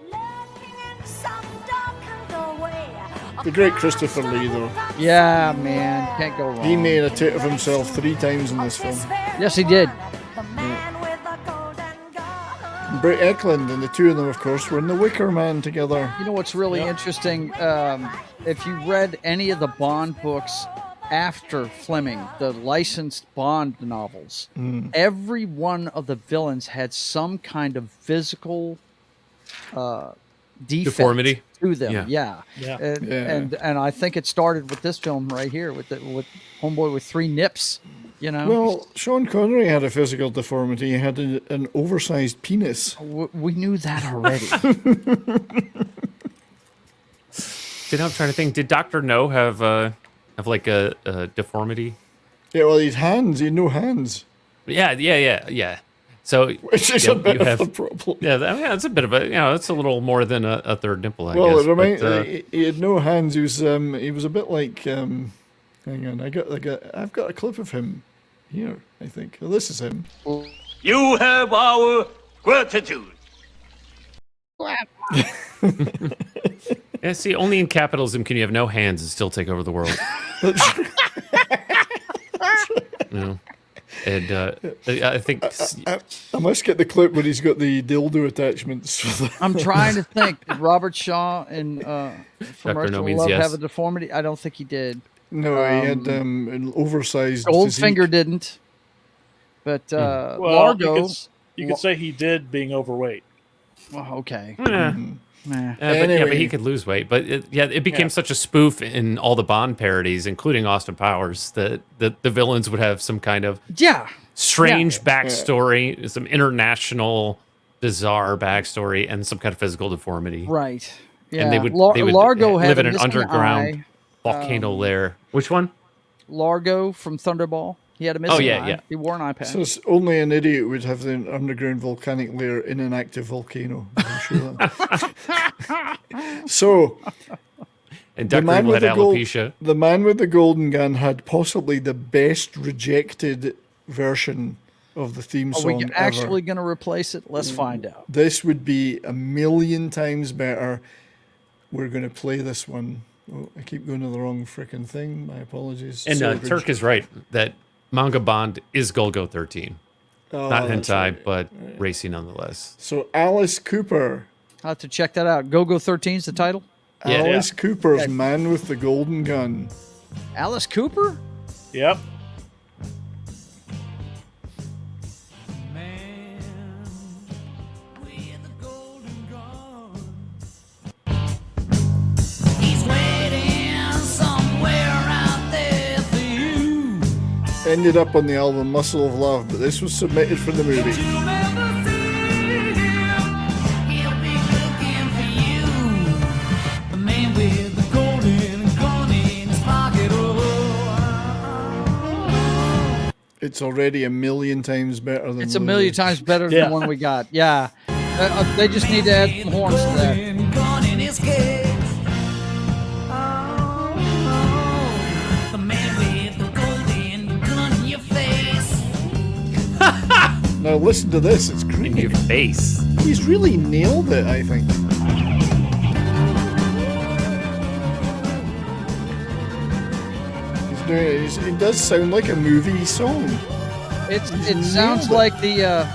The great Christopher Lee, though. Yeah, man, can't go wrong. He made a tit of himself 3 times in this film. Yes, he did. Britt Eklund, and the two of them, of course, were in The Wicker Man together. You know what's really interesting? If you read any of the Bond books after Fleming, the licensed Bond novels, every one of the villains had some kind of physical defect deformity to them. Yeah. And I think it started with this film right here with Homeboy with 3 nips. You know? Well, Sean Connery had a physical deformity. He had an oversized penis. We knew that already. I'm trying to think. Did Dr. No have like a deformity? Yeah, well, he's hands. He had no hands. Yeah. So which is a bit of a problem. Yeah, I mean, it's a bit of a, it's a little more than a third nipple, I guess. Well, it reminds he had no hands. He was a bit like. Hang on, I've got a clip of him. here, I think. Well, this is him. You have our gratitude. Yeah, see, only in capitalism can you have no hands and still take over the world. No. And I think I must get the clip where he's got the dildo attachments. I'm trying to think. Did Robert Shaw in From Russia No with Means Love Yes. have a deformity? I don't think he did. No, he had an oversized Goldfinger physique. didn't. But Well, Largo. you could say he did being overweight. Well, okay. But he could lose weight. But it became such a spoof in all the Bond parodies, including Austin Powers, that the villains would have some kind of strange backstory, some international bizarre backstory, and some kind of physical deformity. Right. Yeah. And they would Largo live had in a an missing underground eye. volcano lair. Which one? Largo from Thunderball. He had a missing eye. yeah. He wore an eye patch. So it's only an idiot would have the underground volcanic lair in an active volcano. I'm sure that. So, And Dr. Evil had alopecia. The man with the golden gun had possibly the best rejected version of the theme Are song we ever. actually going to replace it? Let's find out. This would be 1,000,000 times better. We're going to play this one. Oh, I keep going to the wrong freaking thing. My apologies. And Silverbridge. Turk is right that Manga Bond is Golgo 13. Not that's hentai, right. but racy nonetheless. So Alice Cooper. I'll have to check that out. Go 13 is the title? Alice Cooper's Man with the Golden Gun. Alice Cooper? Yep. He's waiting somewhere out there for you. Ended up on the album Muscle of Love, but this was submitted for the movie. You'll never see him. He'll be looking for you. The man with the golden gun in his pocket. Oh. It's already 1,000,000 times better than It's the 1,000,000 movie. times better than the one we got. Yeah. They just need to add some horns to that. Gun in his cage. The man with the golden gun in your face. Now listen to this, it's great. In your face. He's really nailed it, I think. It does sound like a movie song. It sounds like the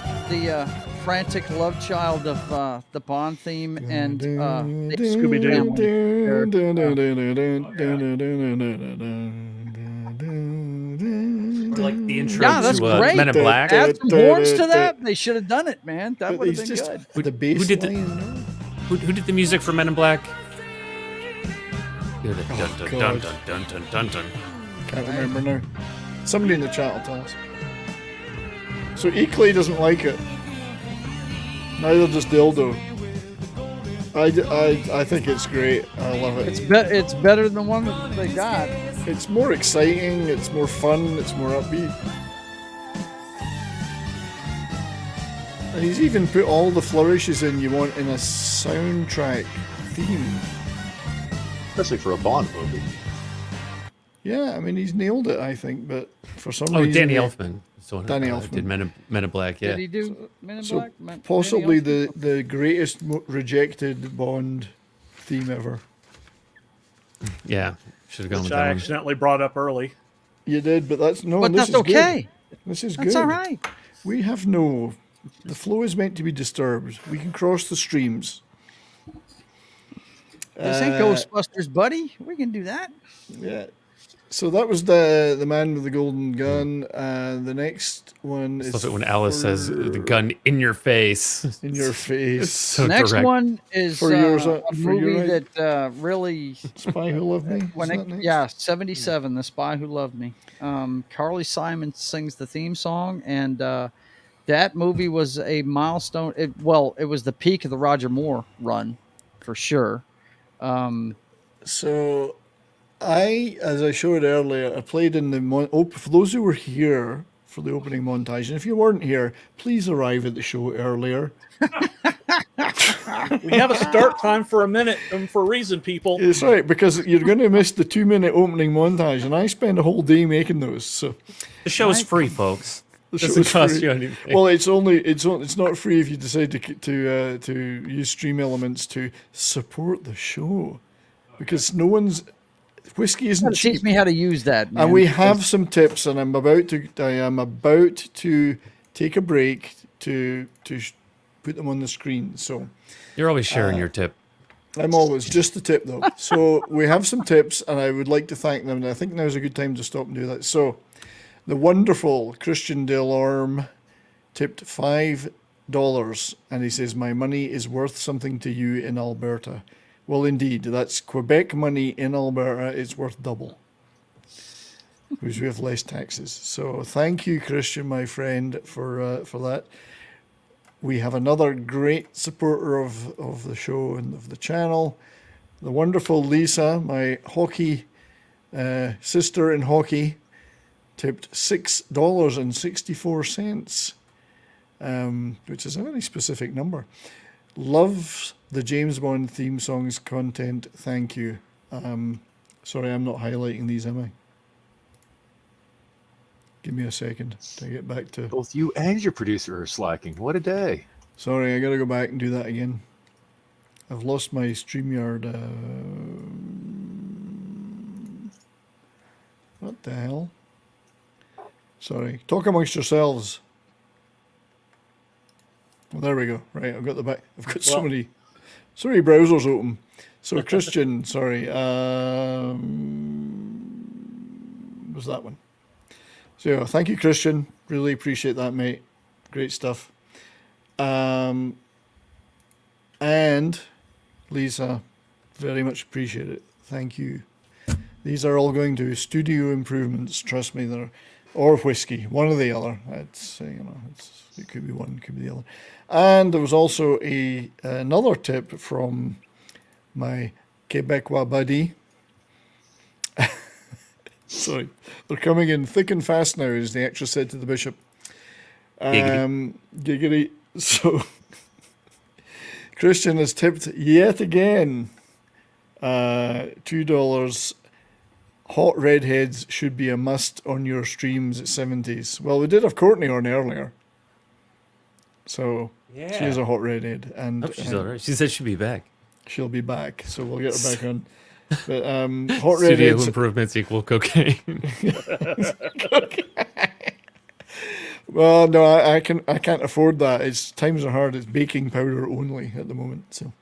frantic love child of the Bond theme and the Scooby-Doo. Like the intro Yeah, that's to great. Men in Black. Add some horns to that. They should have done it, man. That would have been just good. the bass Who did line. Who did the music for Men in Black? Dun, dun, dun, God. dun, dun, dun, dun, dun, dun. Can't remember now. Somebody in the chat will tell us. So Eclay doesn't like it. Neither does Dildo. I think it's great. I love it. It's better than the one that they got. It's more exciting. It's more fun. It's more upbeat. And he's even put all the flourishes in you want in a soundtrack theme. Especially for a Bond movie. Yeah, I mean he's nailed it. I think, but for some Oh, reason, Danny Elfman. So Danny Elfman did Men in Black. Yeah. Did he do Men in So Black? possibly the greatest rejected Bond theme ever. Yeah. Should have gone Which with I that one. accidentally brought up early. You did, but that's no. But this that's is okay. Good. This is That's good. all right. We have no. The flow is meant to be disturbed. We can cross the streams. This ain't Ghostbusters, buddy. We can do that. Yeah. So that was the man with the golden gun. The next one I is love it when Alice says the gun in your face. in your face. It's so Next direct. one is For yours, a for your movie right. that really Spy Who Loved Me. when Is it, that next? yeah 77 The Spy Who Loved Me. Carly Simon sings the theme song, and that movie was a milestone. It was the peak of the Roger Moore run for sure. So, as I showed earlier, I played in the for those who were here for the opening montage, and if you weren't here, please arrive at the show earlier. We have a start time for a minute and for a reason, people. It's right, because you're going to miss the 2-minute opening montage, and I spend a whole day making those. So The show is free, folks. the Doesn't show's cost free. you anything. Well, it's not free if you decide to use Stream Elements to support the show, because whiskey isn't cheap. Teach me how to use that, man, And we because- have some tips, and I am about to take a break to put them on the screen. So You're always sharing your tip. I'm always just a tip though. So we have some tips, and I would like to thank them. And I think now's a good time to stop and do that. So the wonderful Christian Delorme tipped $5, and he says, "My money is worth something to you in Alberta." Well, indeed, that's Quebec money in Alberta. It's worth double, because we have less taxes. So thank you, Christian, my friend, for that. We have another great supporter of the show and of the channel, the wonderful Lisa, my hockey sister in hockey, tipped $6.64, which is a very specific number. Loves the James Bond theme songs content. Thank you. Sorry, I'm not highlighting these, am I? Give me a second to get back to... Both you and your producer are slacking. What a day. Sorry, I got to go back and do that again. I've lost my StreamYard. What the hell? Sorry. Talk amongst yourselves. Well, there we go. Right, I've got the back. I've got so many browsers open. So Christian, sorry, was that one? So thank you, Christian. Really appreciate that, mate. Great stuff. And Lisa, very much appreciate it. Thank you. These are all going to studio improvements. Trust me, or whiskey, one or the other. It's it could be one, it could be the other. And there was also another tip from my Quebecois buddy. Sorry, they're coming in thick and fast now, as the actress said to the bishop. Giggity. So Christian has tipped yet again $2. Hot redheads should be a must on your streams at 70s. Well, we did have Courtney on earlier, so she is a hot redhead, and she's all right. She said she'll be back. She'll be back, so we'll get her back on. But hot Studio redheads improvements equal cocaine. Well, no, I can't afford that. It's times are hard. It's baking powder only at the moment. So,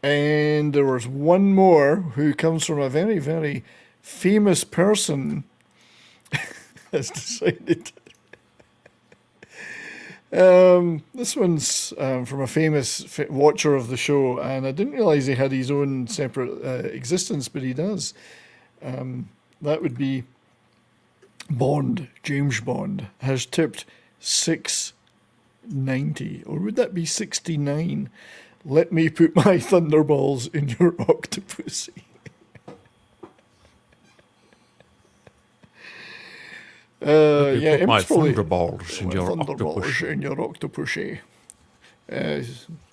and there was one more who comes from a very, very famous person. Has decided. This one's from a famous watcher of the show, and I didn't realize he had his own separate existence, but he does. That would be Bond. James Bond has tipped $6.90, or would that be 69? Let me put my thunderballs in your octopusy. My probably- thunderballs in My your thunderballs octopus. in your octopusy.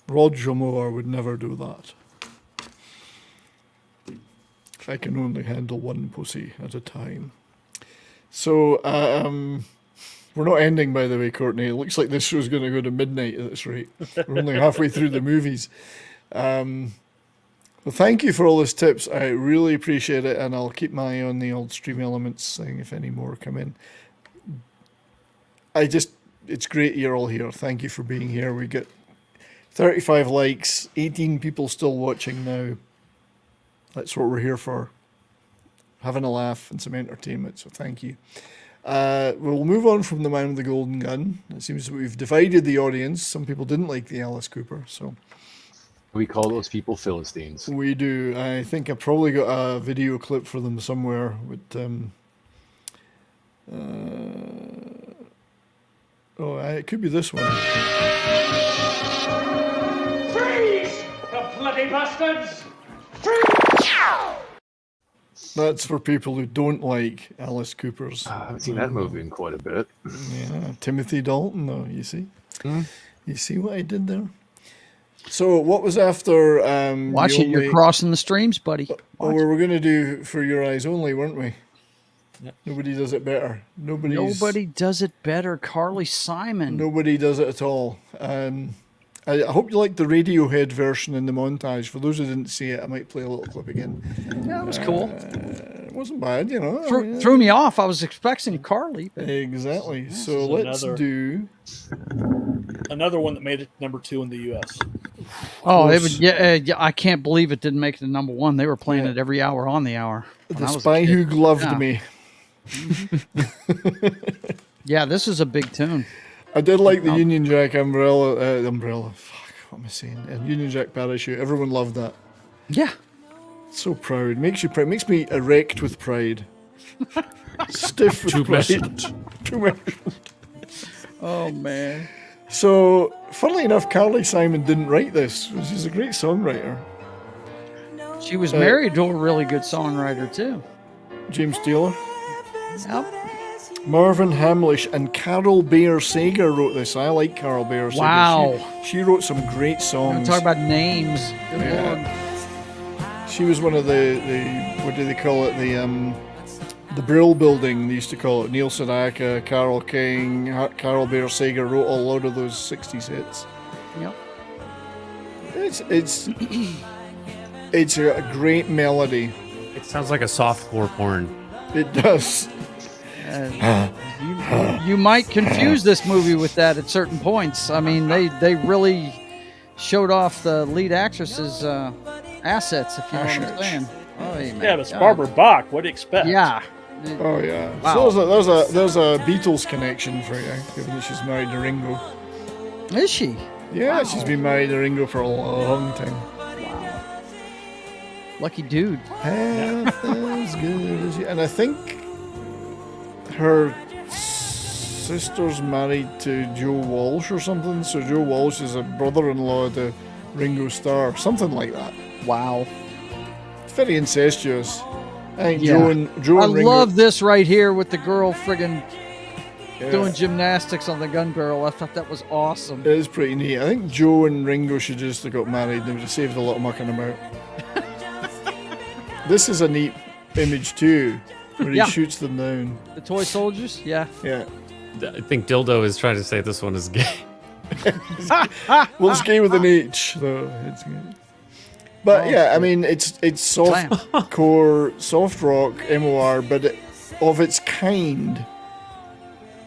Roger Moore would never do that. I can only handle one pussy at a time. So, we're not ending, by the way, Courtney. It looks like this show's going to go to midnight at this rate. We're only halfway through the movies. Well, thank you for all those tips. I really appreciate it, and I'll keep my eye on the old Stream Elements thing if any more come in. It's great you're all here. Thank you for being here. We get 35 likes, 18 people still watching now. That's what we're here for. Having a laugh and some entertainment, so thank you. We'll move on from the man with the golden gun. It seems that we've divided the audience. Some people didn't like the Alice Cooper, so... We call those people Philistines. We do. I think I probably got a video clip for them somewhere with... it could be this one. Freeze! The bloody bastards! That's for people who don't like Alice Cooper's. I haven't seen that movie in quite a bit. Yeah, Timothy Dalton, though, you see? You see what I did there? So what was after? Watch it. You're crossing the streams, buddy. Oh, we were going to do For Your Eyes Only, weren't we? Yep. Nobody does it better. Nobody does it better. Carly Simon. Nobody does it at all. I hope you like the Radiohead version in the montage. For those who didn't see it, I might play a little clip again. Yeah, it was cool. It wasn't bad, you know. Threw me off. I was expecting Carly. Exactly. So let's do another one that made it number 2 in the U.S. Oh, it would, yeah, I can't believe it didn't make it to number 1. They were playing it every hour on the hour. The Spy Who Loved Me. Yeah, this is a big tune. I did like the Union Jack umbrella. Fuck, what am I saying? Union Jack parachute. Everyone loved that. Yeah. So proud. Makes you proud. Makes me erect with pride. Stiff with pride. Too mentioned. Oh, man. So, funnily enough, Carly Simon didn't write this. She's a great songwriter. She was married to a really good songwriter, too. James Taylor. Yep. Marvin Hamlish and Carol Bayer Sager wrote this. I like Carol Bayer Sager. Wow. She wrote some great songs. Talk about names. Good Lord. She was one of the what do they call it? The Brill Building, they used to call it. Neil Sedaka, Carole King, Carol Bayer Sager wrote a lot of those 60s hits. Yep. It's a great melody. It sounds like a softcore porn. It does. You might confuse this movie with that at certain points. I mean, they really showed off the lead actress's assets, if you know what I'm saying. Oh, yeah, but it's Barbara Bach. What do you expect? Yeah. Oh yeah. Wow. So there's a Beatles connection for you, given that she's married to Ringo. Is she? Yeah, Wow. she's been married to Ringo for a long time. Wow. Lucky dude. Half as good as you. And I think her sister's married to Joe Walsh or something. So Joe Walsh is a brother-in-law to Ringo Starr, something like that. Wow. It's very incestuous. I think Yeah. Joe I and Ringo. love this right here with the girl friggin' doing gymnastics on the gun barrel. I thought that was awesome. It is pretty neat. I think Joe and Ringo should just have got married. They would have saved a lot of mucking about. This is a neat image tue, where he shoots them down. The toy soldiers? Yeah. Yeah. I think Dildo is trying to say this one is gay. Well, it's gay with an H, though. It's gay. But yeah, I mean, it's soft core, soft rock, MOR, but of its kind,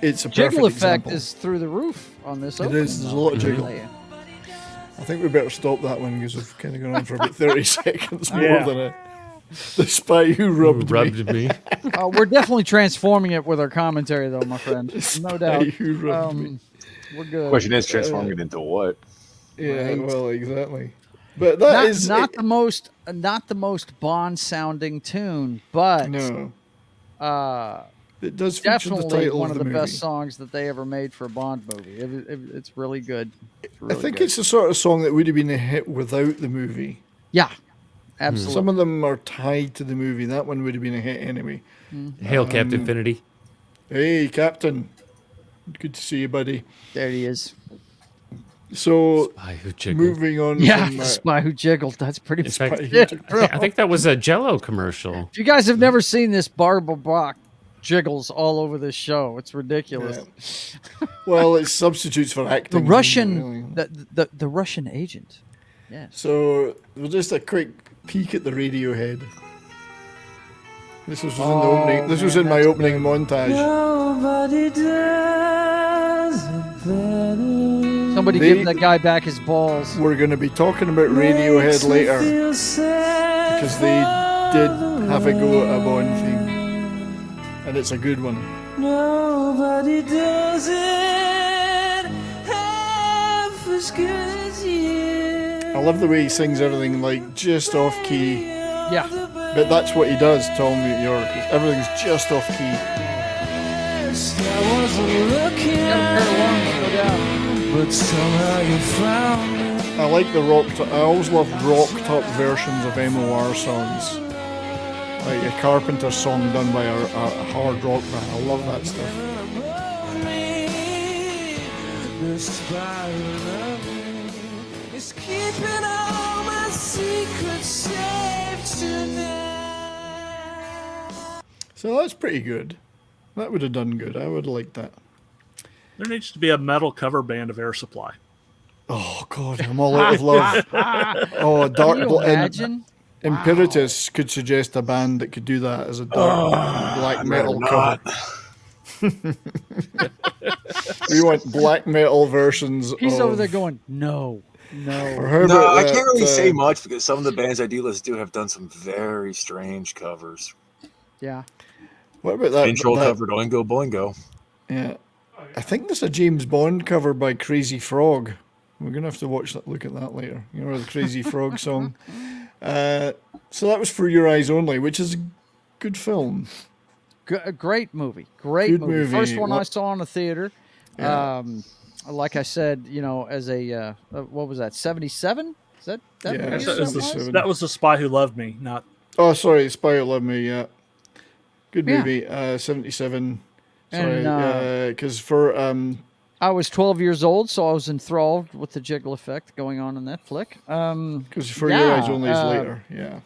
it's a perfect Jiggle effect example. is through the roof on this. It is. There's a lot of jiggle. I think we better stop that one because we've kind of gone on for about 30 seconds more than the Spy Who Rubbed Me. We're definitely transforming it with our commentary, though, my friend. No doubt. Who rubbed me. We're good. Question is, transforming it into what? Yeah, Right. well, exactly. But that is not the most Bond sounding tune, but no. It does feature the definitely title one of the movie. best songs that they ever made for a Bond movie. It's really good. It's really I think good. it's the sort of song that would have been a hit without the movie. Yeah, absolutely. Some of them are tied to the movie. That one would have been a hit anyway. Hail Captain Infinity. Hey, Captain. Good to see you, buddy. There he is. So, Spy Who Jiggled. moving on Yeah, from the Spy Who Jiggled. That's pretty In fact, much it, bro. I think that was a Jell-O commercial. If you guys have never seen this, Barbara Bach jiggles all over this show. It's ridiculous. Well, it substitutes for The acting. Russian, really. the Russian agent. Yes. So, just a quick peek at the Radiohead. This was in the opening. This was in my opening montage. Nobody does it better. Somebody give that guy back his balls. We're going to be talking about Radiohead later because they did have a go at a Bond theme, and it's a good one. Nobody does it half as good as you. I love the way he sings everything like just off key. Yeah. But that's what he does, Tom York. Everything's just off key. I wasn't looking but somehow you found me. I like the I always loved rocked up versions of MOR songs. Like a Carpenter song done by a hard rock band. I love that stuff. The spiral of me is keeping all my secrets safe tonight. So that's pretty good. That would have done good. I would have liked that. There needs to be a metal cover band of Air Supply. Oh God, I'm all out of love. Oh, dark. Can you imagine? Imperatus could suggest a band that could do that as a dark black metal cover. We want black metal versions. He's over there going, no. No, I can't really say much because some of the bands I do listen to have done some very strange covers. Yeah. What about that? Intro covered Oingo Boingo. Yeah. I think there's a James Bond cover by Crazy Frog. We're going to have to look at that later. You know, the Crazy Frog song. So that was For Your Eyes Only, which is a good film. A great movie. Great Good movie. movie. First one I saw in the theater. Yeah. Like I said, you know, as a, what was that, 77? Is that Yeah, what year it's that was? 77. That was The Spy Who Loved Me, not. Oh, sorry, Spy Who Loved Me, yeah. Good Yeah. movie, 77. And, Sorry, because for... I was 12 years old, so I was enthralled with the jiggle effect going on in that flick. Because For Your Eyes Only is later, yeah.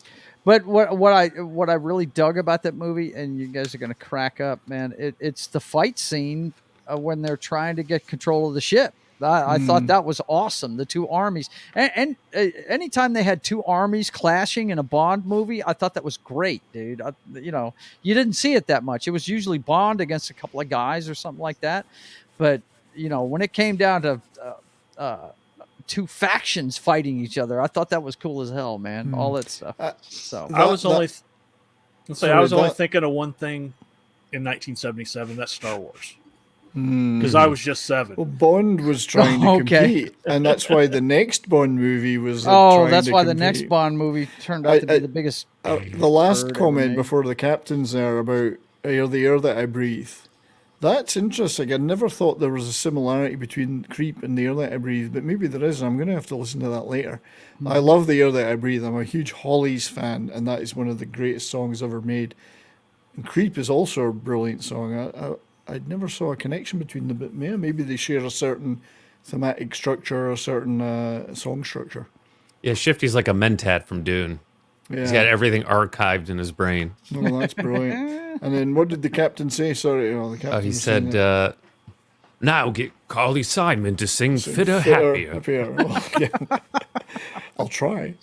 But what I really dug about that movie, and you guys are going to crack up, man, it's the fight scene when they're trying to get control of the ship. I thought that was awesome. The two armies, and anytime they had two armies clashing in a Bond movie, I thought that was great, dude. You know, you didn't see it that much. It was usually Bond against a couple of guys or something like that. But you know, when it came down to two factions fighting each other, I thought that was cool as hell, man. All that stuff. So I was only thinking of one thing in 1977. That's Star Wars. Because I was just 7. Well, Bond was trying to compete, and that's why the next Bond movie was. That's why the next Bond movie turned out to be the biggest. The last comment before the captain's there about "You're the air that I breathe." That's interesting. I never thought there was a similarity between Creep and The Air That I Breathe, but maybe there is, and I'm going to have to listen to that later. I love The Air That I Breathe. I'm a huge Hollies fan, and that is one of the greatest songs ever made. And Creep is also a brilliant song. I never saw a connection between them, but maybe they share a certain thematic structure or a certain song structure. Yeah, Shifty's like a mentat from Dune. Yeah. He's got everything archived in his brain. Oh, that's brilliant. And then what did the captain say? Sorry, the captain He was saying said, now get Carly Simon to sing Fitter Happier. Oh, yeah. I'll try.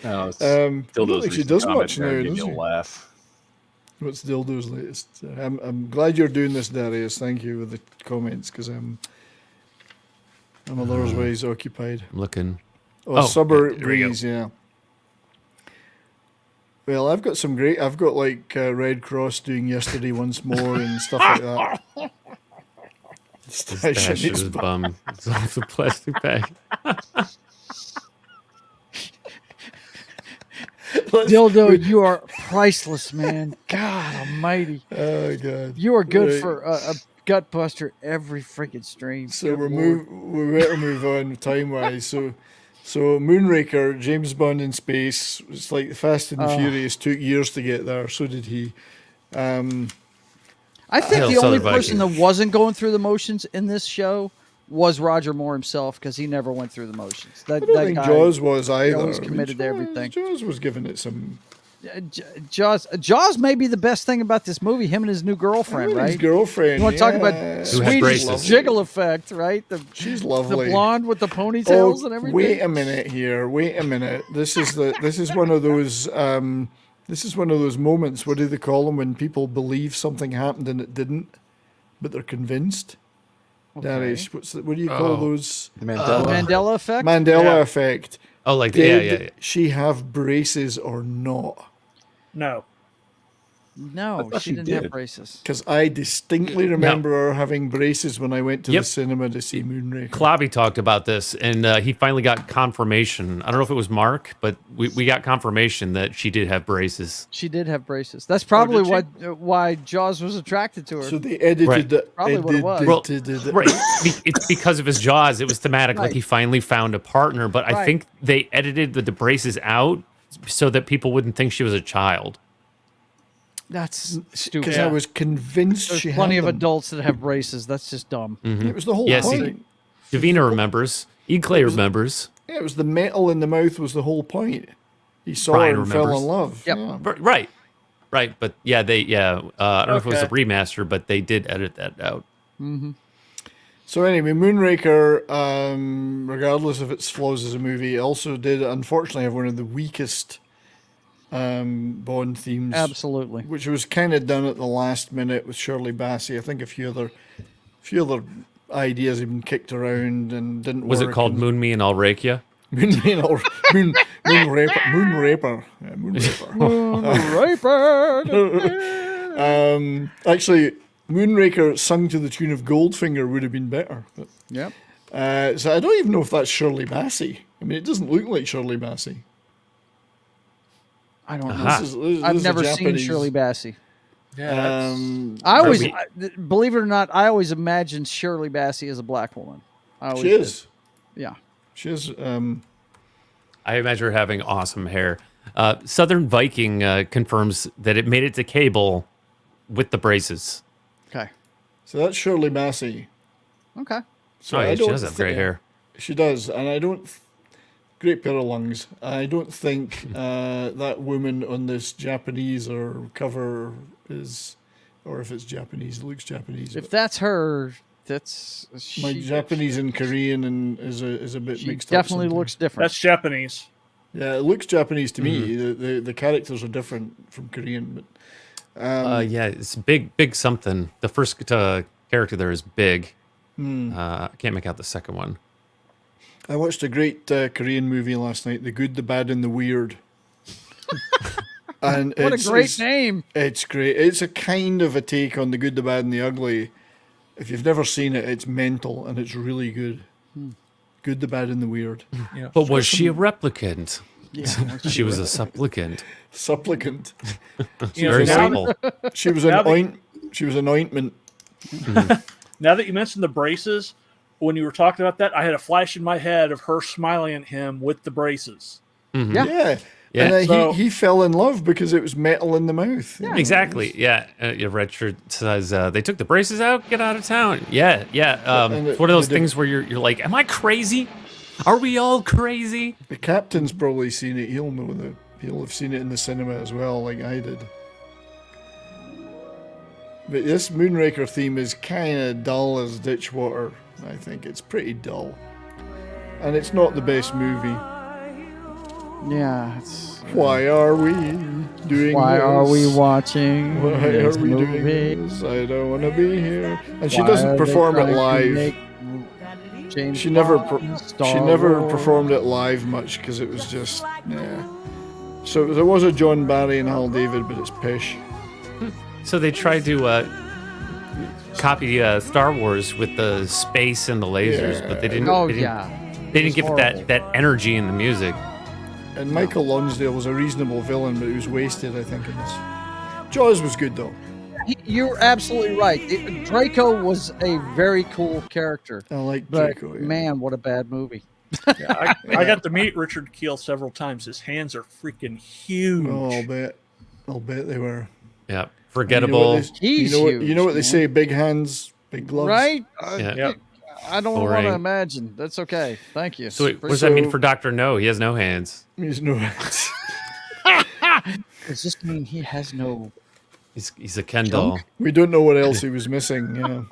No, Dildo's she does much now, doesn't she? Laugh. What's Dildo's latest? I'm glad you're doing this, Darius. Thank you with the comments, because I'm otherwise occupied. I'm looking. Oh, Summer Breeze, yeah. Well, I've got like Red Cross doing Yesterday Once More and stuff like that. Stash in his bum. It's off the plastic bag. Dildo, you are priceless, man. God almighty. Oh, God. You are good for a gut buster every freaking stream. So we better move on time-wise. So Moonraker, James Bond in space. It's like Fast and Furious took years to get there. So did he. I think the only person that wasn't going through the motions in this show was Roger Moore himself, because he never went through the motions. I don't think Jaws was either. He always committed to everything. Jaws was giving it some... Jaws may be the best thing about this movie, him and his new girlfriend, right? His girlfriend, You want to talk about Swedish jiggle effect, right? She's lovely. The blonde with the ponytails and everything. Wait a minute here. Wait a minute. This is one of those... this is one of those moments, what do they call them, when people believe something happened and it didn't, but they're convinced? Okay. Darius, what do you call those? The Mandela effect? Mandela effect. Oh, like, Did she have braces or not? No. No, she didn't have braces. Because I distinctly remember her having braces when I went to the cinema to see Moonraker. Klobby talked about this, and he finally got confirmation. I don't know if it was Mark, but we got confirmation that she did have braces. She did have braces. That's probably why Jaws was attracted to her. So they edited it. Probably what it was. Well, right. It's because of his Jaws. It was thematic. Like he finally found a partner, but I think they edited the braces out so that people wouldn't think she was a child. That's stupid. Because I was convinced There's she plenty had of them. adults that have braces. That's just dumb. Mm-hmm. It was the whole point. point. Davina remembers. Clay remembers. Yeah, it was the metal in the mouth was the whole point. He saw Brian her and fell remembers. in love. Yep. Yeah. Right. But yeah, I don't know if it was a Okay. remaster, but they did edit that out. Mm-hmm. So anyway, Moonraker, regardless of its flaws as a movie, also did unfortunately have one of the weakest Bond themes. Absolutely. Which was kind of done at the last minute with Shirley Bassey. I think a few other ideas had been kicked around and didn't work. Was it called Moon Me and I'll Rake Ya? Moonraper. Yeah, Moonraper. Actually, Moonraker sung to the tune of Goldfinger would have been better. But, Yep. so I don't even know if that's Shirley Bassey. I mean, it doesn't look like Shirley Bassey. I don't know. Uh-huh. I've never seen Shirley Bassey. Yeah, I always, believe it or not, I always imagined Shirley Bassey as a black woman. I always She is. did. Yeah. She is. I imagine her having awesome hair. Southern Viking confirms that it made it to cable with the braces. Okay. So that's Shirley Bassey. Okay. So Oh, yeah, I she don't does have great hair. She does, and I don't. Great pair of lungs. I don't think that woman on this Japanese or cover is, or if it's Japanese, it looks Japanese. If that's her, that's My Japanese and Korean and is a bit She mixed definitely up. looks different. That's Japanese. Yeah, it looks Japanese to me. Mm-hmm. The characters are different from Korean, but Yeah, it's big something. The first character there is big. Hmm. I can't make out the second one. I watched a great Korean movie last night, The Good, the Bad, and the Weird. And What a great name. It's great. It's a kind of a take on The Good, the Bad, and the Ugly. If you've never seen it, it's mental and it's really good. Good, the Bad, and the Weird. Yeah. But was she a replicant? Yeah, She was a supplicant. Supplicant. You know, Very now- simple. She was Now she was an ointment. Now that you mentioned the braces, when you were talking about that, I had a flash in my head of her smiling at him with the braces. Mhm. Yeah. Yeah. And So- he fell in love because it was metal in the mouth. Yeah, exactly. Yeah. Your red shirt says they took the braces out. Get out of town. Yeah. And It's one of those they did- things where you're like, am I crazy? Are we all crazy? The captain's probably seen it. He'll know that. He'll have seen it in the cinema as well, like I did. But this Moonraker theme is kind of dull as ditch water. I think it's pretty dull, and it's not the best movie. Yeah. It's, Why are we doing why this? are we watching Why this are we movie? doing this? I don't want to be here. And she Why doesn't are they perform it trying to live. make James She never Bond, Star she never Wars? performed it live much because it was just So there was a John Barry and Hal David, but it's pish. So they tried to copy Star Wars with the space and the lasers, but they didn't. Oh, they didn't, yeah. They didn't It give was it that energy in the music. And Michael Lonsdale was a reasonable villain, but he was wasted, I think, in this. Jaws was good though. You're absolutely right. Draco was a very cool character. I like But Draco. Yeah. man, what a bad movie. I got to meet Richard Keel several times. His hands are freaking huge. Oh, I'll bet they were. Yeah, And forgettable. He's you know what they huge, say? Big hands, big gloves. Right? Yeah. I don't want Boring. to imagine. That's okay. Thank you. So wait, what does that mean for Dr. No? He has no hands. He's no hands. Does this mean he has no? He's a Ken doll. We don't know what else he was missing. Yeah.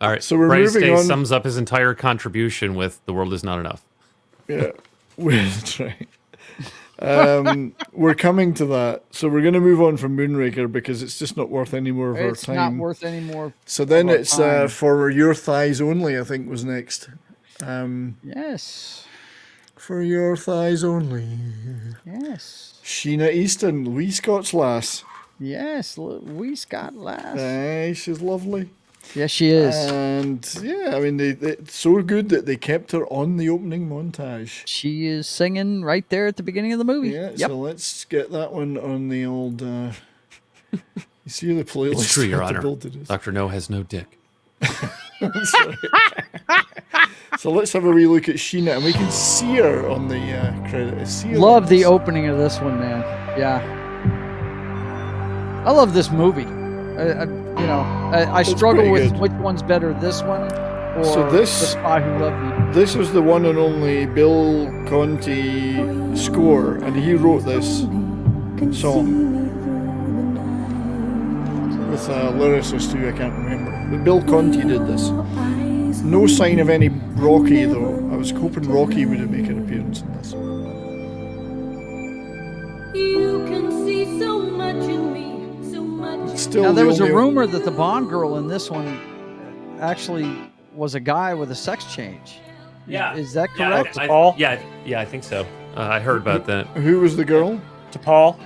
All right. So we're Bryce moving Day on. sums up his entire contribution with "The world is not enough." Yeah, that's right. We're coming to that, so we're going to move on from Moonraker because it's just not worth any more of our It's time. not worth any more. So then of our it's time. For Your Thighs Only, I think was next. Yes. For Your Thighs Only. Yes. Sheena Easton, Louis Scott's lass. Yes. We Scott Lass. Aye, she's lovely. Yes, she is. And yeah, I mean, it's so good that they kept her on the opening montage. She is singing right there at the beginning of the movie. Yeah, Yep. so let's get that one on the old. You see the playlist. It's true, Your what the Honor. build it is. Dr. No has no dick. Sorry. So let's have a wee look at Sheena, and we can see her on the credit. See her Love on the this. opening of this one, man. Yeah. I love this movie. I It's struggle pretty with good. which one's better, this one or So The this Spy Who Loved Me. this was the one and only Bill Conti score, and he wrote this song with a lyricist who I can't remember. But Bill Conti did this. No sign of any Rocky though. I was hoping Rocky would make an appearance in this. You can see so much in me, so much. Still, Now, there the was a only- rumor that the Bond girl in this one actually was a guy with a sex change. Yeah. Is that Yeah, correct? yeah, I think so. I heard about that. Who was the girl? T'Pol.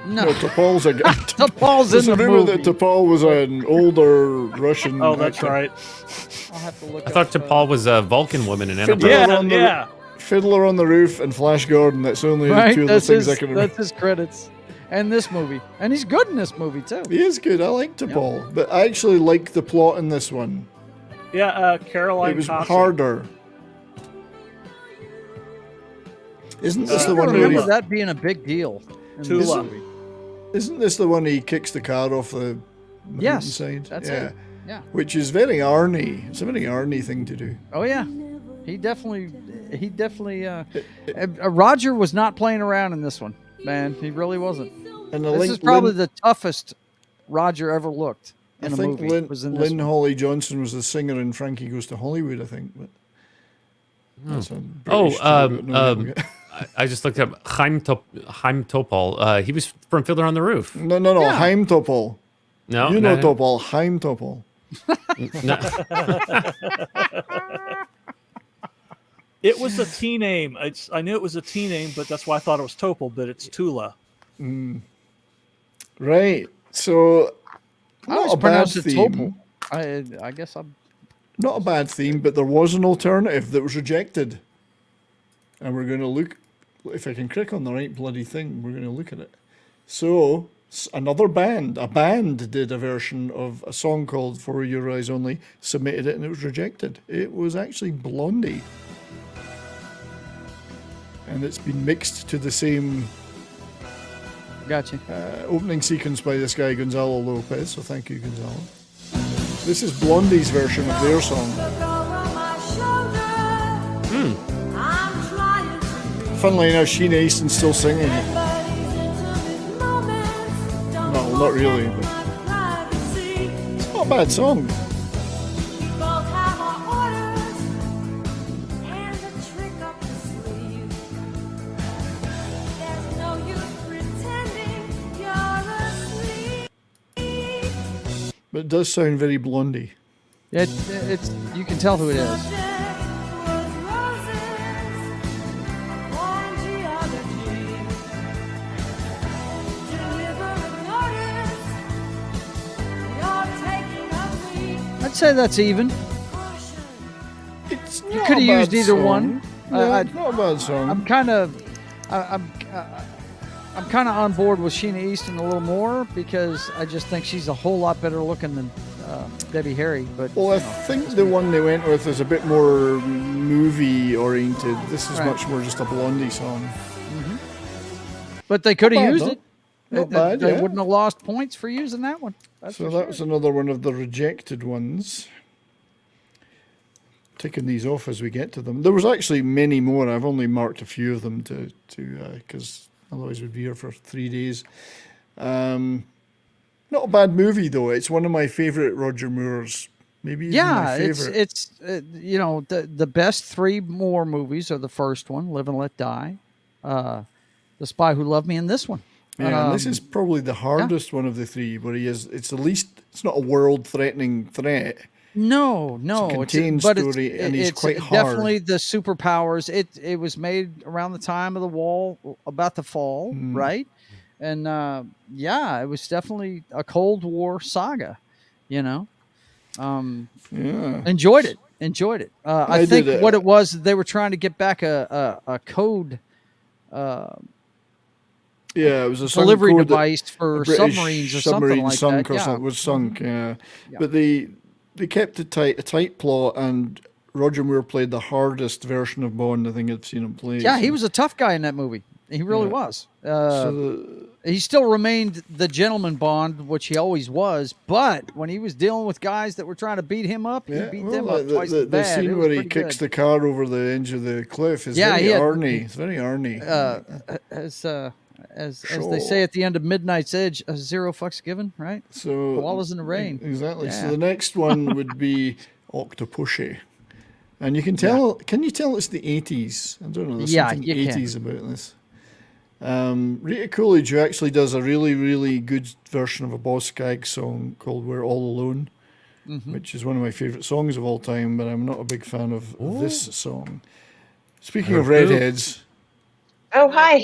No, T'Pol's a guy. T'Pol's There's in a the rumor movie. that T'Pol was an older Russian. Oh, that's actor. right. I'll have to look I thought up, T'Pol was a Vulcan woman in Fiddler Enterprise. on the Fiddler on the Roof and Flash Gordon. That's only Right, two of the that's things his, I can remember. that's his credits. And this movie. And he's good in this movie, too. He is good. I like T'Pol, but I actually like the plot in this one. Yeah, Caroline It was Cossack. harder. Isn't this I the one where remember he, that being a big deal in this Tula. movie. Isn't this the one he kicks the car off the Yes, mountainside? that's yeah. it. Yeah. Which is very Arnie. It's a very Arnie thing to do. Oh, yeah. He definitely, Roger was not playing around in this one, man. He really wasn't. And This is probably the toughest Roger ever looked I in a think movie. Was in this Lynn one. Holly Johnson was the singer in Frankie Goes to Hollywood, I think. But that's a Oh, British tribute, no, no, I just looked up Chaim Topol. He was from Fiddler on the Roof. no, Yeah. Haim Topol. No, You know no. Topol, Haim Topol. No. It was a T name. I knew it was a T name, but that's why I thought it was Topol, but it's Tula. Right. So, I not always a bad pronounced it theme. Topol. I guess I'm. Not a bad theme, but there was an alternative that was rejected. And we're going to look, if I can click on the right bloody thing, we're going to look at it. So, another band, a band did a version of a song called For Your Eyes Only, submitted it, and it was rejected. It was actually Blondie. And it's been mixed to the same Gotcha. opening sequence by this guy, Gonzalo Lopez, so thank you, Gonzalo. This is Blondie's version of their song. Funnily enough, Sheena Easton's still singing it. No, not really, but it's not a bad song. But it does sound very Blondie. It's you can tell who it is. I'd say that's even. It's You not could a have bad used either song. one. Yeah, not a bad song. I'm kind of, I'm kind of on board with Sheena Easton a little more because I just think she's a whole lot better looking than Debbie Harry. But Well, I think the one they went with is a bit more movie oriented. This is Right. much more just a Blondie song. but they could Not have bad, used though. it. Not They- bad, They yeah. wouldn't have lost points for using that one. That's So for that sure. was another one of the rejected ones. Taking these off as we get to them. There was actually many more. I've only marked a few of them to because otherwise we'd be here for 3 days. Not a bad movie though. It's one of my favorite Roger Moore's. Maybe even my favorite. it's you know the best three Moore movies are the first one, Live and Let Die, The Spy Who Loved Me, and this one. Yeah, and this is probably the hardest one of the three, where he is. It's the least. It's not a world-threatening threat. No, It's a contained but story, and he's it's quite hard. definitely the superpowers. It was made around the time of the wall about to fall, Mm. right? And yeah, it was definitely a Cold War saga. You know, Yeah. enjoyed it. I I think did, what it was, they were trying to get back a code. Yeah, it was a sunk delivery code that device for a British submarines or something submarine like sunk that. or Yeah. something was sunk. Yeah, Yeah. but they kept it tight, a tight plot, and Roger Moore played the hardest version of Bond I think I've seen him play. Yeah, so- he was a tough guy in that movie. He really Yeah. was. So he still remained the gentleman Bond, which he always was. But when he was dealing with guys that were trying to beat him up, he beat them up twice as the bad. scene It was where he pretty kicks good. the car over the edge of the cliff is Yeah, very he had- Arnie. It's very Arnie. As they say at the end of Midnight's Edge, a zero fucks given, right? So Koalas in the rain. Exactly. So Yeah. the next one would be Octopussy. And you can tell, can you tell it's the 80s? I don't know, there's Yeah, something you can. 80s about this. Rita Coolidge, who actually does a really, really good version of a Boss Skaggs song called We're All Alone, which is one of my favourite songs of all time, but I'm not a big fan of this song. Speaking of redheads, Oh, hi.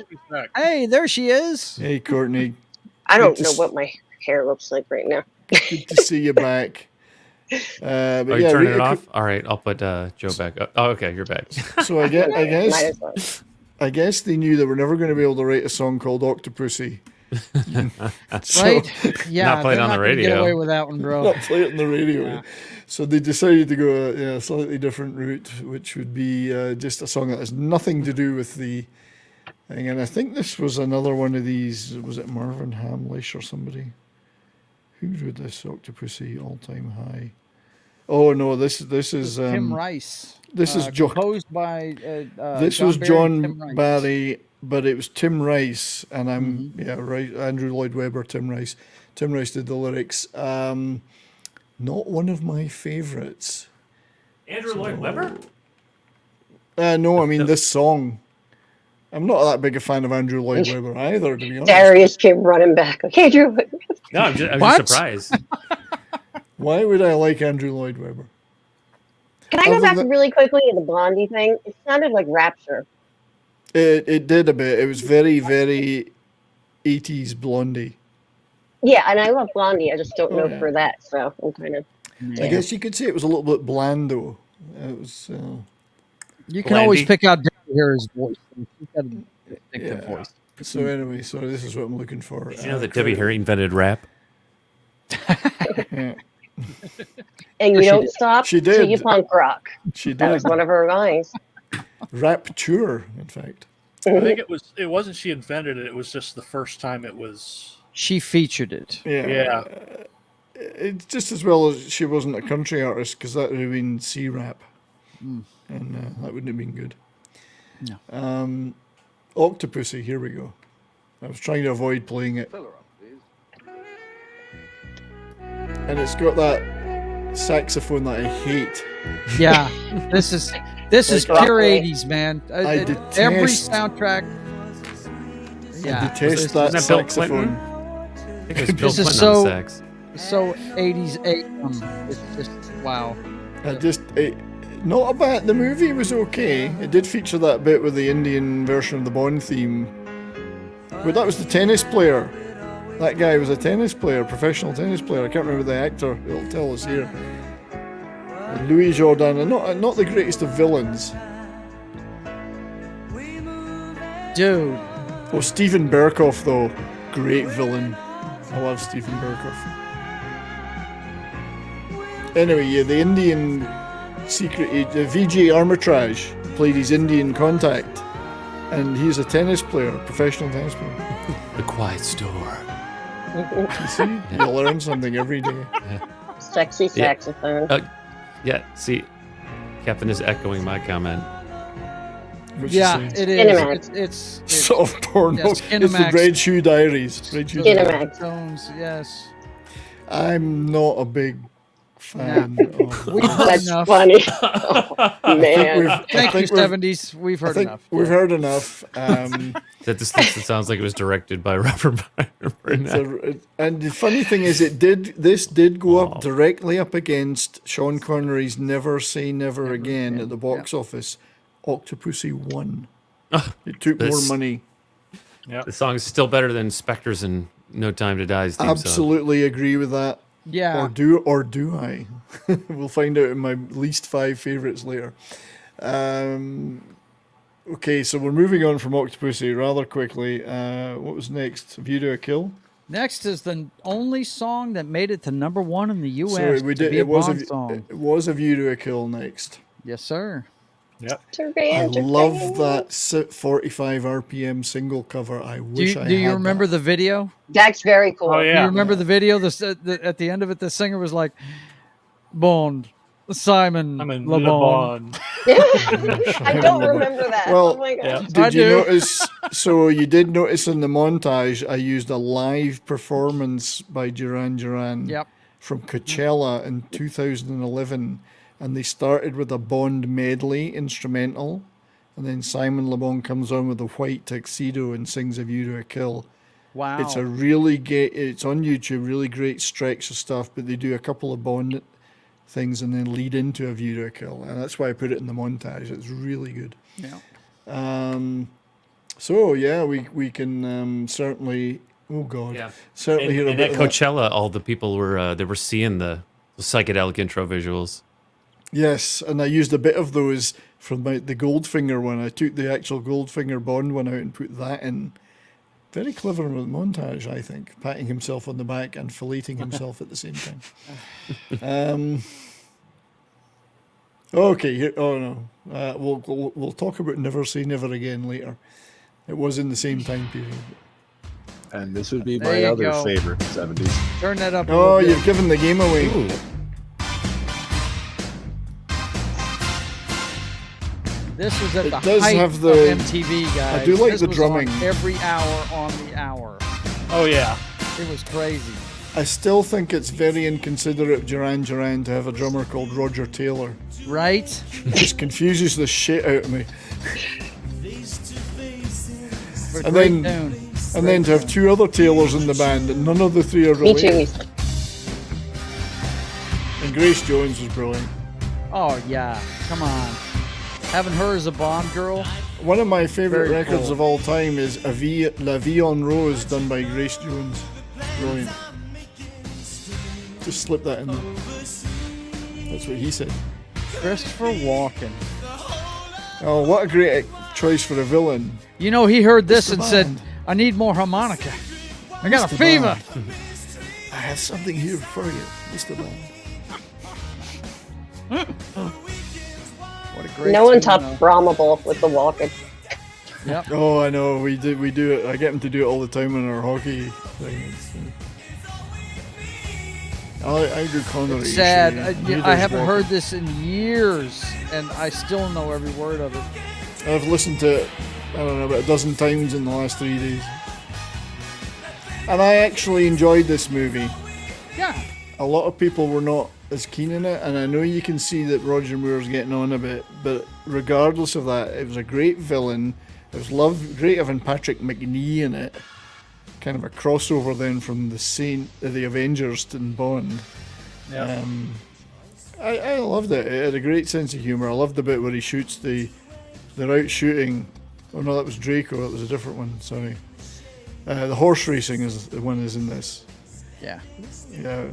Hey, there she is. hey, Courtney. I don't Good know to what my hair looks like right now. Good to see you back. But Are you yeah, turning it Rita off? All right, I'll put Joe back up. Oh, okay, you're back. So Might as well. I guess they knew they were never going to be able to write a song called Octopussy. Right? Yeah, Not played they're on the not gonna radio. Get away with that one, bro. Not play it on the radio. So they decided to go a slightly different route, which would be just a song that has nothing to do with the thing. And I think this was another one of these. Was it Marvin Hamlish or somebody? Who wrote this Octopussy All Time High? Oh no, this is Tim Rice. This is composed by. this John was Barry and John Tim Rice. Barry, but it was Tim Rice, and I'm right. Andrew Lloyd Webber, Tim Rice. Tim Rice did the lyrics. Not one of my favorites. Andrew Lloyd Webber? No, I mean this song. I'm not that big a fan of Andrew Lloyd Webber either, to be honest. Darius came running back. Okay, Drew. No, I'm just surprised. Why would I like Andrew Lloyd Webber? Can I go Other back than- really quickly to the Blondie thing? It sounded like Rapture. It did a bit. It was very, very 80s Blondie. Yeah, and I love Blondie. I just don't know yeah. for that, so I'm kind of. I guess you could say it was a little bit bland, though. It was. You can always pick out Debbie Harry's voice. She's got a distinctive voice. So anyway, so this is what I'm looking for. Did you know that Debbie Harry invented rap? Yeah. And you don't stop She till did. you punk rock. She That was did. one of her lines. Rapture, in fact. I think it wasn't she invented it. It was just the first time it was. She featured it. Yeah. It's just as well as she wasn't a country artist, because that would have been C-rap. And that wouldn't have been good. No. Octopussy, here we go. I was trying to avoid playing it. And it's got that saxophone that I hate. Yeah, this is Like, pure '80s, man. I Every detest- soundtrack. Yeah, I detest that Isn't that Bill saxophone. I think it was Bill This is Clinton so on the sax. so '80s It's just wow. Not a bad. The movie was okay. It did feature that bit with the Indian version of the Bond theme. But that was the tennis player. That guy was a tennis player, professional tennis player. I can't remember the actor. It'll tell us here. Louis Jordan, and not the greatest of villains. Dude. Oh, Stephen Berkoff, though. Great villain. I love Stephen Berkoff. Anyway, yeah, the Indian secret agent, Vijay Armitage, played his Indian contact. And he's a tennis player, professional tennis player. The Quiet Store. You see? You learn something every day. Sexy saxophone. Yeah, see, Captain is echoing my comment. What'd Yeah, you say? it is. Cinemax. It's Soft porno. Yes, It's the Kinemax. Red Shoe Diaries. Red Shoe Diaries. Cinemax. tones. Yes. I'm not a big fan of We've heard That's enough. funny. Oh, man. Thank you, '70s. We've heard enough. We've heard enough. That sounds like it was directed by Robert Burnett. And the funny thing is, this did go up directly up against Sean Connery's "Never Say Never Again" at the box office. Octopussy won. It took more money. The song is still better than Spectre's and No Time to Die's theme song. Absolutely agree with that. Yeah. Or do I? We'll find out in my least 5 favorites later. Okay, so we're moving on from Octopussy rather quickly. What was next? View to a Kill? Next is the only song that made it to #1 in the U.S. So we to did. be a It was Bond song. it was a View to a Kill next. Yes, sir. Yep. I love that 45 RPM single cover. I wish I had Do you remember the video? That's very cool. Oh, Do yeah. you remember the video? At the end of it, the singer was like, Bond, Simon Le Bon. I don't remember that. Well, oh my gosh. did you notice? So you did notice in the montage, I used a live performance by Duran Duran from Coachella in 2011, and they started with a Bond medley instrumental, and then Simon Le Bon comes on with a white tuxedo and sings "A View to a Kill." Wow. It's a really great. It's on YouTube. Really great stretch of stuff, but they do a couple of Bond things and then lead into "A View to a Kill," and that's why I put it in the montage. It's really good. Yeah. So yeah, we can certainly. Oh God. Yeah. Certainly hear a And bit at of that. Coachella, all the people were they were seeing the psychedelic intro visuals. Yes, and I used a bit of those from the Goldfinger one. I took the actual Goldfinger Bond one out and put that in. Very clever montage, I think. Patting himself on the back and filleting himself at the same time. Okay. Here, oh no. We'll talk about Never Say Never Again later. It was in the same time period. And this would be There my you other go. favorite 70s. Turn that up. a Oh, little bit. you've given the game away. Ooh. This was at It the does height have the- of MTV, guys. I do like This the was on drumming. every hour on the hour. Oh, yeah. It was crazy. I still think it's very inconsiderate of Duran Duran to have a drummer called Roger Taylor. Right? It just confuses the shit out of me. But And great then, tune. and then to have two other Taylors in the band, and none of the three are Me related. too. And Grace Jones was brilliant. Oh, yeah. Come on. Having her as a Bond girl. One of my favorite Very records cool. of all time is La Vie en Rose, done by Grace Jones. Brilliant. Just slip that in there. That's what he said. Christopher Walken. Oh, what a great choice for a villain. You know, he heard this Mr. and said, Bond. I need more harmonica. I got a Mr. fever. Bond. I have something here for you, Mr. Bond. What a great No one tune, topped though. Brahmable with the walking. Yep. Oh, I know. We do it. I get him to do it all the time in our hockey thing. I do Connery. It's sad. so he I does haven't Walken. heard this in years, and I still know every word of it. I've listened to it, I don't know, about a dozen times in the last 3 days. And I actually enjoyed this movie. Yeah. A lot of people were not as keen in it, and I know you can see that Roger Moore's getting on a bit, but regardless of that, it was a great villain. It was great having Patrick McNee in it. Kind of a crossover then from the Avengers to Bond. Yeah. I loved it. It had a great sense of humour. I loved the bit where he shoots they're out shooting. Oh no, that was Draco. That was a different one. Sorry. The horse racing is the one is in this. Yeah. Yeah.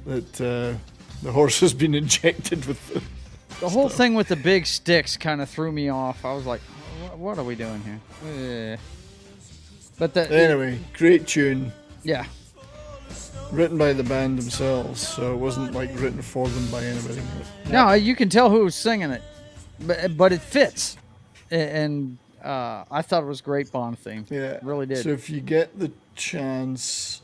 That the horse has been injected with The whole thing with the big sticks kind of threw me off. I was like, what are we doing here? But Anyway, great tune. Yeah. Written by the band themselves, so it wasn't like written for them by anybody. No, you can tell who was singing it, but it fits, and I thought it was a great Bond theme. Yeah, really did. So if you get the chance,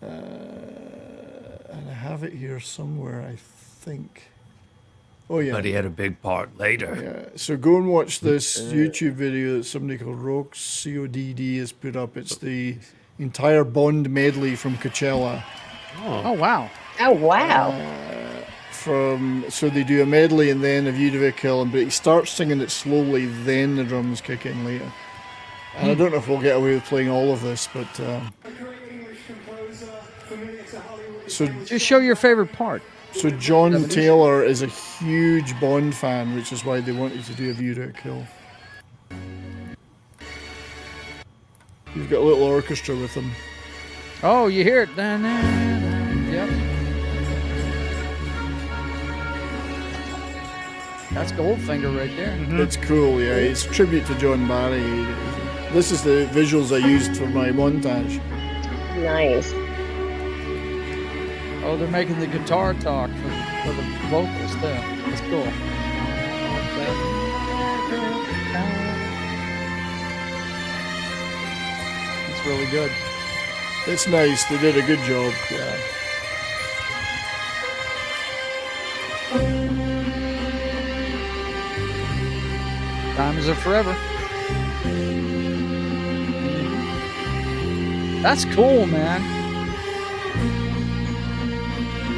and I have it here somewhere, I think. Oh yeah, But he had a big part later. Yeah. So go and watch this YouTube video that somebody called Rox CODD has put up. It's the entire Bond medley from Coachella. Oh wow. Oh wow. So they do a medley and then A View to a Kill, but he starts singing it slowly, then the drums kick in later. And I don't know if we'll get away with playing all of this, but so Just show your favorite part. So John Taylor is a huge Bond fan, which is why they wanted to do A View to a Kill. He's got a little orchestra with him. Oh, you hear it. Dun, dun, dun, dun. Yep. That's Goldfinger right there. It's cool, yeah. It's a tribute to John Barry. This is the visuals I used for my montage. Nice. Oh, they're making the guitar talk for the vocals too. That's cool. It's really good. It's nice. They did a good job. Yeah. Diamonds are forever. That's cool, man.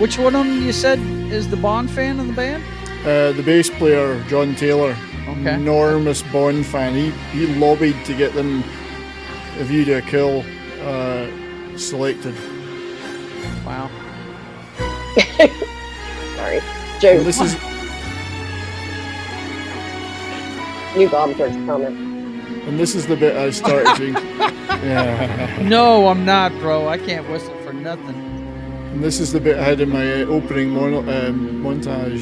Which one of them you said is the Bond fan in the band? The bass player, John Taylor. Okay. Enormous Bond fan. He lobbied to get them A View to a Kill selected. Wow. Sorry. Joe. This is New bomb towards comment. And this is the bit I started to. Yeah. No, I'm not, bro. I can't whistle for nothing. And this is the bit I had in my opening montage.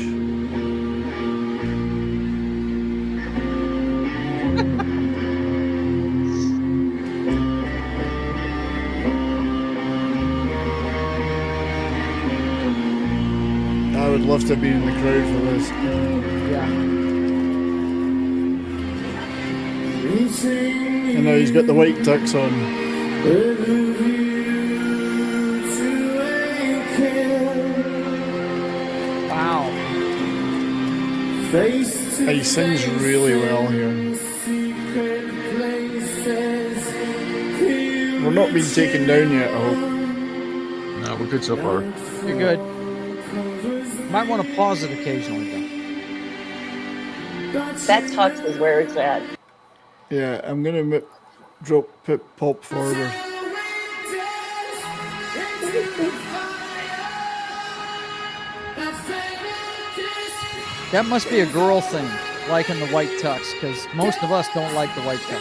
I would love to have been in the crowd for this. Yeah. And now he's got the white tux on. Wow. He sings really well here. We're not being taken down yet, I hope. No, we're good so far. You're good. Might want to pause it occasionally, though. That tux is where it's at. Yeah, I'm gonna pop forward. That must be a girl thing, liking the white tux, because most of us don't like the white tux.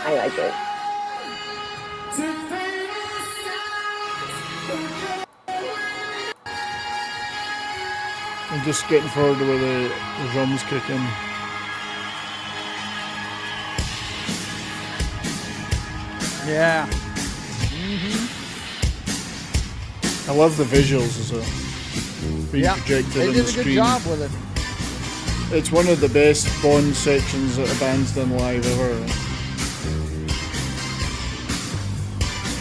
I like it. I'm just getting forward to where the drums kick in. Yeah. I love the visuals as well. Being projected they on did the a good screen. job with it. It's one of the best Bond sections that a band's done live ever.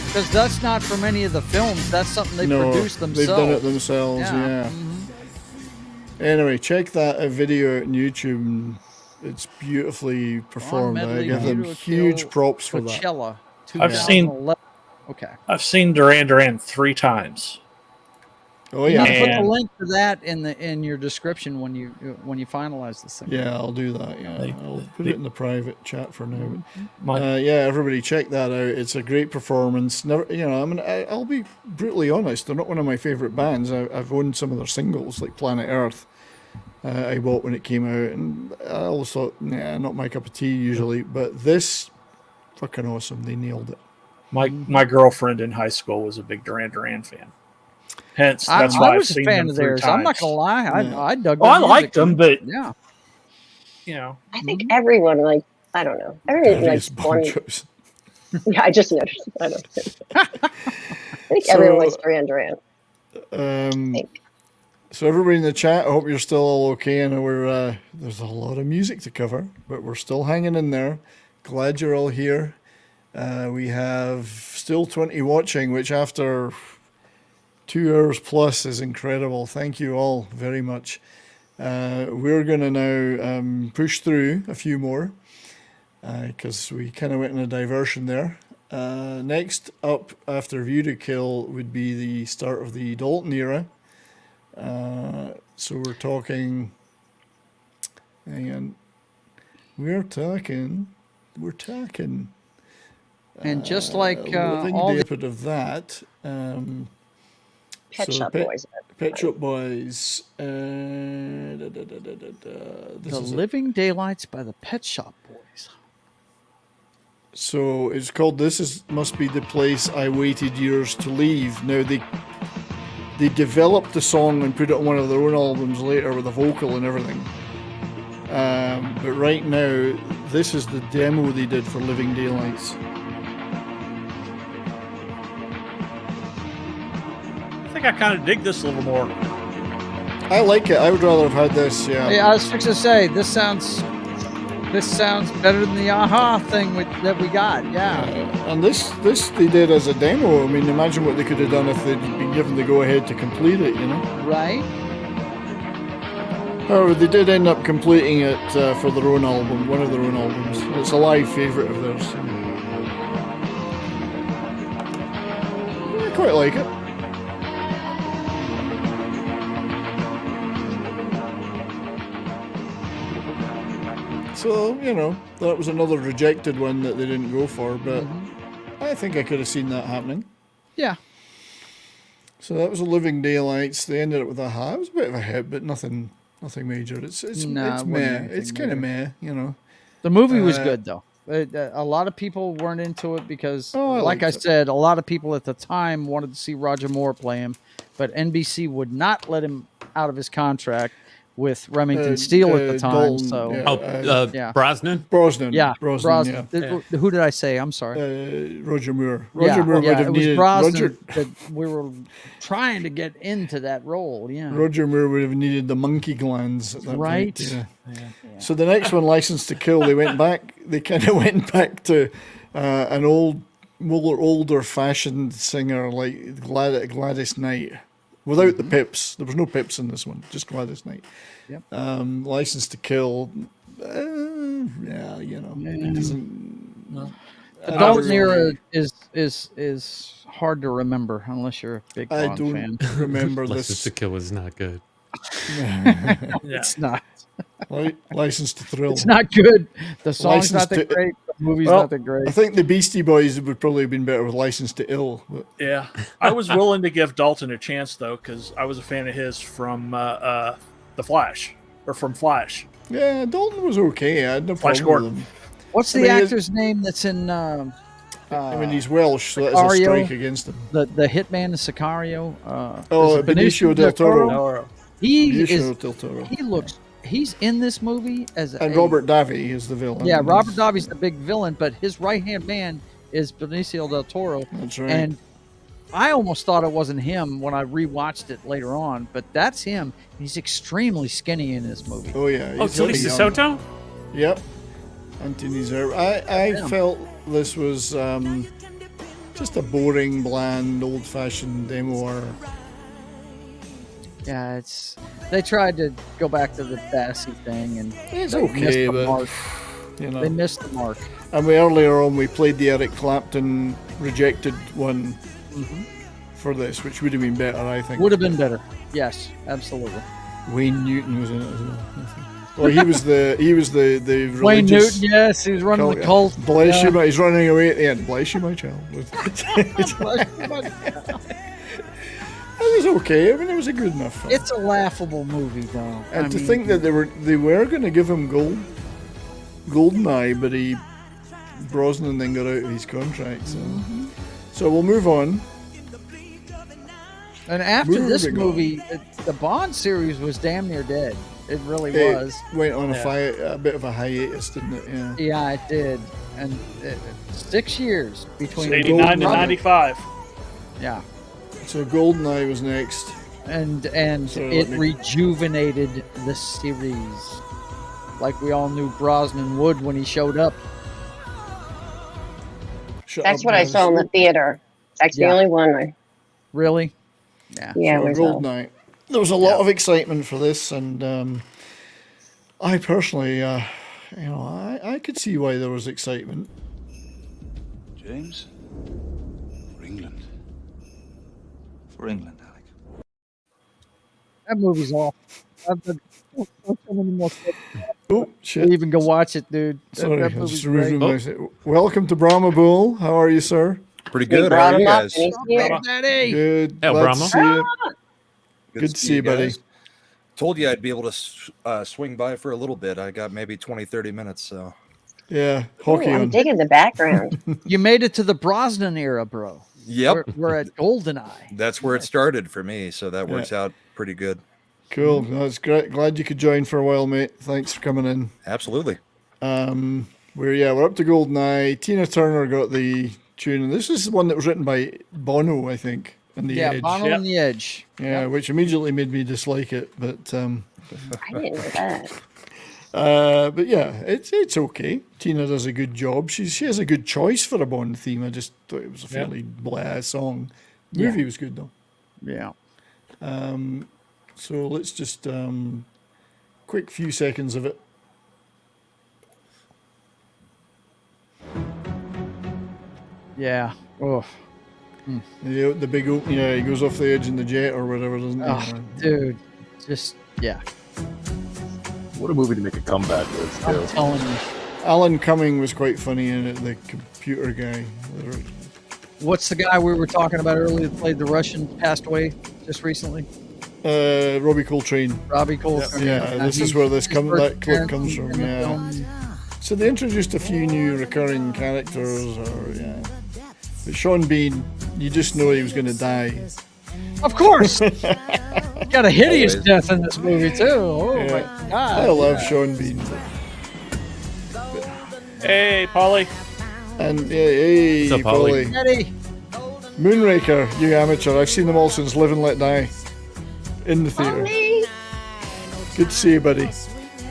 Because that's not from any of the films. That's something they produced themselves. They've done it themselves, yeah. Anyway, check that video out on YouTube. And it's beautifully performed. I give them huge props for that. Coachella, I've seen 2011. Okay. I've seen Duran Duran 3 times. Oh You yeah. can put the link to that in your description when you finalize this thing. Yeah, I'll do that. Yeah, I'll put it in the private chat for now. My- Yeah, everybody check that out. It's a great performance. Never, I mean, I'll be brutally honest. They're not one of my favorite bands. I've owned some of their singles, like Planet Earth. I bought when it came out, and I always thought, nah, not my cup of tea usually. But this, fucking awesome. They nailed it. My girlfriend in high school was a big Duran Duran fan. Hence, that's why I was I've a seen fan them of 3 theirs. times. I'm not gonna lie. I dug. Oh, their I liked music. them, but Yeah. you know, I think everyone I don't know. Everyone likes Bon. Yeah, I just noticed. I don't know. I think everyone likes Duran Duran. So everybody in the chat, I hope you're still all okay. I know there's a lot of music to cover, but we're still hanging in there. Glad you're all here. We have still 20 watching, which after 2 hours plus is incredible. Thank you all very much. We're going to now push through a few more because we kind of went in a diversion there. Next up after View to Kill would be the start of the Dalton era. So we're talking, hang on, we're talking. And just like living all the bit of that, Pet Shop Boys. Pet Shop Boys. the This is Living Daylights by the Pet Shop Boys. So it's called Must Be the Place I Waited Years to Leave. Now they developed the song and put it on one of their own albums later with a vocal and everything. But right now, this is the demo they did for Living Daylights. I think I kind of dig this a little more. I like it. I would rather have had this. Yeah. Yeah, I was fixing to say this sounds better than the Aha thing that we got. Yeah. And this they did as a demo. I mean, imagine what they could have done if they'd been given the go-ahead to complete it, you know? Right. However, they did end up completing it for their own album, one of their own albums. It's a live favourite of theirs. I quite like it. So, you know, that was another rejected one that they didn't go for, but I think I could have seen that happening. Yeah. So that was a Living Daylights. They ended up with Aha. It was a bit of a hit, but nothing major. It's meh. It's kind of meh, you know. The movie was good though. A lot of people weren't into it because, like I said, a lot of people at the time wanted to see Roger Moore play him, but NBC would not let him out of his contract with Remington Steele at the time. Brosnan? Brosnan. Yeah, Brosnan. Yeah. Who did I say? I'm sorry. Roger Moore. Roger Moore would have needed... Brosnan that we were trying to get into that role, yeah. Roger Moore would have needed the monkey glands at that right. point. Yeah. So the next one, License to Kill, they kind of went back to an older fashioned singer like Gladys Knight. Without the pips. There was no pips in this one, just Gladys Knight. Yep. License to Kill, yeah, you know, it doesn't... No. The Dalton era is hard to remember unless you're a big Bond fan. I don't remember this. License to Kill was not good. It's not. License to Thrill. It's not good. The song's not that great. The movie's not that great. I think the Beastie Boys would probably have been better with License to Ill. But. Yeah. I was willing to give Dalton a chance, though, because I was a fan of his from The Flash, or from Flash. Yeah, Dalton was okay. I had no Flash problem Gordon. with him. What's the actor's name that's in... I mean, he's Welsh, so that's a strike against him. The hitman, the Sicario. Benicio del Toro. He's in this movie as Robert Davi is the villain. Yeah, Robert Davi's the big villain, but his right-hand man is Benicio del Toro. That's right. And I almost thought it wasn't him when I rewatched it later on, but that's him. He's extremely skinny in this movie. Oh, yeah. Tony Soto? Yep. Anthony Zerbe. I felt this was just a boring, bland, old-fashioned memoir. Yeah, they tried to go back to the Bassey thing, and it's okay, but you know, they missed the mark. And earlier on we played the Eric Clapton rejected one for this, which would have been better, I think. Would have been better. Yes, absolutely. Wayne Newton was in it as well. Well, he was the religious Wayne Newton. Yes, he was running the cult. Bless you, he's running away at the end. Bless you, my child. It was okay. I mean, it was a good enough film. It's a laughable movie, though. And to think that they were going to give him Goldeneye, but Brosnan then got out of his contract. So we'll move on. And after this movie, the Bond series was damn near dead. It really was. Went on a bit of a hiatus, didn't it? Yeah. Yeah, it did. And 6 years between 89 to 95. Yeah. So Goldeneye was next, and it rejuvenated the series, like we all knew Brosnan would when he showed up. That's what I saw in the theater. That's the only one. Really? Yeah. Yeah. So Goldeneye. There was a lot of excitement for this, and I personally, I could see why there was excitement. James, for England. For England, Alec. That movie's awful. Oh, shit. Even go watch it, dude. Sorry, that movie's great. Welcome to Brahma Bull. How are you, sir? Pretty good. How are you guys? Daddy. Good. Hey, Glad to see you. Good to see you, buddy. guys. Told you I'd be able to swing by for a little bit. I got maybe 20, 30 minutes, so. Yeah, hockey I'm on. digging the background. You made it to the Brosnan era, bro. Yep. We're at GoldenEye. That's where it started for me, so that works out pretty good. Cool. That's great. Glad you could join for a while, mate. Thanks for coming in. Absolutely. We're up to GoldenEye. Tina Turner got the tune, and this is one that was written by Bono, I think. and the Yeah, Edge. Bono and the Edge. Yeah, which immediately made me dislike it, but I didn't know that. but yeah, it's okay. Tina does a good job. She has a good choice for a Bond theme. I just thought it was a fairly blah song. Movie was good though. Yeah. So let's just quick few seconds of it. Yeah. Oh. The big open, he goes off the edge in the jet or whatever, doesn't he? Oh, dude, just yeah. What a movie to make a comeback with, I'm too. telling you. Alan Cumming was quite funny in it, the computer guy. What's the guy we were talking about earlier that played the Russian, passed away just recently? Robbie Coltrane. Robbie Coltrane. Yeah, this is where that clip comes from. Yeah. So they introduced a few new recurring characters, but Sean Bean, you just know he was going to die. Of course. Got a hideous death in this movie too. Oh my god. I love Sean Bean. Hey, Polly. And hey, What's up, Polly? Eddie. Moonraker, you amateur. I've seen them all since Live and Let Die in the theatre. Good to see you, buddy.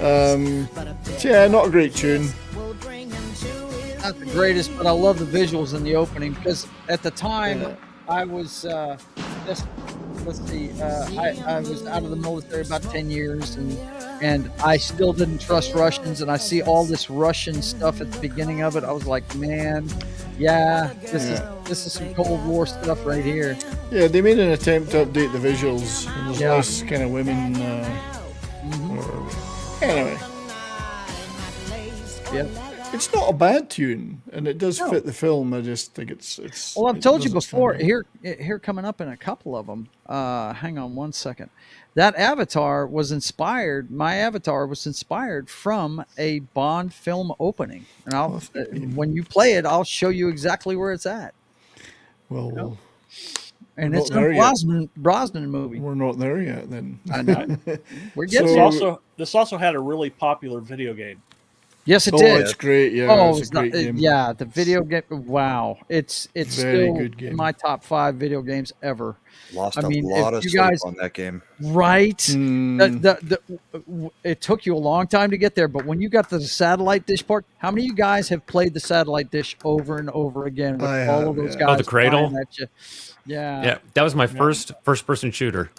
Yeah, not a great tune. Not the greatest, but I love the visuals in the opening because at the time I was let's see, I was out of the military about 10 years and I still didn't trust Russians, and I see all this Russian stuff at the beginning of it. I was like, man, this is some Cold War stuff right here. Yeah, they made an attempt to update the visuals, and there's less kind of women. Anyway, it's not a bad tune, and it does fit the film. I just think it's. Well, I've told you before. Here coming up in a couple of them. Hang on one second. That Avatar was inspired. My Avatar was inspired from a Bond film opening, and when you play it, I'll show you exactly where it's at. Well, and it's a Brosnan movie. We're not there yet, then. I know. We're getting This also had a really popular video game. Yes, it did. It's great. Yeah, it's a great game. Yeah, the video game. Wow, it's Very still good game. in my top 5 video games ever. Lost a lot of sleep on that game. Right? It took you a long time to get there, but when you got the satellite dish part, how many of you guys have played the satellite dish over and over again with all of those guys? Oh, the Cradle? flying at you? Yeah. Yeah, that was my first-person shooter.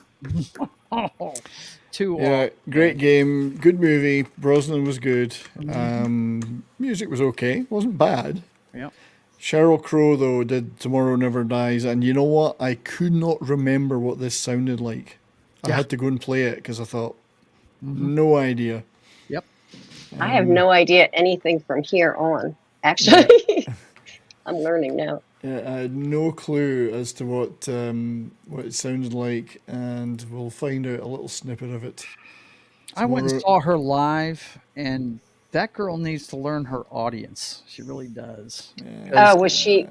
Great game, good movie. Brosnan was good. Music was okay, wasn't bad. Yeah. Sheryl Crow though did "Tomorrow Never Dies," and you know what? I could not remember what this sounded like. I had to go and play it because I thought, no idea. Yep. I have no idea anything from here on. Actually, I'm learning now. Yeah, I had no clue as to what it sounded like, and we'll find out a little snippet of it. I went and saw her live, and that girl needs to learn her audience. She really does. Oh, was she?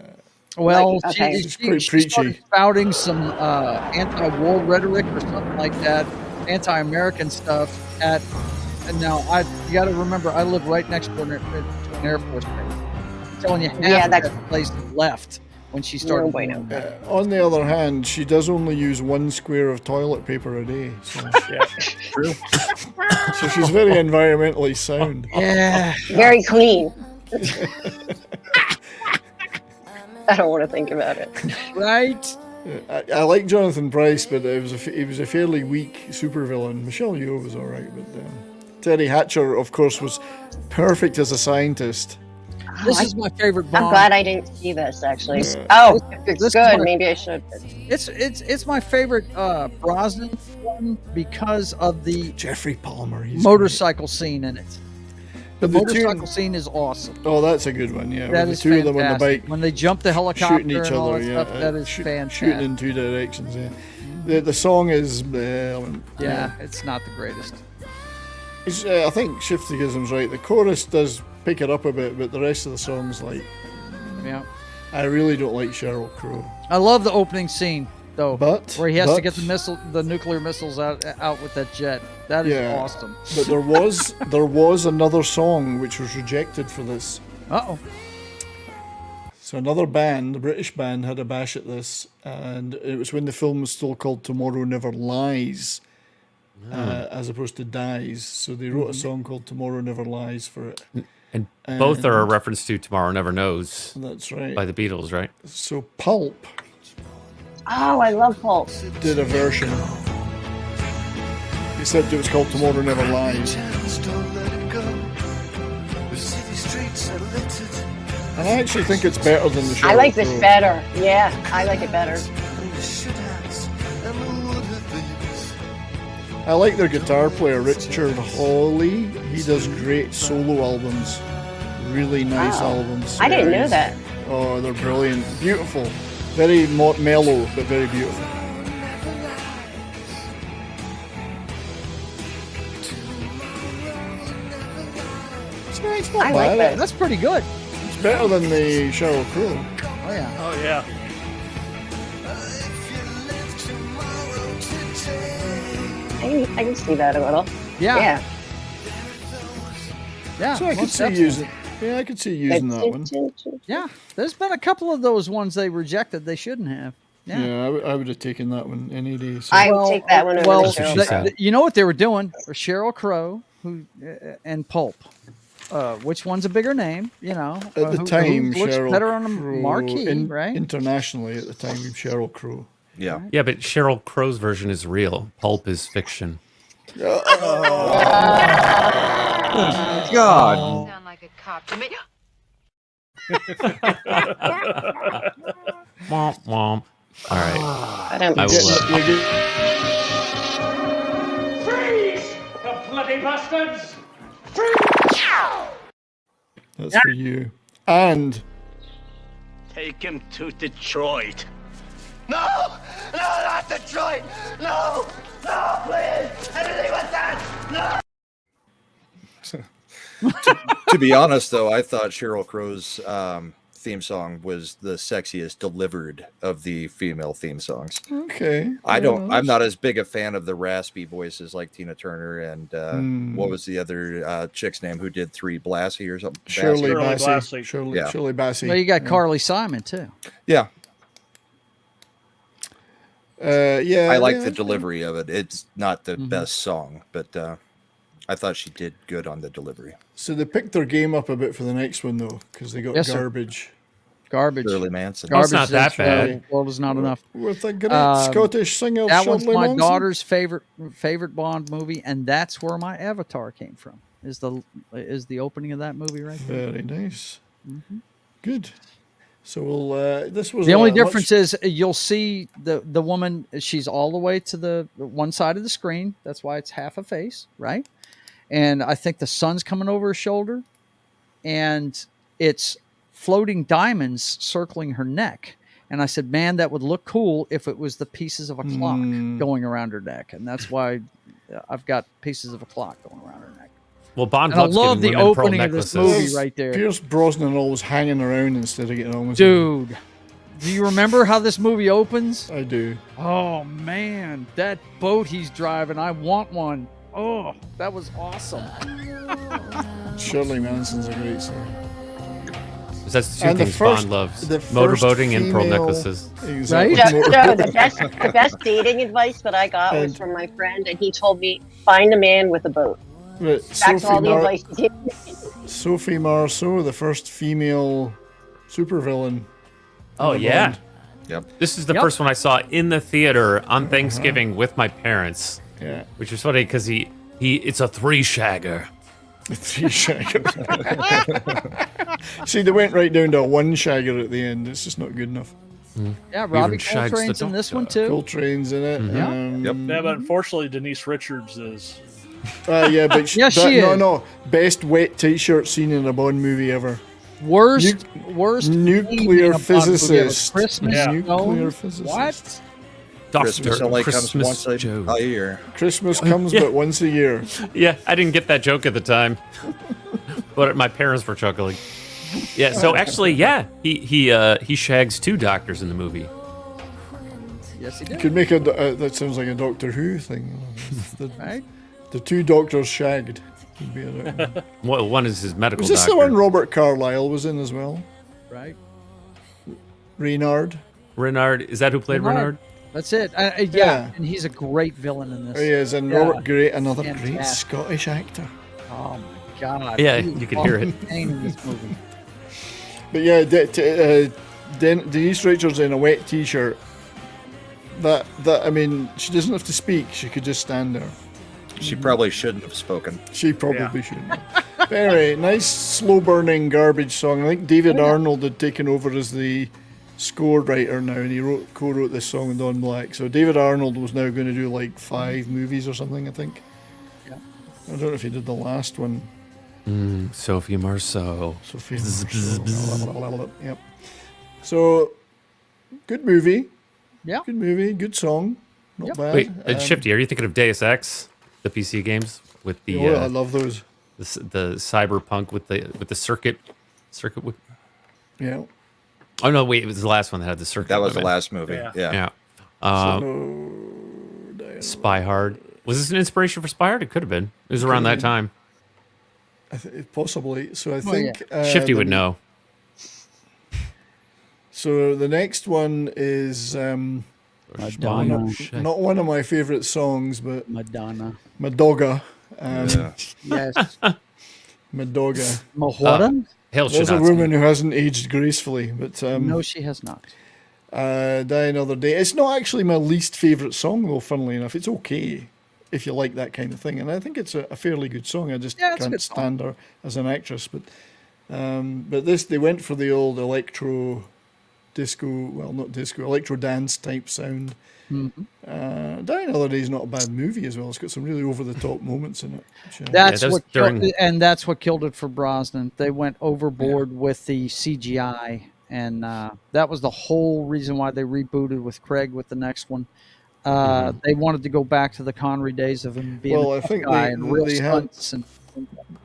Well, like, okay. she started spouting some anti-war rhetoric or something like that, anti-American stuff. And now you got to remember, I live right next door to an Air Force base. I'm telling you, half of that place left when she started. On the other hand, she does only use 1 square of toilet paper a day. So true. So she's very environmentally sound. Yeah. Very clean. I don't want to think about it. Right. I like Jonathan Pryce, but he was a fairly weak supervillain. Michelle Yeoh was all right, but Terry Hatcher, of course, was perfect as a scientist. This is my favorite Bond. I'm glad I didn't see this actually. Oh, it's good. Maybe I should. It's my favorite Brosnan one because of the Jeffrey Palmer motorcycle scene in it. The But the motorcycle scene is awesome. Oh, that's a good one. Yeah, That with is the two of them on the fantastic. bike, When they jump the helicopter shooting each and all other. that Yeah, stuff, that is fantastic. Shooting in 2 directions. Yeah, the song is. It's not the greatest. I think Shifty-Gism's right. The chorus does pick it up a bit, but the rest of the song's like. Yeah. I really don't like Sheryl Crow. I love the opening scene though, where he has to but- get the nuclear missiles out with that jet. That is awesome. But there was another song which was rejected for this. Uh-oh. So another band, the British band, had a bash at this, and it was when the film was still called Tomorrow Never Lies, as opposed to Dies. So they wrote a song called Tomorrow Never Lies for it. And both are a reference to Tomorrow Never Knows. That's right. By the Beatles, right? So Pulp. Oh, I love Pulp. Did a version. He said it was called Tomorrow Never Lies. And I actually think it's better than the show. I like this better. Yeah, I like it better. I like their guitar player, Richard Hawley. He does great solo albums. Really nice albums. I didn't know that. Oh, they're brilliant. Beautiful. Very mellow, but very beautiful. It's not I bad. like that. That's pretty good. It's better than the Sheryl Crow. Oh yeah. Oh yeah. I can see that a little. Yeah. Yeah. Yeah. So I could most see definitely. using. Yeah, I could see using that one. Yeah. There's been a couple of those ones they rejected they shouldn't have. Yeah. Yeah, I would have taken that one any day. So. I would take that one over Well, the show. you know what they were doing? Sheryl Crow and Pulp. Which one's a bigger name? You know, At the time, who looks Sheryl better on a Crow, marquee, right? Internationally, at the time, Sheryl Crow. Yeah. Yeah, but Sheryl Crow's version is real. Pulp is fiction. God. Sound like a cop to me. Womp womp. All right. I will. Freeze! You bloody bastards! That's for you. And Take him to Detroit. No! No, not Detroit! No! No, please! Anything but that! No! To be honest, though, I thought Sheryl Crow's theme song was the sexiest delivered of the female theme songs. Okay. I'm not as big a fan of the raspy voices like Tina Turner and what was the other chick's name who did 3 Blassie or something? Shirley Bassey. Bassey. Shirley Bassey. Well, you got Carly Simon too. Yeah. Yeah. I like the delivery of it. It's not the best song, but I thought she did good on the delivery. So they picked their game up a bit for the next one, though, because they got Yes, sir. garbage. Garbage. Shirley Manson. Garbage. It's not that bad. World is not enough. With a great Scottish singer, That one's Shirley my Manson. daughter's favorite Bond movie, and that's where my Avatar came from. Is the opening of that movie right there? Very nice. Good. So we'll. This was The only much- difference is you'll see the woman. She's all the way to the one side of the screen. That's why it's half a face, right? And I think the sun's coming over her shoulder, and it's floating diamonds circling her neck. And I said, man, that would look cool if it was the pieces of a clock going around her neck. And that's why I've got pieces of a clock going around her neck. Well, Bond And I loves love giving the women pearl opening of this necklaces. movie right there. Pierce Brosnan always hanging around instead of getting on with it. Dude, do you remember how this movie opens? I do. Oh, man, that boat he's driving, I want one. Oh, that was awesome. Shirley Manson's a great singer. That's the two And the things first- Bond loves: the first motorboating and pearl female- necklaces. Exactly. No, the best dating advice that I got was from my friend, and he told me, find a man with a boat. Right, That's all the advice he gave me. Sophie Marceau, the first female supervillain. Oh in the yeah. Bond. Yep. This is the first one I saw in the theater on Thanksgiving with my parents. Yeah. Which was funny because it's a 3-shagger. Three shagger. See, they went right down to a 1 shagger at the end. It's just not good enough. Yeah, Robbie Coltrane's in this one too. Coltrane's in it. Yeah, but unfortunately, Denise Richards is. Yeah, but Yes, she is. No. Best wet t-shirt scene in a Bond movie ever. Worst nuclear physicist. Christmas. Yeah. Nuclear physicist. What? Christmas only comes Christmas once joke. a year. Christmas comes but once a year. Yeah, I didn't get that joke at the time, but my parents were chuckling. Yeah, so actually, yeah, he shags 2 doctors in the movie. Yes, he You did. could make that sounds like a Doctor Who thing. Right? The 2 doctors shagged. Would be Well, one is his medical Was this doctor. the one Robert Carlyle was in as well? Right. Reynard. Renard, is that who played Renard? That's it. Yeah, Yeah. and he's a great villain in this. He is, and Yeah. Robert Gray, another great Fantastic. Scottish actor. Oh my God. Yeah, He you is can hear it. insane in this movie. But yeah, Denise Richards in a wet t-shirt. That I mean, she doesn't have to speak. She could just stand there. She probably shouldn't have spoken. She probably shouldn't. But anyway, nice slow-burning garbage song. I think David Arnold had taken over as the score writer now, and he co-wrote this song with Don Black. So David Arnold was now going to do like 5 movies or something, I think. Yeah. I don't know if he did the last one. Sophie Marceau. Sophie Marceau. Yep. So, good movie. Yeah. Good movie. Good song. Not bad. Wait, Shifty, are you thinking of Deus Ex, the PC games with the? I love those. The cyberpunk with the circuit. Yeah. Oh no! Wait, it was the last one that had the circuit. That was the limit. last movie. Yeah. Spy Hard. Was this an inspiration for Spy Hard? It could have been. It was around that time. Possibly. So I think Shifty would know. So the next one is Madonna. not one of my favorite songs, but Madonna. Madogga. Yes. Madogga. Mahora? There's a woman who hasn't aged gracefully, but no, she has not. Die Another Day. It's not actually my least favorite song, though. Funnily enough, it's okay if you like that kind of thing, and I think it's a fairly good song. I just can't stand her as an actress, but this, they went for the old electro disco, well, not disco, electro dance type sound. Die Another Day is not a bad movie as well. It's got some really over the top moments in it. That's what that's what killed it for Brosnan. They went overboard with the CGI, and that was the whole reason why they rebooted with Craig with the next one. They wanted to go back to the Connery days of him being I think guy and real stunts and.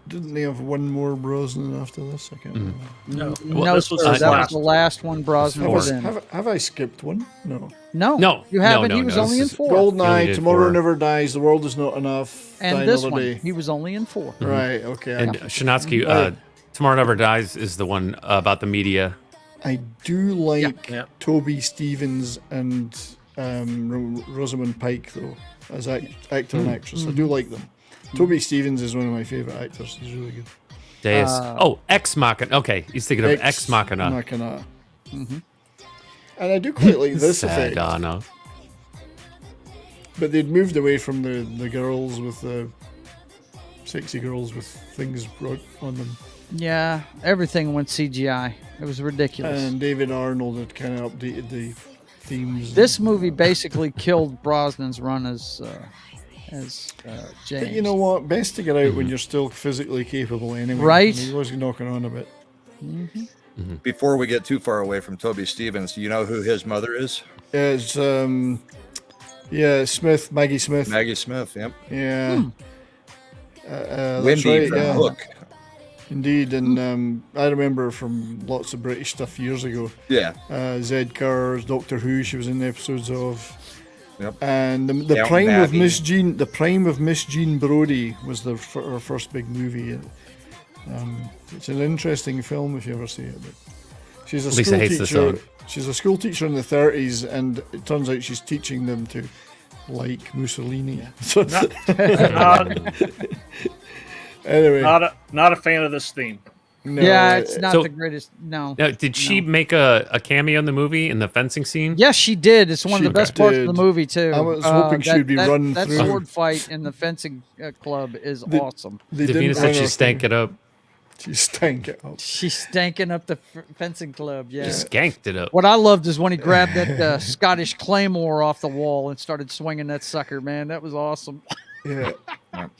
Didn't they have one more Brosnan after this? I can't remember. No, Well, this was his that last. was the last one Brosnan was in. Have I skipped one? No. No, you haven't. He was only in 4. Goldeneye, Tomorrow Never Dies, The World Is Not Enough, And Die this Another one, Day. he was only in 4. Right, okay. And Shanatsky, Tomorrow Never Dies is the one about the media. I do like Toby Stevens and Rosamund Pike, though, as actor and actress. I do like them. Toby Stevens is one of my favourite actors. He's really good. Deus. Ex Machina. Okay, he's thinking of Ex Machina. And I do quite like this effect. Sadana. But they'd moved away from the girls with the sexy girls with things on them. Yeah, everything went CGI. It was ridiculous. And David Arnold had kind of updated the themes. This movie basically killed Brosnan's run as James. But you know what? Best to get out when you're still physically capable anyway. Right. He was knocking on a bit. Before we get too far away from Toby Stevens, do you know who his mother is? It's Smith, Maggie Smith. Maggie Smith, yep. Yeah. That's Wendy right, from yeah. Hook. Indeed, and I remember from lots of British stuff years ago. Yeah. Zed Currs, Doctor Who, she was in the episodes of. Yep. And the prime of Miss Jean Brodie was her first big movie. It's an interesting film if you ever see it. But she's a school teacher. She's a school teacher in the 30s, and it turns out she's teaching them to like Mussolini. So anyway, not a fan of this theme. No, yeah, it's not the greatest. No. Now, did she make a cameo in the movie in the fencing scene? Yes, she did. It's one of the best parts of the movie too. I was hoping she'd be run that through. That sword fight in the fencing club is awesome. Davina said she stank it up. She stank it up. She's stanking up the fencing club. Yeah, she skanked it up. What I loved is when he grabbed that Scottish claymore off the wall and started swinging that sucker. Man, that was awesome. Yeah.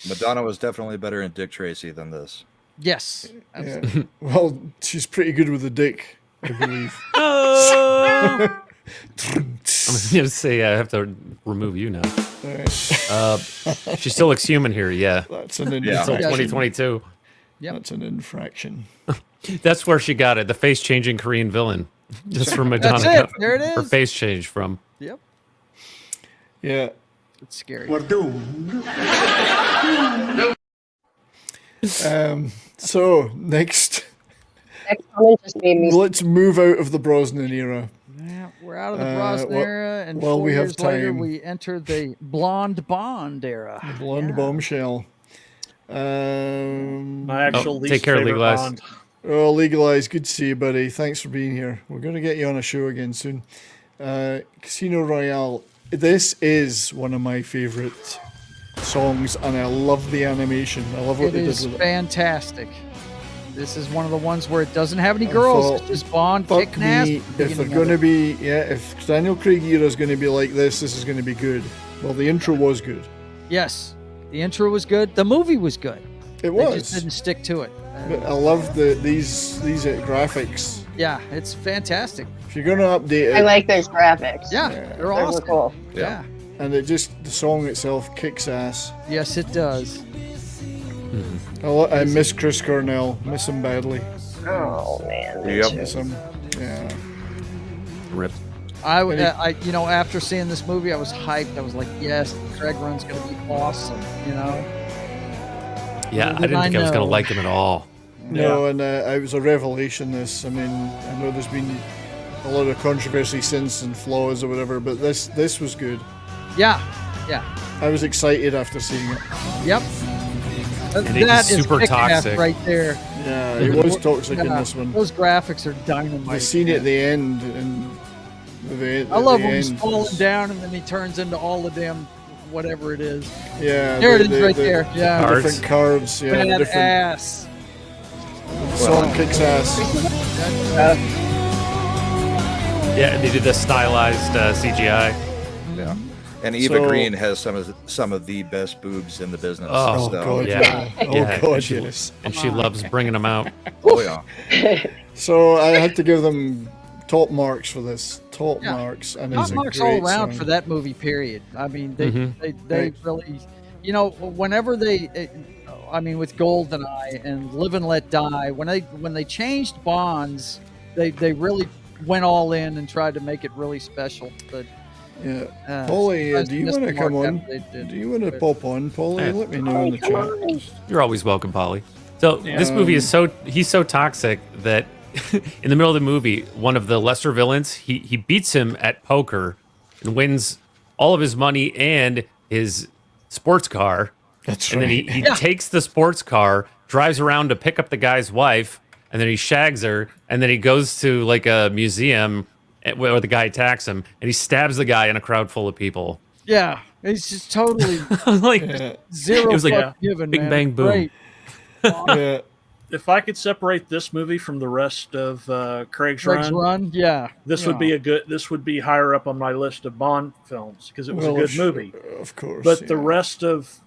Madonna was definitely better in Dick Tracy than this. Yes. Yeah. Well, she's pretty good with the dick, I believe. I'm going to say I have to remove you now. Right. She still looks human here, yeah. That's an Until 2022. Yep. That's an infraction. That's where she got it. The face-changing Korean villain. Just from Madonna. That's it. There it is. Her face changed from. Yep. Yeah. It's scary. We're doomed. So next Next comment just made me. let's move out of the Brosnan era. Yeah, we're out of the Brosnan era, and well, 4 we have years later, time. we enter the Blonde Bond era. The Blonde Bombshell. My actual least take care, favorite Legalize. Bond. Oh, Legalize, good to see you, buddy. Thanks for being here. We're going to get you on a show again soon. Casino Royale. This is one of my favorite songs, and I love the animation. I love what It they did is with it. fantastic. This is one of the ones where it doesn't have any girls. It's just Bond Fuck kicking ass. me, at the if they're beginning going to of be, if Daniel Craig era is going to be like this is going to be good. Well, the intro was good. it. Yes, the intro was good. The movie was good. It They was. just didn't stick to it. But I love these graphics. Yeah, it's fantastic. If you're going to update it, I like those graphics. Yeah, they're awesome. cool. Yeah. And it just the song itself kicks ass. Yes, it does. I miss Chris Cornell. Miss him badly. Oh man. Miss him. Yeah. Rip. After seeing this movie, I was hyped. I was like, yes, Craig Run's going to be awesome. Yeah, I didn't think I was going to like him at all. No, and it was a revelation. This, I mean, I know there's been a lot of controversy since and flaws or whatever, but this was good. Yeah. I was excited after seeing it. Yep. And it That is is super kick-ass toxic. right there. Yeah, it was toxic in Yeah, this one. Those graphics are dynamite. The scene at the end and I love when he's falling down and then he turns into all of them, whatever it is. Yeah, there it is right there. Yeah, the different cards. Yeah, the different ass. song kicks ass. Yeah, and they did the stylized CGI. Yeah. And Eva Green has some of the best boobs in the business. Oh, so. God, yeah. Oh, God, yes. And she loves bringing them out. Oh, yeah. So I had to give them top marks for this. Top marks. And Top it's a marks great all around song. for that movie, period. I mean, they Right. really, whenever with GoldenEye and Live and Let Die, when they changed Bonds, they really went all in and tried to make it really special. But yeah, Polly, do you want to come on? Do you want to pop on, Polly? Yeah. Let me know in the chat. You're always welcome, Polly. So this movie is he's so toxic that in the middle of the movie, one of the lesser villains, he beats him at poker and wins all of his money and his sports car. That's and right. then he takes the sports car, drives around to pick up the guy's wife, and then he shags her, and then he goes to like a museum where the guy attacks him, and he stabs the guy in a crowd full of people. yeah, it's just totally zero It was like fuck given. Big man. Bang Boom. Great. Yeah. If I could separate this movie from the rest of Craig's Craig's Run, yeah. this would be This would be higher up on my list of Bond films because it was a good movie. Of course. But the rest of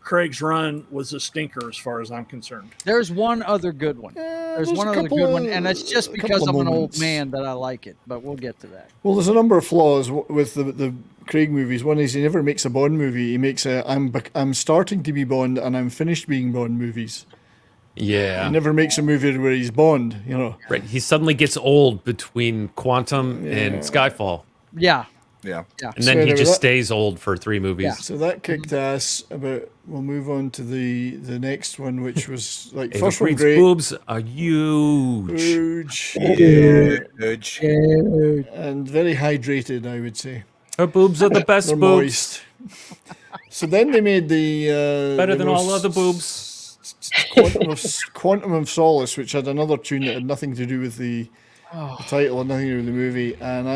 Craig's Run was a stinker as far as I'm concerned. There's one other good one. There's one other good one, and that's just because I'm an old man that I like it. But we'll get to that. Well, there's a number of flaws with the Craig movies. One is he never makes a Bond movie. He makes I'm starting to be Bond and I'm finished being Bond movies. Yeah. He never makes a movie where he's Bond, Right. He suddenly gets old between Quantum and Skyfall. Yeah. Yeah. And then he just stays old for 3 movies. Yeah. So that kicked ass. But we'll move on to the next one, which was like Ava first one Green's great. boobs are huge. Huge. And very hydrated, I would say. Her boobs are the best They're boobs. moist. So then they made the Better the than all most other boobs. Quantum of Solace, which had another tune that had nothing to do with the title and nothing to do with the movie, and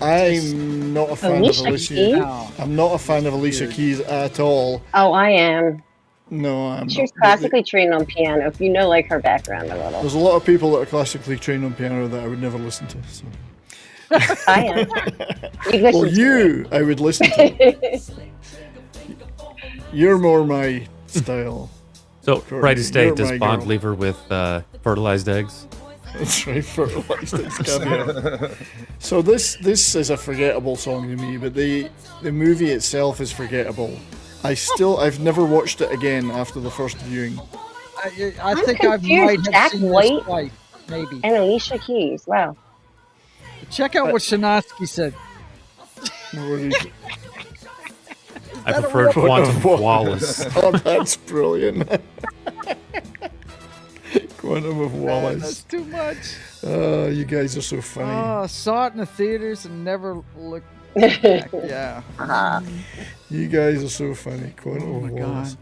I'm not a fan of Alicia Alicia. Keys? I'm not a fan of Alicia Keys at all. Oh, I am. No, I'm She was not. classically trained on piano. If you know, like her background a little. There's a lot of people that are classically trained on piano that I would never listen to. So. I am. You listen Well, you, I would listen to. You're more my style. So, Courtney, brightest day, you're does my Bond girl. leave her with fertilized eggs? That's right, fertilized eggs caviar. So this is a forgettable song to me, but the movie itself is forgettable. I've never watched it again after the first viewing. I think I confused. might have Jack seen White this twice, maybe. And Alicia Keys. Wow. Check out what Shanatsky said. I prefer Quantum Wallace. Oh, that's brilliant. Quantum of Wallace. That's too much. Oh, you guys are so funny. Oh, saw it in the theaters and never looked back. Yeah. You guys are so funny. Quantum of my Wallace.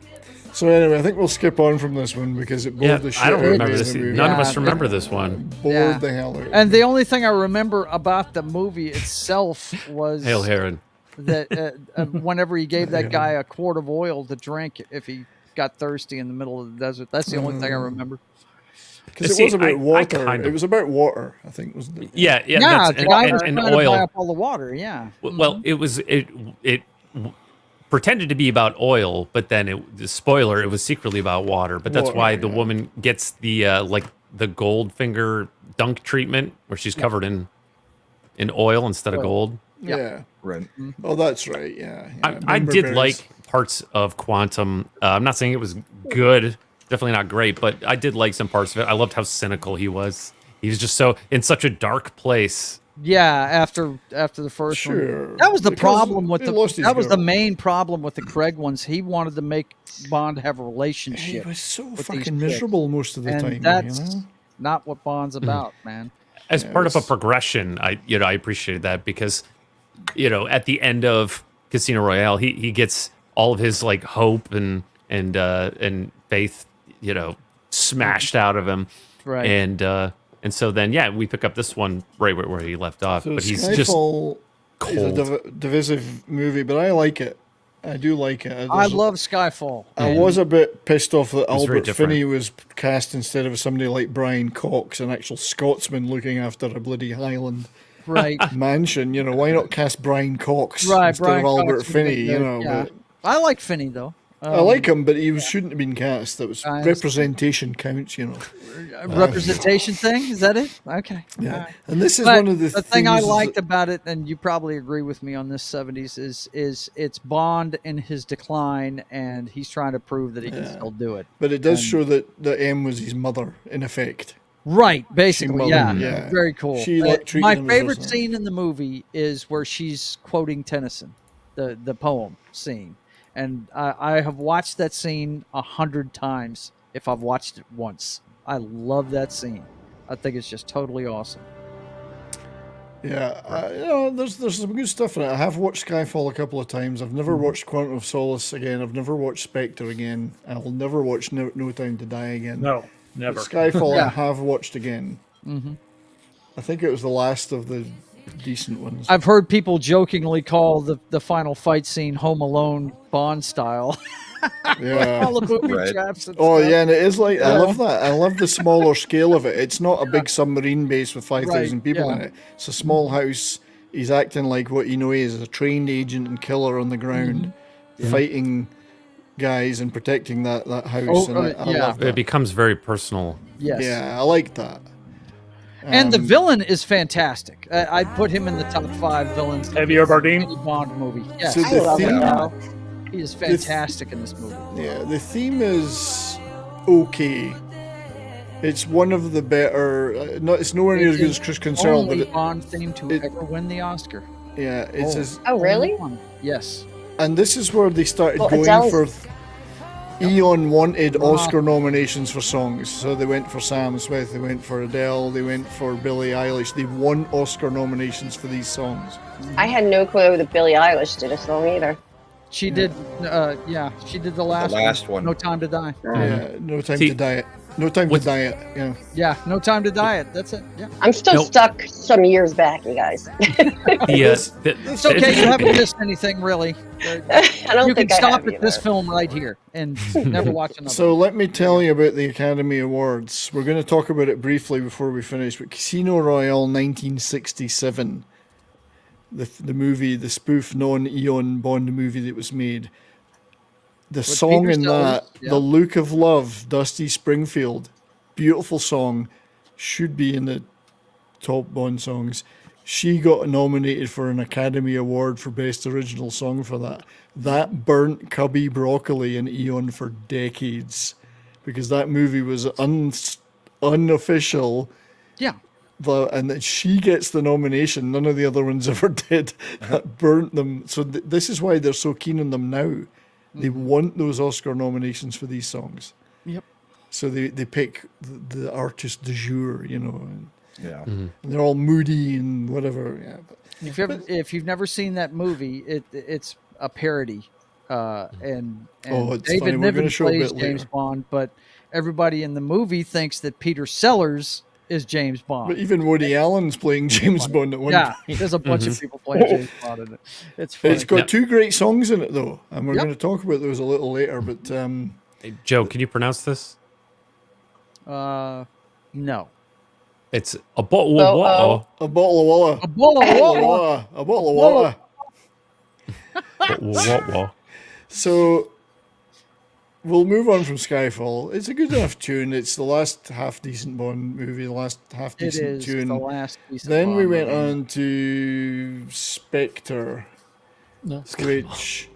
So anyway, I think we'll skip on from this one because it bored the shit I don't out of remember me this. as a movie. None of us remember this one. Bored the hell out of And the only thing I remember about the movie itself was Hail Herod. that whenever he gave that guy a quart of oil to drink if he got thirsty in the middle of the desert. That's the only thing I remember. Because it was about water. It was about water, I think, wasn't it? Yeah, Yeah, that's, the guy was and trying to oil. buy up all the water. Yeah. Well, it pretended to be about oil, but then the spoiler, it was secretly about water. But that's Water, why the woman gets the like the Goldfinger dunk treatment, where she's covered in oil instead of gold. Yeah. Right. Oh, that's right. Yeah. I did like parts of Quantum. I'm not saying it was good, definitely not great, but I did like some parts of it. I loved how cynical he was. He was just so in such a dark place. Yeah, after the first one. That was the Because problem with he the lost his that was the girl. main problem with the Craig ones. He wanted to make Bond have a relationship. He was so with these fucking chicks. miserable most of the And time. that's you know? not what Bond's about, man. As part of a progression, I appreciated that because at the end of Casino Royale, he gets all of his like hope and faith smashed out of him, Right. And so then we pick up this one right where he left off, So but he's Skyfall just is a cold. divisive movie, but I like it. I do like it. I love Skyfall. I was a bit pissed off that was very Albert different. Finney was cast instead of somebody like Brian Cox, an actual Scotsman looking after a bloody Highland Right. mansion. Why not cast Brian Cox Right, instead Brian of Albert Cox would Finney? be good, yeah. But I like Finney though. I like him, but he shouldn't have been cast. That was I understand. representation counts. Representation thing, is that it? Okay. Yeah. All right. And this is But one of the thing I things liked about it, and you probably agree with me on this, 70s, is it's Bond in his decline, and he's trying to prove that he can still do it. But it does And- show that M was his mother, in effect. Right, basically, mothered yeah, him. very cool. She treated My him as favorite her son. scene in the movie is where she's quoting Tennyson, the poem scene, and I have watched that scene 100 times if I've watched it once. I love that scene. I think it's just totally awesome. Yeah, there's some good stuff in it. I have watched Skyfall a couple of times. I've never watched Quantum of Solace again. I've never watched Spectre again. I will never watch No Time to Die again. No, never. But Skyfall Yeah. I have watched again. Mm-hmm. I think it was the last of the decent ones. I've heard people jokingly call the final fight scene Home Alone Bond style. Yeah. All the booby Right. traps and Oh stuff. yeah, and it is like I Yeah. love that. I love the smaller scale of it. It's not a big submarine base with 5,000 Right, people yeah. in it. It's a small house. He's acting like what he is, a trained agent and killer on the ground, fighting guys and protecting that house. Oh, and I yeah. love that. It becomes very personal. Yes. Yeah, I like that. And the villain is fantastic. I'd put him in the top 5 villains. Javier Bardem? Any Bond movie. Yes. So the theme- He is fantastic in this movie. Yeah, the theme is okay. It's one of the better. It's nowhere near as good as Chris Concern, but only it, Bond theme to ever win the Oscar. yeah, it's as. Oh, really? Yes. And this is where they started Well, going Adele's- for. Eon wanted Oscar nominations for songs, so they went for Sam Smith, they went for Adele, they went for Billie Eilish. They won Oscar nominations for these songs. I had no clue that Billie Eilish did a song either. She did, she did the last, one. No Time to Die. Yeah, No Time See, to Diet. No Time to Diet. Yeah. Yeah, No Time to Diet. That's it. Yeah. I'm still No. stuck some years back, you guys. It's okay. You haven't missed anything, really. I don't You can think I stop have at this either. film right here and never watch another. So let me tell you about the Academy Awards. We're going to talk about it briefly before we finish. But Casino Royale 1967, the movie, the spoof non-Eon Bond movie that was made. The song Peter in that, Sellers, yeah. The Look of Love, Dusty Springfield, beautiful song, should be in the top Bond songs. She got nominated for an Academy Award for Best Original Song for that. That burnt Cubby Broccoli and Eon for decades because that movie was unofficial. Yeah. And that she gets the nomination. None of the other ones ever did. That burnt them. So this is why they're so keen on them now. They want those Oscar nominations for these songs. Yep. So they pick the artist du jour, you know. And, yeah. And they're all moody and whatever. Yeah. If you've never seen that movie, it's a parody. And it's David funny. We're going to Niven show a plays bit James later. Bond, but everybody in the movie thinks that Peter Sellers is James Bond. But even Woody Allen's playing James Bond at one point. There's a bunch of people playing James Bond in it. It's funny. It's got two great songs in it, though, and we're going to talk about those a little later. But Hey, Joe, can you pronounce this? No. It's a bottle of water. A bottle of water. A bottle of water. A bottle of water. What? So we'll move on from Skyfall. It's a good enough tune. It's the last half decent Bond movie, the last half decent tune. The last decent Then we Bond went movie. on to Spectre, which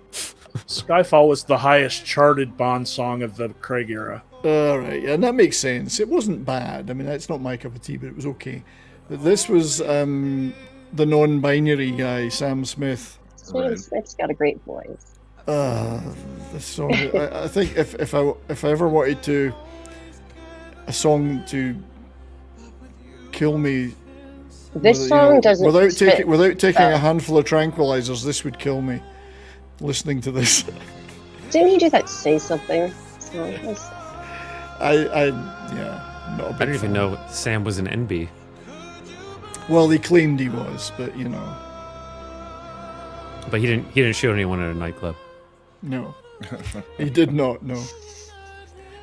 Skyfall was the highest charted Bond song of the Craig era. all right, and that makes sense. It wasn't bad. I mean, that's not my cup of tea, but it was okay. But this was the non-binary guy, Sam Smith. It's got a great voice. The song. I think if I ever wanted a song to kill me, This song doesn't without taking fit. a handful of tranquilizers, this would kill me. Listening to this, Didn't he do that Say Something song? yeah, not a big I didn't even fan. know Sam was an NB. Well, they claimed he was, but you know, But he didn't shoot anyone at a nightclub. no, he did not. No.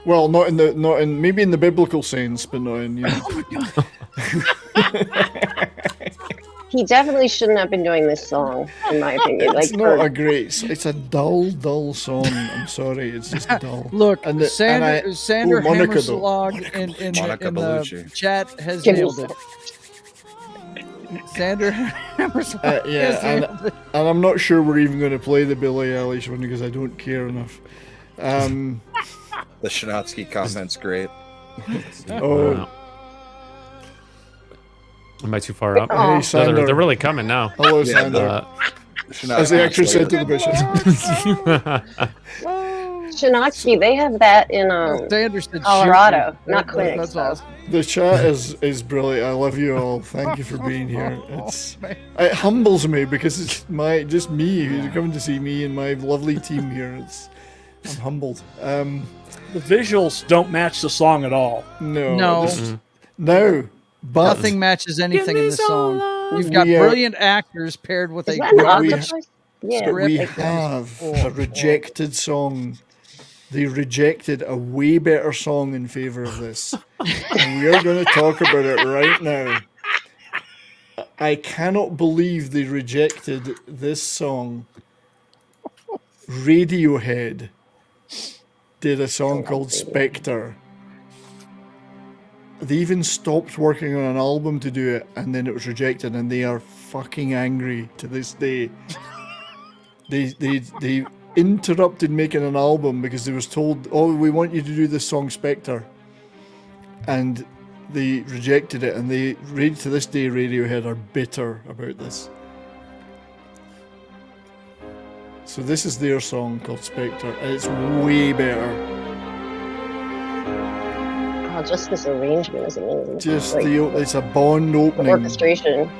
Well, not in maybe in the biblical sense, but not in. You know. He definitely shouldn't have been doing this song, in my opinion. It's Like, not a great. It's a dull song. I'm sorry, it's just dull. Look, And Sander Monica, though. Hammerslag in Monica the Bellucci. chat has Give me nailed it. Sander Hammerslag Yeah, has and nailed it. I'm not sure we're even going to play the Billie Eilish one because I don't care enough. The Shinatsky comment's great. Oh, Am I too far up? Hey, No, Sander. they're really coming now. Hello, Yeah, Sander. As the actress said to the bishop. Shinatsky, they have that in Sander said Colorado, shoot me. not clinics. That's though. awesome. The chat is brilliant. I love you all. Thank you for being here. It humbles me because it's just me who's coming to see me and my lovely team here. I'm humbled. The visuals don't match the song at all. No. No. But Nothing matches anything in this song. You've got We are- brilliant actors paired with Is a that an great octopus? Yeah. we script. have a rejected song. They rejected a way better song in favor of this. And we are going to talk about it right now. I cannot believe they rejected this song. Radiohead did a song called Spectre. They even stopped working on an album to do it, and then it was rejected, and they are fucking angry to this day. They interrupted making an album because they was told, "Oh, we want you to do this song Spectre," and they rejected it. And to this day, Radiohead are bitter about this. So this is their song called Spectre, and it's way better. Oh, just this arrangement is amazing. Just Like, it's a Bond the opening. orchestration.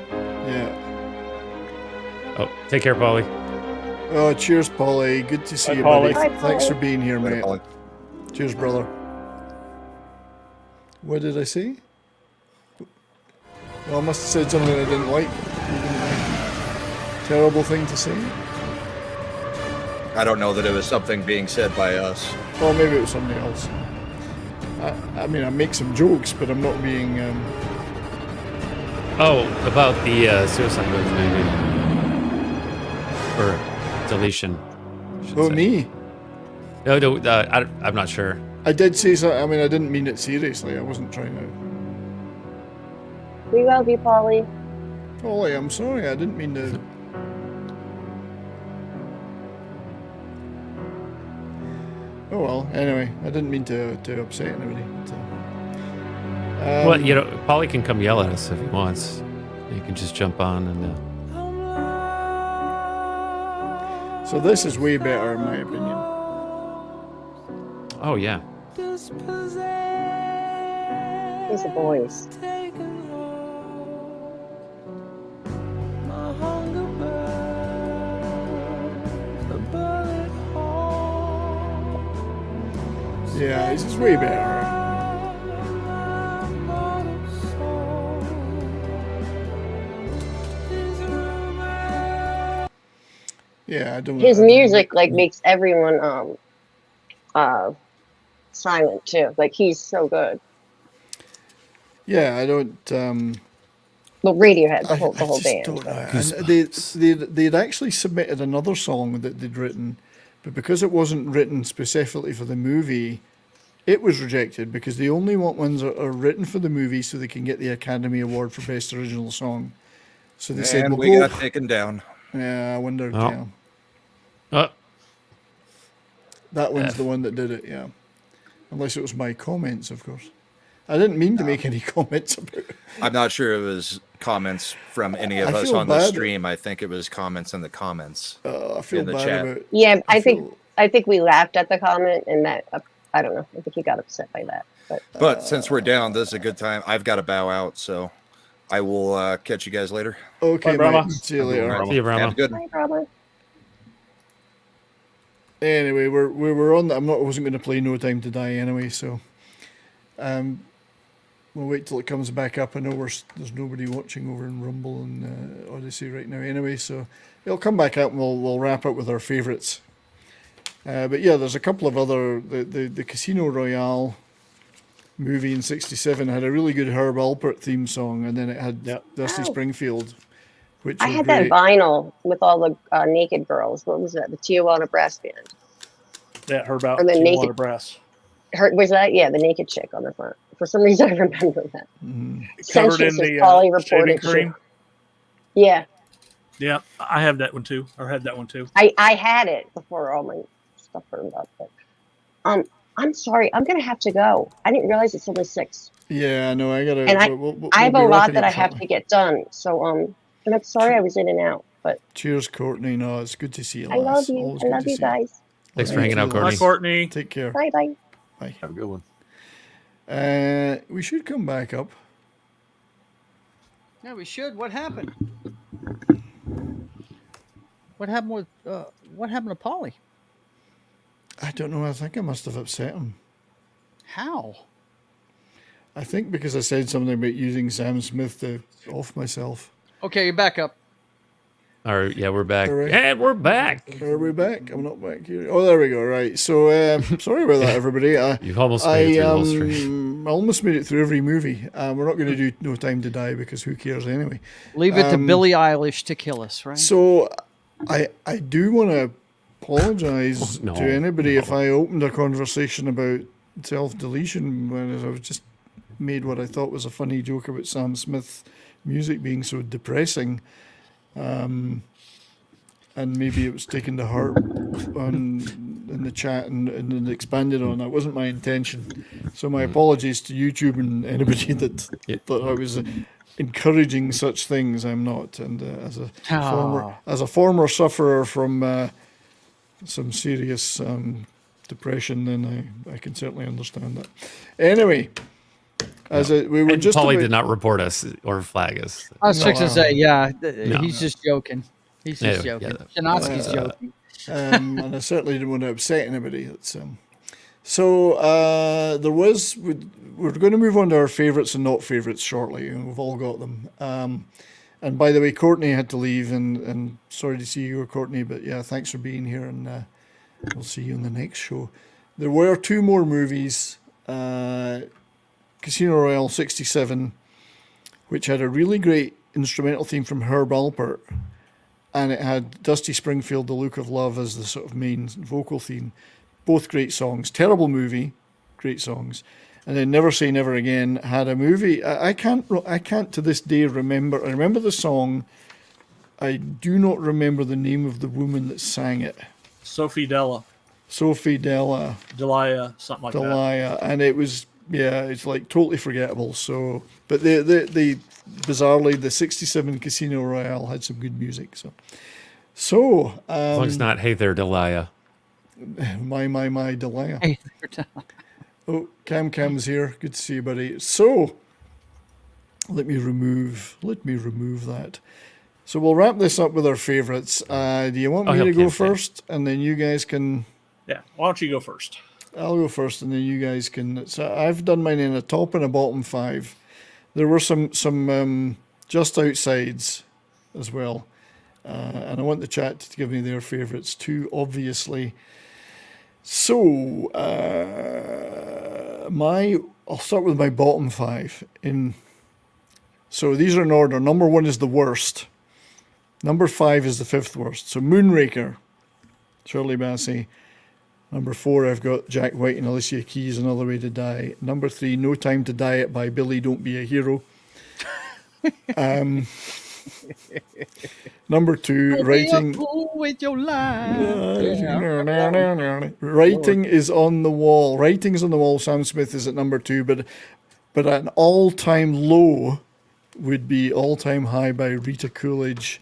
Yeah. Oh, take care, Polly. Oh, cheers, Polly. Good to see Bye, you, Polly. buddy. Bye, Thanks for Polly. being here, mate. Polly. Cheers, brother. What did I say? Well, I must have said something I didn't like. Terrible thing to say. I don't know that it was something being said by us. Or maybe it was somebody else. I mean, I make some jokes, but I'm not being. Oh, about the suicide note, maybe. Or deletion. I should Oh, say. me? No, I'm not sure. I did say so. I mean, I didn't mean it seriously. I wasn't trying to. We love you, Polly. Polly, I'm sorry. I didn't mean to. Oh well. Anyway, I didn't mean to upset anybody. So. Well, you know, Polly can come yell at us if he wants. He can just jump on and. So this is way better in my opinion. Oh yeah. Dispossessed. He's a voice. Yeah, this is way better. Yeah, I don't. His music like makes everyone silent too. Like he's so good. Yeah, I don't. Well, Radiohead, the I whole just band. don't know. but- And they'd actually submitted another song that they'd written, but because it wasn't written specifically for the movie, it was rejected because they only want ones that are written for the movie so they can get the Academy Award for Best Original Song. So they said, And "We'll we go." got taken down. Yeah, I wonder. Oh. Yeah. That one's the one that did it. Yeah, unless it was my comments, of course. I didn't mean to make any comments about it. I'm not sure it was comments from any of I us feel on the bad. stream. I think it was comments in the comments. I feel in the bad chat. about. Yeah, I think we laughed at the comment, and that I don't know. I think he got upset by that. But since we're down, this is a good time. I've got to bow out, so I will catch you guys later. Okay, Bye, mate. See you later. See you, Brahma. Have a good. Bye, Brahma. Anyway, we were on. I wasn't going to play No Time to Die anyway, so we'll wait till it comes back up. I know there's nobody watching over in Rumble and Odyssey right now anyway, so it'll come back up and we'll wrap up with our favourites. But yeah, there's a couple of other the Casino Royale movie in '67 had a really good Herb Alpert theme song, and then it had Dusty Oh. Springfield, which I was had great. that vinyl with all the naked girls. What was that? The Tijuana Brass Band. Yeah, her about Or the Tijuana naked- Brass. Was that? Yeah, the naked chick on the front. For some reason, I remember that. Mm-hmm. Covered in Sensuous the is Polly shaving reported. cream. Yeah, Yeah, I have that one too, or had that one too. I had it before all my stuff burned up. But I'm sorry, I'm gonna have to go. I didn't realize it's only 6, Yeah, no, I gotta. and I we'll I have be a lot wrapping that up I have shortly. to get done. So and I'm sorry I was in and out, but Cheers, Courtney. No, it's good to see you. I love lass. you. Always I good love to you see you. guys. Thanks for Thank hanging out, you, Courtney. Bye, Courtney. Take care. Bye bye. Bye. Have a good one. We should come back up. Yeah, we should. What happened? What happened to Polly? I don't know. I think I must have upset him. How? I think because I said something about using Sam Smith to off myself. Okay, you're back up. All right, yeah, we're back. All right. And we're back. Are we back? I'm not back here. Oh, there we go. Right. So, sorry about that, everybody. You've almost made it through the whole stream. I almost made it through every movie. We're not going to do No Time to Die because who cares anyway. Leave it to Billie Eilish to kill us, right? So, I do want to apologise No, to anybody if I opened a conversation about self-deletion when I was just made what I thought was a funny joke about Sam Smith's music being so depressing. And maybe it was taken to heart in the chat and expanded on. That wasn't my intention. So my apologies to YouTube and anybody that thought I was encouraging such things. I'm not. And as a former sufferer from some serious depression, then I can certainly understand that. Anyway. We were And just Polly about- did not report us or flag us. I was fixing to say, yeah, No. he's just joking. He's just Yeah, joking. yeah. Janoski's joking. And I certainly didn't want to upset anybody. So we're going to move on to our favourites and not favourites shortly, and we've all got them. And by the way, Courtney had to leave, and sorry to see you, Courtney, but yeah, thanks for being here, and we'll see you in the next show. There were 2 more movies. Casino Royale '67, which had a really great instrumental theme from Herb Alpert, and it had Dusty Springfield, The Look of Love, as the sort of main vocal theme. Both great songs. Terrible movie, great songs. And then Never Say Never Again had a movie. I can't to this day remember. I remember the song. I do not remember the name of the woman that sang it. Sophie Della. Sophie Della. Delia, something like that. Delia, and it was it's like totally forgettable. So, but the bizarrely the '67 Casino Royale had some good music. So As long as it's not Hey There, Delia. my Delia. Hey, Oh, Cam's here. Good to see you, buddy. So, Let me remove that. So we'll wrap this up with our favourites. Do you want me to go first, and then you guys can? Yeah, why don't you go first? I'll go first, and then you guys can. So I've done mine in a top and a bottom 5. There were some just outsides as well, and I want the chat to give me their favourites too, obviously. So I'll start with my bottom 5. So these are in order. Number 1 is the worst. Number 5 is the 5th worst. So Moonraker, Shirley Bassey. Number 4, I've got Jack White and Alicia Keys, Another Way to Die. Number 3, No Time to Diet by Billy Don't Be a Hero. Number 2, Writing. With your life. Writing is on the Wall. Writing's on the Wall. Sam Smith is at number 2, but an all-time low would be All Time High by Rita Coolidge.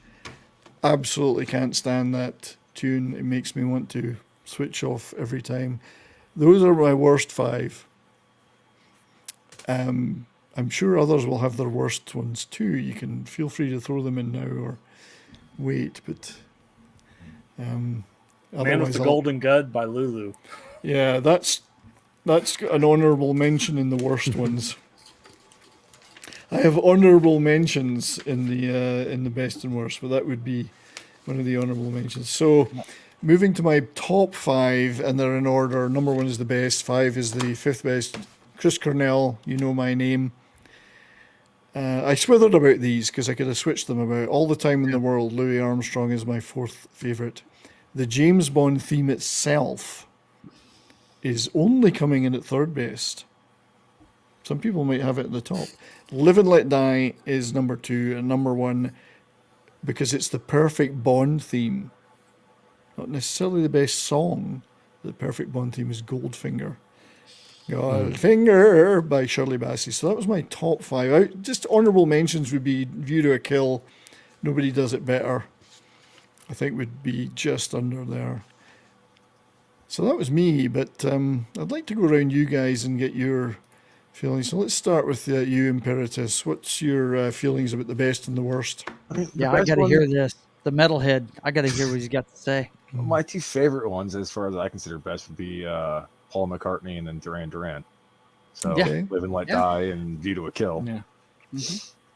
Absolutely can't stand that tune. It makes me want to switch off every time. Those are my worst 5. I'm sure others will have their worst ones too. You can feel free to throw them in now or wait, but Man with the Golden Gun by Lulu. Yeah, that's an honourable mention in the worst ones. I have honourable mentions in the best and worst, but that would be one of the honourable mentions. So, moving to my top 5, and they're in order. Number 1 is the best. 5 is the 5th best. Chris Cornell, You Know My Name. I swithered about these because I could have switched them about. All the Time in the World, Louis Armstrong is my 4th favourite. The James Bond theme itself is only coming in at 3rd best. Some people might have it at the top. Live and Let Die is number 2, and number 1 because it's the perfect Bond theme. Not necessarily the best song. The perfect Bond theme is Goldfinger. Goldfinger by Shirley Bassey. So that was my top 5. Just honourable mentions would be View to a Kill. Nobody Does It Better. I think would be just under there. So that was me, but I'd like to go around you guys and get your feelings. So let's start with you, Imperatus. What's your feelings about the best and the worst? Yeah, I got to hear this. The metalhead. I got to hear what he's got to say. My 2 favorite ones, as far as I consider best, would be Paul McCartney and then Duran Duran. So Live and Let Die and View to a Kill. Yeah.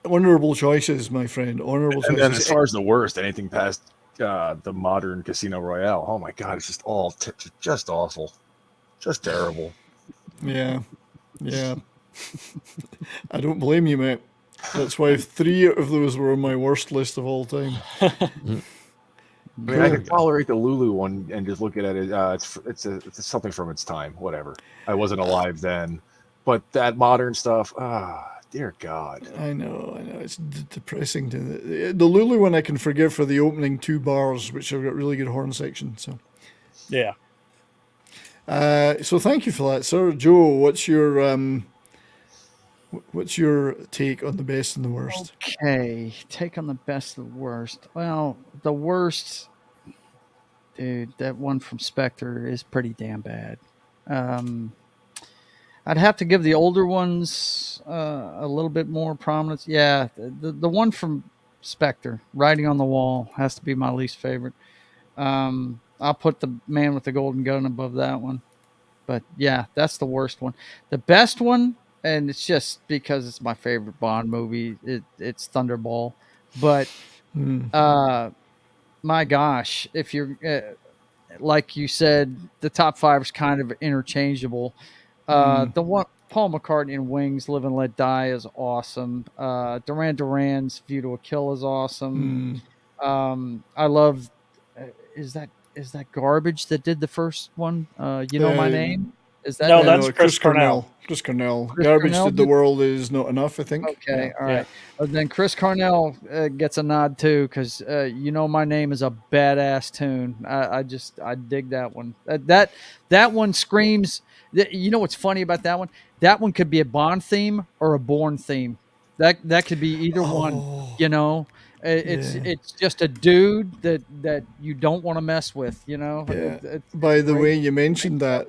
Honourable choices, my friend. Honourable choices. And then as far as the worst, anything past the modern Casino Royale. Oh my God, it's just all just awful. Just terrible. Yeah. I don't blame you, mate. That's why 3 of those were on my worst list of all time. I mean, I can tolerate the Lulu one and just look at it. It's something from its time. Whatever. I wasn't alive then, but that modern stuff. Dear God. I know. It's depressing. The Lulu one I can forgive for the opening 2 bars, which have got really good horn section. So. Yeah. So thank you for that, sir. Joe, what's your take on the best and the worst? Okay, take on the best and the worst. Well, the worst, dude, that one from Spectre is pretty damn bad. I'd have to give the older ones a little bit more prominence. Yeah, the one from Spectre, Writing on the Wall, has to be my least favorite. I'll put The Man with the Golden Gun above that one. But yeah, that's the worst one. The best one, and it's just because it's my favorite Bond movie, it's Thunderball. But my gosh, if you're like you said, the top 5 is kind of interchangeable. The one, Paul McCartney and Wings, Live and Let Die is awesome. Duran Duran's View to a Kill is awesome. I love is that Garbage that did the first one? You Know My Name? Is that no? That's Chris Cornell. Chris Cornell. Garbage Did the World Is Not Enough, I think. Okay, all right. But then Chris Cornell gets a nod too, because You Know My Name is a badass tune. I dig that one. That one screams. You know what's funny about that one? That one could be a Bond theme or a Bourne theme. That could be either one. You know. It's just a dude that you don't want to mess with, you know. Yeah. By the way, you mentioned that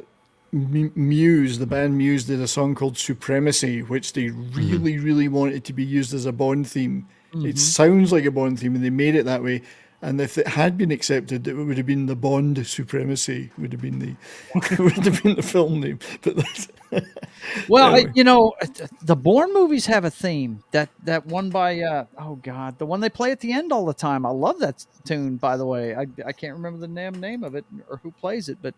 Muse, the band Muse, did a song called Supremacy, which they really, really wanted to be used as a Bond theme. It sounds like a Bond theme, and they made it that way. And if it had been accepted, it would have been the Bond Supremacy. Would have been the film name. But that's Well, anyway. the Bourne movies have a theme. That one by oh god, the one they play at the end all the time. I love that tune. By the way, I can't remember the name of it or who plays it, but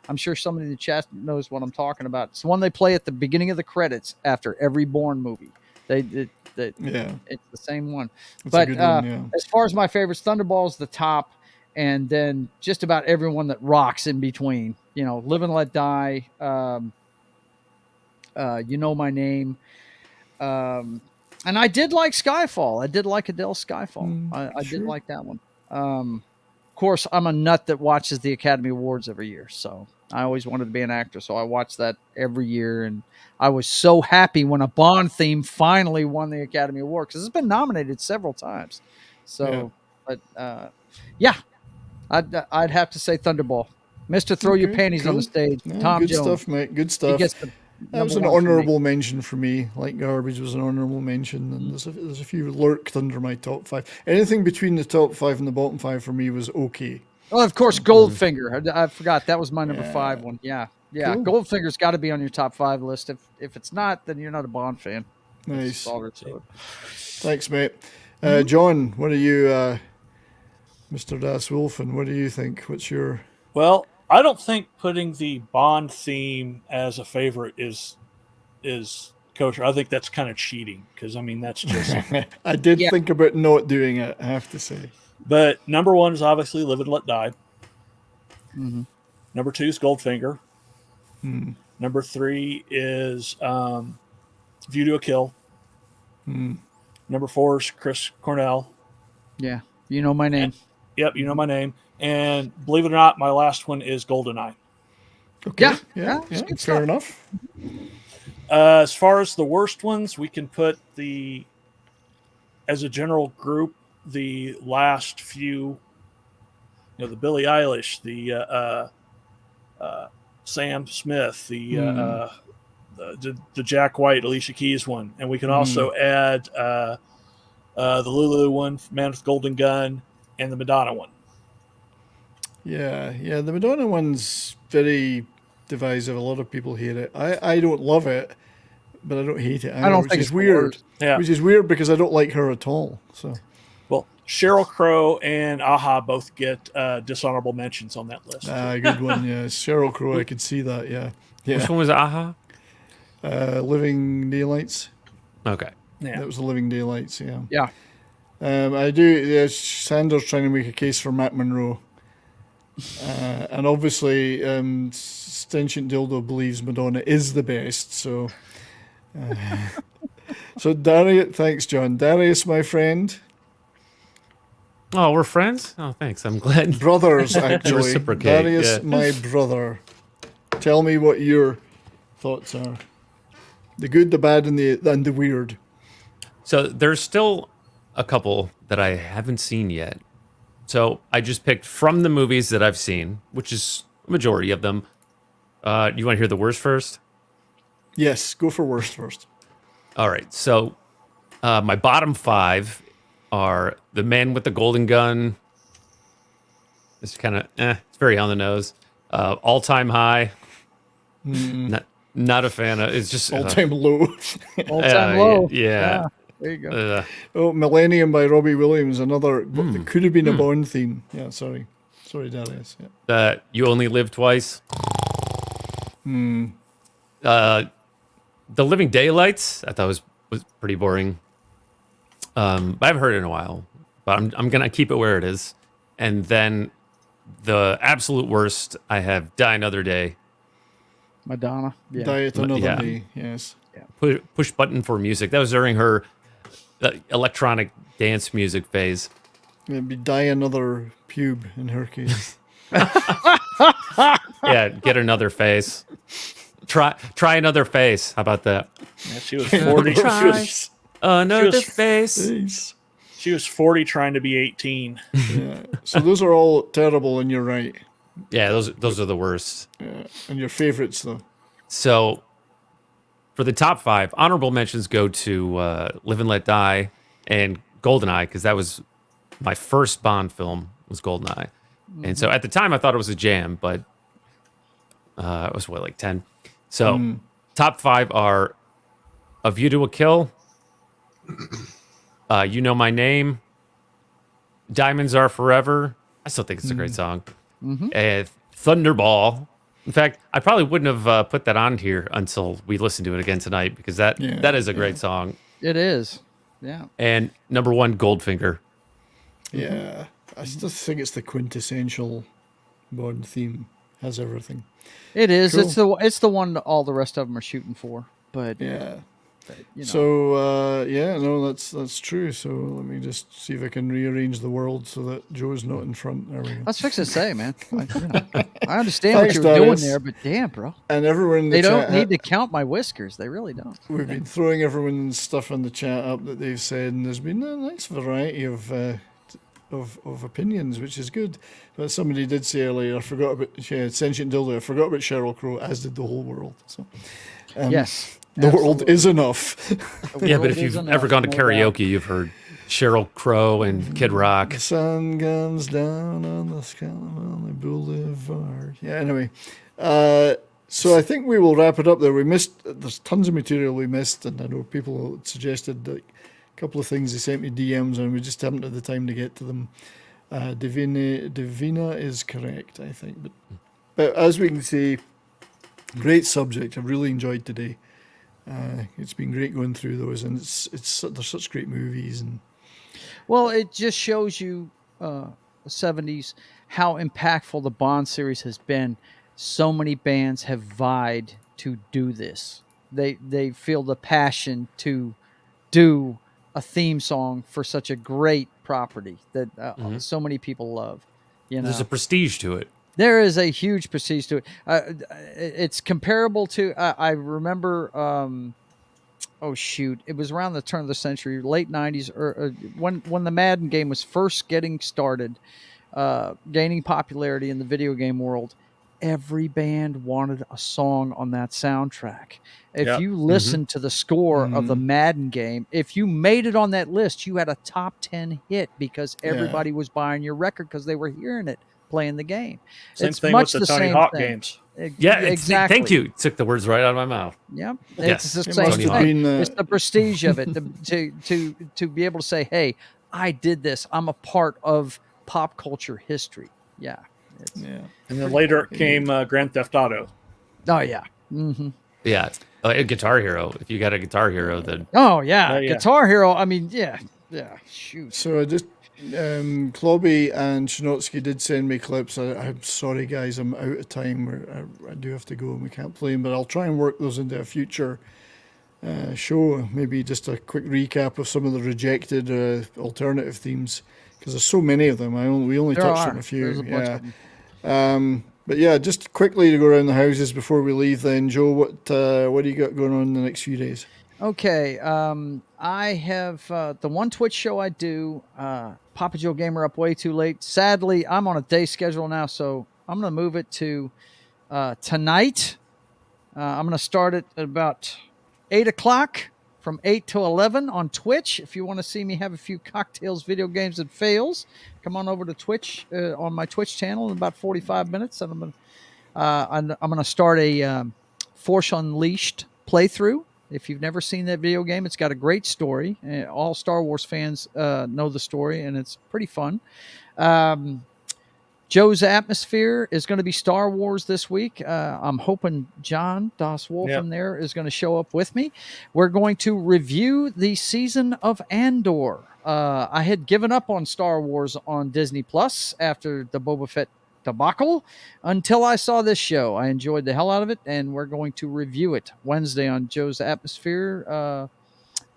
I'm sure somebody in the chat knows what I'm talking about. It's the one they play at the beginning of the credits after every Bourne movie. Yeah, it's the same one. It's a But good one, yeah. as far as my favorites, Thunderball's the top, and then just about everyone that rocks in between. Live and Let Die. You Know My Name. And I did like Skyfall. I did like Adele's Skyfall. I did like that one. Of course, I'm a nut that watches the Academy Awards every year. So I always wanted to be an actor. So I watch that every year. And I was so happy when a Bond theme finally won the Academy Award because it's been nominated several times. So, yeah, I'd have to say Thunderball. Mr. Throw Your Panties on the stage. Yeah, Tom good Jones. stuff, mate. Good He stuff. gets the That was an number one for me. honourable mention for me. Like Garbage was an honourable mention, and there's a few lurked under my top 5. Anything between the top 5 and the bottom 5 for me was okay. Oh, of course, Goldfinger. I forgot that was my number 5 one. Yeah. Cool. Goldfinger's got to be on your top 5 list. If it's not, then you're not a Bond fan. Nice. That's all there to it. Thanks, mate. John, what are you, Mr. Das Wolfen? What do you think? What's your? Well, I don't think putting the Bond theme as a favorite is kosher. I think that's kind of cheating because that's just. I did think about not doing it, I have to say. But number 1 is obviously Live and Let Die. Mm-hmm. Number 2 is Goldfinger. Hmm. Number 3 is View to a Kill. Hmm. Number 4 is Chris Cornell. Yeah, You Know My Name. Yep, You Know My Name. And believe it or not, my last one is GoldenEye. Okay. Yeah. Fair enough. As far as the worst ones, we can put as a general group, the last few, the Billie Eilish, the Sam Smith, the Jack White, Alicia Keys one, and we can also add the Lulu one, Man with Golden Gun, and the Madonna one. Yeah. The Madonna one's very divisive. A lot of people hate it. I don't love it, but I don't hate it either, I don't which think is it's weird. Yeah. Which is weird because I don't like her at all. So. Well, Sheryl Crow and Aha both get dishonorable mentions on that list. Good one, yeah. Sheryl Crow, I could see that, yeah. Which one was Aha? Living Daylights. Okay. Yeah. That was the Living Daylights, yeah. Yeah. I do, yeah, Sanders trying to make a case for Matt Monroe. And obviously, Stentient Dildo believes Madonna is the best, so... So Darius, thanks, John. Darius, my friend. Oh, we're friends? Oh, thanks. I'm glad. Brothers, actually. Reciprocate. Darius, Yeah. my brother. Tell me what your thoughts are. The good, the bad, and the weird. So there's still a couple that I haven't seen yet. So I just picked from the movies that I've seen, which is a majority of them. You want to hear the worst first? Yes, go for worst first. All right. So my bottom 5 are The Man with the Golden Gun. It's kind of, it's very on the nose. All Time High. Not a fan of. It's just All Time Low. All Time Low. Yeah. There you go. Millennium by Robbie Williams, another that could have been a Bond theme. Yeah, sorry, Darius. Yeah. You Only Live Twice. The Living Daylights, I thought was pretty boring. But I haven't heard it in a while. But I'm gonna keep it where it is. And then the absolute worst, I have Die Another Day. Madonna. Yeah. Diet Another Day. Yes. Yeah. Push Button for Music. That was during her electronic dance music phase. Maybe Die Another Pube in her case. Yeah, get another face. Try another face. How about that? Yeah, she was 40. Another face. She was 40 trying to be 18. Yeah. So those are all terrible, and you're right. Yeah, those are the worst. Yeah. And your favorites though? So for the top 5, honorable mentions go to Live and Let Die and GoldenEye, because that was my first Bond film was GoldenEye. And so at the time I thought it was a jam, but it was like 10. So top 5 are A View to a Kill, You Know My Name, Diamonds Are Forever. I still think it's a great song. Thunderball. In fact, I probably wouldn't have put that on here until we listened to it again tonight, because that is a great song. It is. Yeah. And number 1, Goldfinger. Yeah. I still think it's the quintessential Bond theme. Has everything. It is. Cool. It's the one that all the rest of them are shooting for. But yeah. You know. So that's true. So let me just see if I can rearrange the world so that Joe's not in front. There we go. Let's fix it. Say, man. I understand Thanks, what you were doing Darius. there, but damn, bro. And everyone in the They chat don't need to count my whiskers. They really don't. We've been throwing everyone's stuff in the chat up that they've said, and there's been a nice variety of opinions, which is good. But somebody did say earlier, I forgot about Sentient Dildo. I forgot about Sheryl Crow, as did the whole world. So yes. The world is enough. Yeah, but if you've ever gone to karaoke, you've heard Sheryl Crow and Kid Rock. The sun comes down on the sky on the boulevard. Yeah, anyway. So I think we will wrap it up there. There's tons of material we missed, and I know people suggested a couple of things they sent me DMs, and we just haven't had the time to get to them. Divina is correct, I think. But as we can see, great subject. I've really enjoyed today. It's been great going through those, and they're such great movies. And well, it just shows you the 70s how impactful the Bond series has been. So many bands have vied to do this. They feel the passion to do a theme song for such a great property that so many people love. You know, there's a prestige to it. There is a huge prestige to it. It's comparable to, I remember, it was around the turn of the century, late 90s, or when the Madden game was first getting started, gaining popularity in the video game world. Every band wanted a song on that soundtrack. If you listened to the score of the Madden game, if you made it on that list, you had a top 10 hit because everybody was buying your record because they were hearing it playing the game. Same thing with the Tony Hawk games. Yeah, exactly. Thank you. Took the words right out of my mouth. Yep. Yes. It's the same thing. It's the prestige of it to be able to say, hey, I did this. I'm a part of pop culture history. Yeah. And then later came Grand Theft Auto. Oh, yeah. Mm-hmm. Yeah. A Guitar Hero. If you got a Guitar Hero, then... Oh, yeah. Guitar Hero. I mean, yeah. Shoot. So I just... Klobby and Shinotsky did send me clips. I'm sorry, guys. I'm out of time. I do have to go and we can't play them, but I'll try and work those into a future show. Maybe just a quick recap of some of the rejected alternative themes, because there's so many of them. We only touched on a few. There's a bunch of them. But yeah, just quickly to go around the houses before we leave then, Joe, what do you got going on in the next few days? Okay, I have the one Twitch show I do, Papa Joe Gamer Up Way Too Late. Sadly, I'm on a day schedule now, so I'm going to move it to tonight. I'm going to start it at about 8 o'clock, from 8 to 11 on Twitch. If you want to see me have a few cocktails, video games, and fails, come on over to Twitch on my Twitch channel in about 45 minutes. And I'm going to start a Force Unleashed playthrough. If you've never seen that video game, it's got a great story. All Star Wars fans know the story, and it's pretty fun. Joe's Atmosphere is going to be Star Wars this week. I'm hoping John Das Wolfen there is going to show up with me. We're going to review the season of Andor. I had given up on Star Wars on Disney Plus after the Boba Fett debacle until I saw this show. I enjoyed the hell out of it, and we're going to review it Wednesday on Joe's Atmosphere,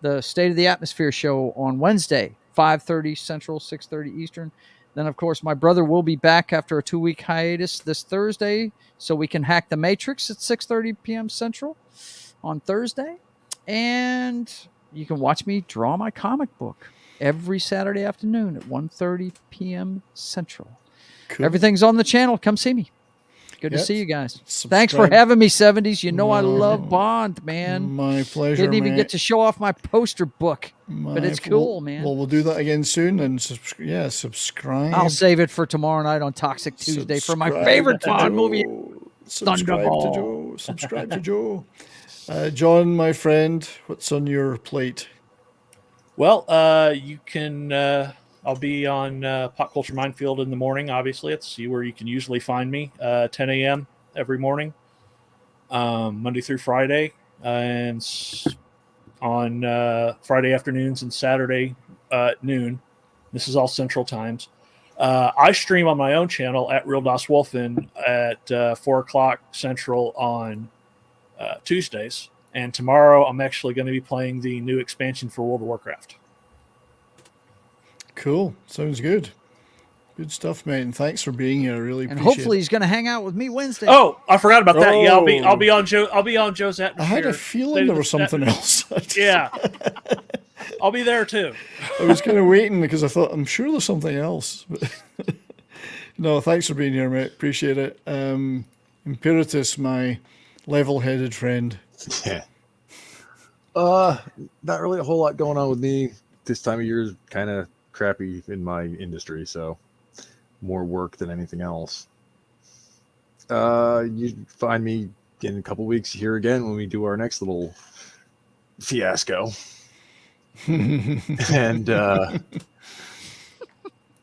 the State of the Atmosphere show on Wednesday, 5:30 Central, 6:30 Eastern. Then, of course, my brother will be back after a 2-week hiatus this Thursday, so we can hack the Matrix at 6:30 p.m. Central on Thursday. And you can watch me draw my comic book every Saturday afternoon at 1:30 p.m. Central. Everything's on the channel. Come see me. Good to Yep. see you guys. Subscribe. Thanks for having me, 70s. You know I love Bond, man. My pleasure, Didn't even mate. get to show off my poster book, but it's cool, man. Well, we'll do that again soon, and subscribe. I'll save it for tomorrow night on Toxic Tuesday for my Subscribe favorite to Bond Joe. movie, Subscribe to Thunderball. Joe. Subscribe to Joe. John, my friend, what's on your plate? Well, you can. I'll be on Pop Culture Minefield in the morning. Obviously, it's where you can usually find me. 10 a.m. every morning, Monday through Friday, and on Friday afternoons and Saturday at noon. This is all Central Times. I stream on my own channel at Real Das Wolfen at 4 o'clock Central on Tuesdays. And tomorrow, I'm actually going to be playing the new expansion for World of Warcraft. Cool. Sounds good. Good stuff, mate. And thanks for being here. I really And appreciate hopefully it. he's going to hang out with me Wednesday. Oh, I forgot about that. Yeah, I'll Oh. be on Joe. I'll be on Joe's atmosphere. I had a feeling there was something else. Yeah, I'll be there too. I was kind of waiting because I thought, I'm sure there's something else. But no, thanks for being here, mate. Appreciate it. Imperatus, my level-headed friend. Yeah. Not really a whole lot going on with me. This time of year is kind of crappy in my industry, so more work than anything else. You find me in a couple weeks here again when we do our next little fiasco. And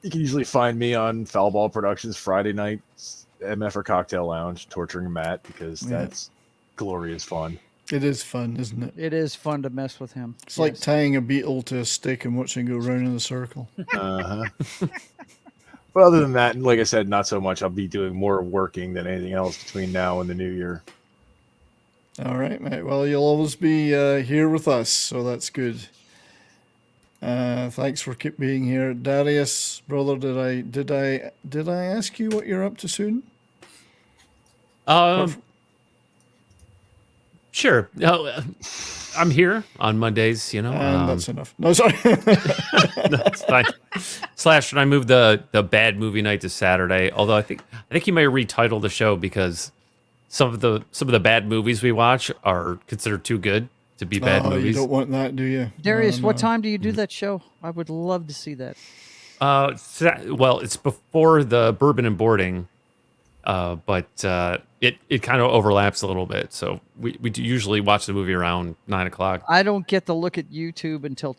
you can usually find me on Foulball Productions Friday nights, MF or Cocktail Lounge, torturing Matt because that's glorious fun. It is fun, isn't it? It is fun to mess with him. It's like tying a beetle to a stick and watching it go round in a circle. But other than that, like I said, not so much. I'll be doing more working than anything else between now and the new year. All right, mate. Well, you'll always be here with us, so that's good. Thanks for keep being here, Darius, brother. Did I ask you what you're up to soon? Sure. No, I'm here on Mondays, you know. And that's enough. No, sorry. That's fine. Slash, should I move the bad movie night to Saturday? Although I think he may retitle the show because some of the bad movies we watch are considered too good to be bad movies. You don't want that, do you? Darius, No, what no. time do you do that show? I would love to see that. Well, it's before the bourbon and boarding, but it kind of overlaps a little bit. So we do usually watch the movie around 9 o'clock. I don't get to look at YouTube until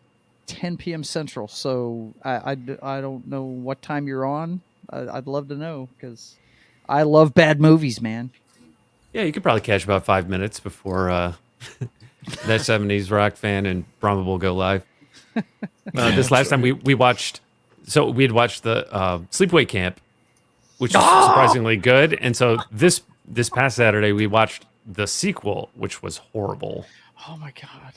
10 p.m. Central, so I don't know what time you're on. I'd love to know because I love bad movies, man. Yeah, you could probably catch about 5 minutes before that 70s rock fan and Brahma will go live. This last time we watched, so we had watched the Sleepaway Camp, which was surprisingly good. And so this past Saturday, we watched the sequel, which was horrible. Oh, my God.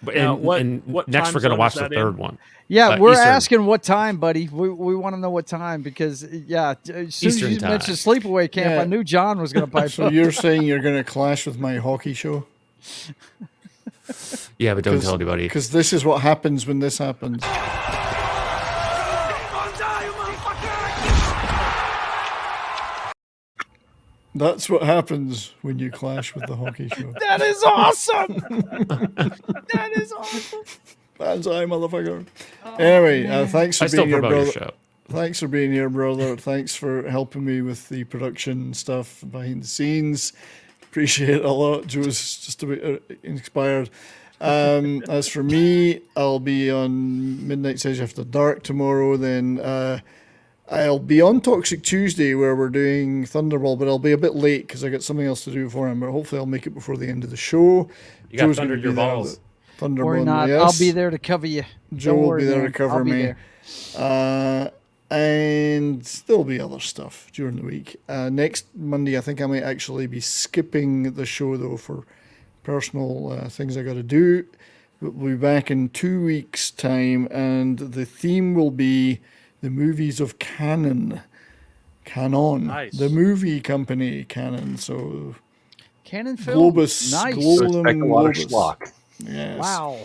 But Now, and what next time we're going to zone watch is the that third in? one. Yeah, we're Eastern. asking what time, buddy. We want to know what time because, yeah, as soon Eastern as you time. mentioned Sleepaway Camp, Yeah. I knew John was going to pipe So up. you're saying you're going to clash with my hockey show? Yeah, but don't tell anybody. Because this is what happens when this happens. That's what happens when you clash with the hockey show. That is awesome. That is awesome. Banzai, motherfucker. Anyway, thanks for I still being here, promote your brother. show. Thanks for being here, brother. Thanks for helping me with the production stuff behind the scenes. Appreciate it a lot. Joe's just a bit inspired. As for me, I'll be on Midnight Sage After Dark tomorrow. Then I'll be on Toxic Tuesday where we're doing Thunderball, but I'll be a bit late because I got something else to do before him. But hopefully I'll make it before the end of the show. You got gonna thundered be your there, balls. Thunderball, Or not. yes. I'll be there to cover you. Joe Don't will worry, be there man. to cover I'll be me. there. And there'll be other stuff during the week. Next Monday, I think I might actually be skipping the show, though, for personal things I got to do. We'll be back in 2 weeks' time, and the theme will be the movies of Canon. Nice. The movie company Canon. So Canon Film. Globus. Nice. So expect a lot of Globus. schlock. Yes. Wow.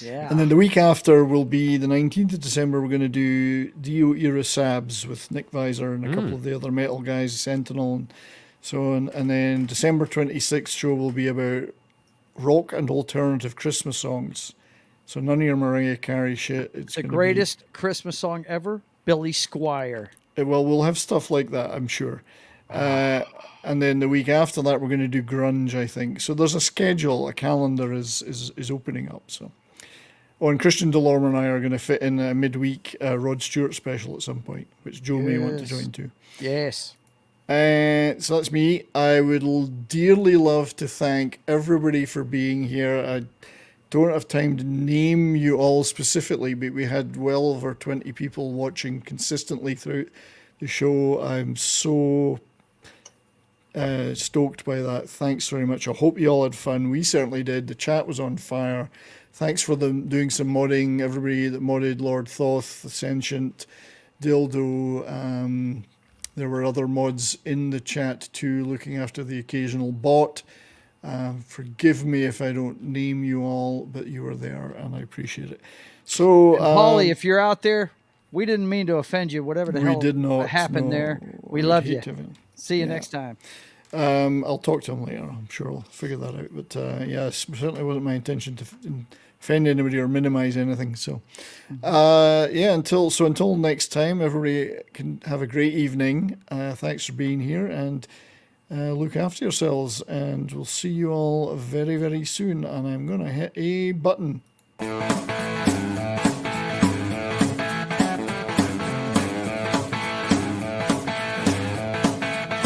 Yeah. And then the week after will be the 19th of December. We're going to do Dio Era Sabs with Nick Visor and a couple of the other metal guys, Sentinel and so on. And then December 26th show will be about rock and alternative Christmas songs. So none of your Mariah Carey shit. It's the gonna greatest Christmas song ever, Billy Squire. Well, we'll have stuff like that, I'm sure. And then the week after that, we're going to do grunge, I think. So there's a schedule, a calendar is opening up. So, and Christian Delorme and I are going to fit in a midweek Rod Stewart special at some point, which Joe may want to join too. Yes. So that's me. I would dearly love to thank everybody for being here. I don't have time to name you all specifically, but we had well over 20 people watching consistently throughout the show. I'm so stoked by that. Thanks very much. I hope you all had fun. We certainly did. The chat was on fire. Thanks for them doing some modding. Everybody that modded, Lord Thoth, Sentient, Dildo. There were other mods in the chat too, looking after the occasional bot. Forgive me if I don't name you all, but you were there and I appreciate it. So, and Polly, if you're out there, we didn't mean to offend you. Whatever the hell happened there, we love you. See you next time. I'll talk to him later. I'm sure I'll figure that out. But yeah, it certainly wasn't my intention to offend anybody or minimize anything. So, yeah, until next time, everybody can have a great evening. Thanks for being here and look after yourselves. And we'll see you all very, very soon. And I'm going to hit a button.